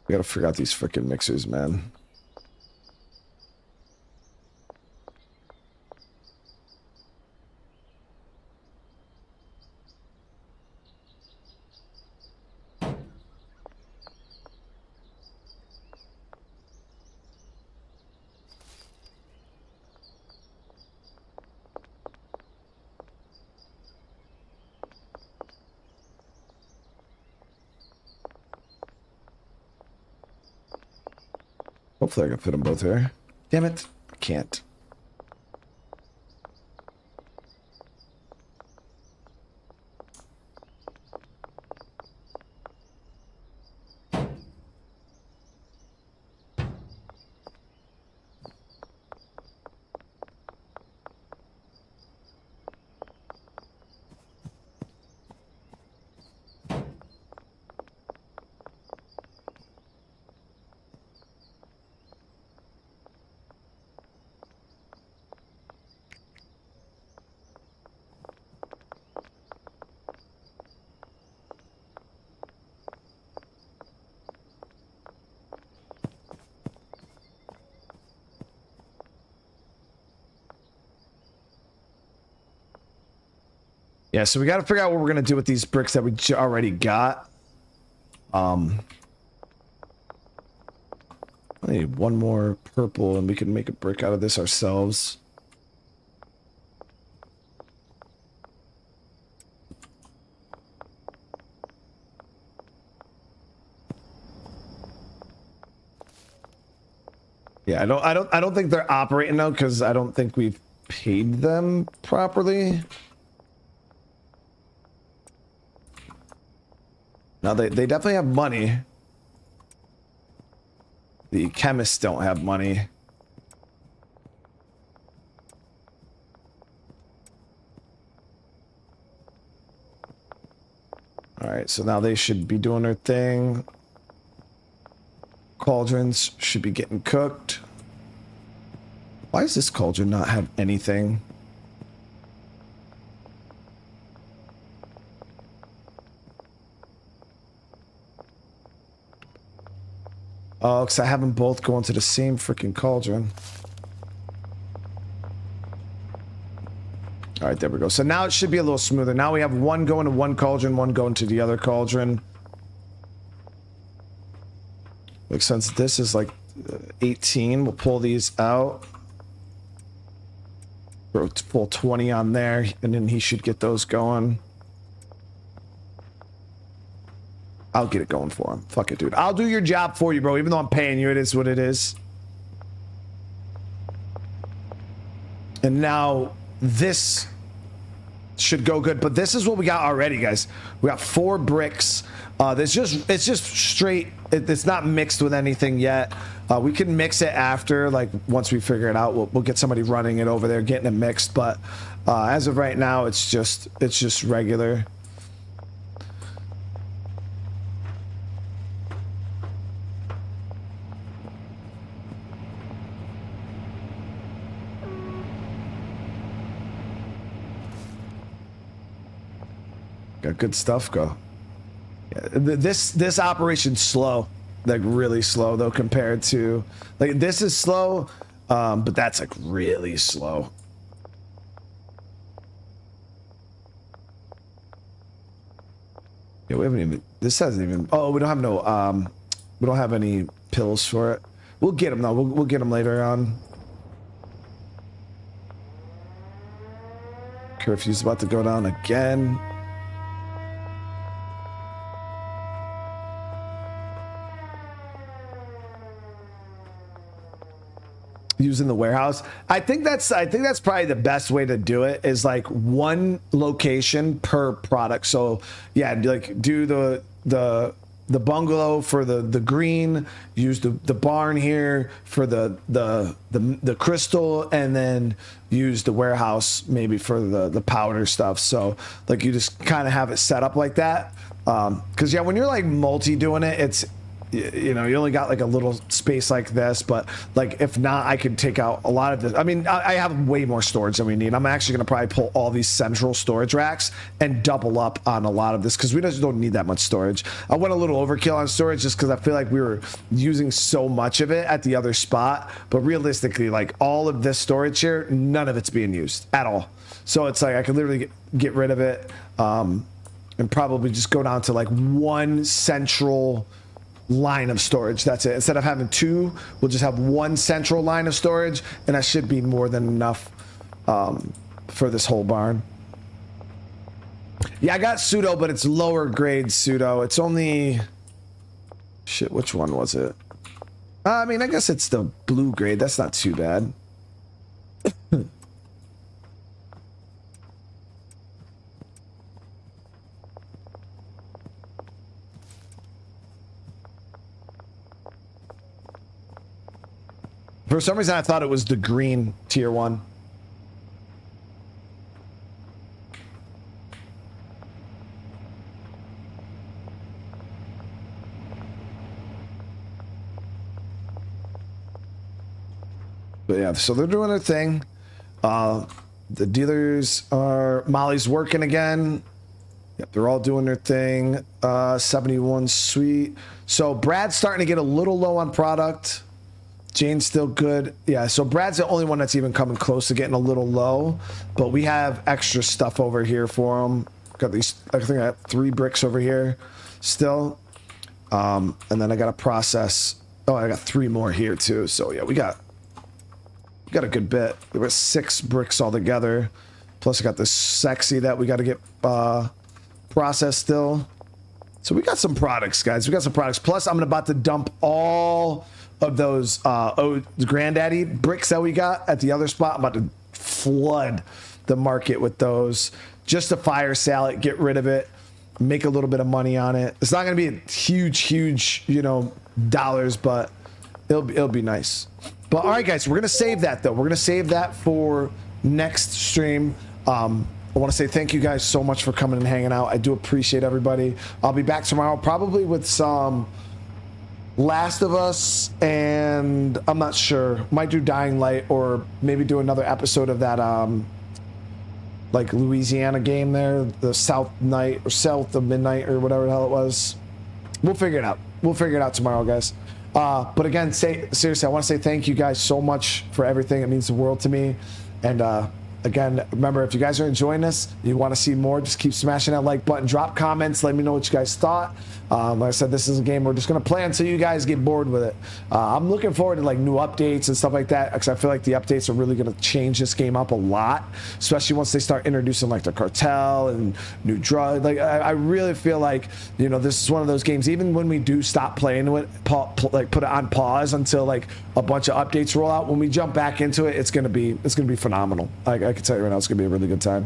we gotta figure out these freaking mixers, man. Hopefully I can fit them both here. Damn it, I can't. Yeah, so we got to figure out what we're going to do with these bricks that we already got. I need one more purple and we can make a brick out of this ourselves. Yeah, I don't think they're operating now because I don't think we've paid them properly. Now they definitely have money. The chemists don't have money. All right, so now they should be doing their thing. Cauldrons should be getting cooked. Why does this cauldron not have anything? Oh, because I have them both going to the same freaking cauldron. All right, there we go. So now it should be a little smoother. Now we have one going to one cauldron, one going to the other cauldron. Like, since this is like 18, we'll pull these out. Pull 20 on there, and then he should get those going. I'll get it going for him. Fuck it, dude. I'll do your job for you, bro. Even though I'm paying you, it is what it is. And now this should go good, but this is what we got already, guys. We got 4 bricks. It's just straight. It's not mixed with anything yet. We can mix it after, like once we figure it out. We'll get somebody running it over there, getting it mixed. But as of right now, it's just regular. Got good stuff go. Yeah, this operation's slow, like really slow though, compared to like this is slow, but that's like really slow. Yeah, we haven't even. This hasn't even. Oh, we don't have no. We don't have any pills for it. We'll get them though. We'll get them later on. Curfew's about to go down again. Using the warehouse, I think that's probably the best way to do it, is like one location per product. So yeah, like do the bungalow for the green, use the barn here for the crystal, and then use the warehouse maybe for the powder stuff. So like you just kind of have it set up like that, because yeah, when you're like multi doing it, it's, you know, you only got like a little space like this, but like if not, I could take out a lot of this. I mean, I have way more storage than we need. I'm actually going to probably pull all these central storage racks and double up on a lot of this, because we just don't need that much storage. I went a little overkill on storage just because I feel like we were using so much of it at the other spot, but realistically, like all of this storage here, none of it's being used at all. So it's like I could literally get rid of it, and probably just go down to like one central line of storage. That's it. Instead of having 2, we'll just have one central line of storage, and that should be more than enough for this whole barn. Yeah, I got pseudo, but it's lower grade pseudo. It's only shit. Which one was it? I mean, I guess it's the blue grade. That's not too bad. For some reason, I thought it was the green tier 1. But yeah, so they're doing their thing. The dealers are... Molly's working again. Yep, they're all doing their thing. 71 sweet. So Brad's starting to get a little low on product. Jane's still good. Yeah, so Brad's the only one that's even coming close to getting a little low, but we have extra stuff over here for him. Got these, I think I got 3 bricks over here still. And then I got to process. Oh, I got 3 more here too. So yeah, we got a good bit. There were 6 bricks all together. Plus I got this sexy that we got to get processed still. So we got some products, guys. We got some products. Plus I'm about to dump all of those granddaddy bricks that we got at the other spot. I'm about to flood the market with those, just to fire sale it, get rid of it, make a little bit of money on it. It's not going to be a huge, you know, dollars, but it'll be nice. But all right, guys, we're going to save that though. We're going to save that for next stream. I want to say thank you guys so much for coming and hanging out. I do appreciate everybody. I'll be back tomorrow, probably with some Last of Us, and I'm not sure. Might do Dying Light, or maybe do another episode of that like Louisiana game there, the South Night or South of Midnight or whatever the hell it was. We'll figure it out. We'll figure it out tomorrow, guys. But again, seriously, I want to say thank you guys so much for everything. It means the world to me. And again, remember, if you guys are enjoying this, you want to see more, just keep smashing that like button, drop comments, let me know what you guys thought. Like I said, this is a game we're just going to play until you guys get bored with it. I'm looking forward to like new updates and stuff like that, because I feel like the updates are really going to change this game up a lot, especially once they start introducing like the cartel and new drugs. Like I really feel like, you know, this is one of those games, even when we do stop playing with like put it on pause until like a bunch of updates roll out, when we jump back into it, it's going to be phenomenal. I can tell you right now, it's going to be a really good time.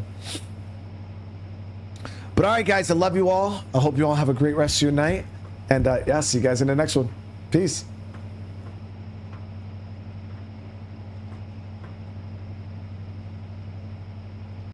But all right, guys, I love you all. I hope you all have a great rest of your night. And yeah, see you guys in the next one. Peace.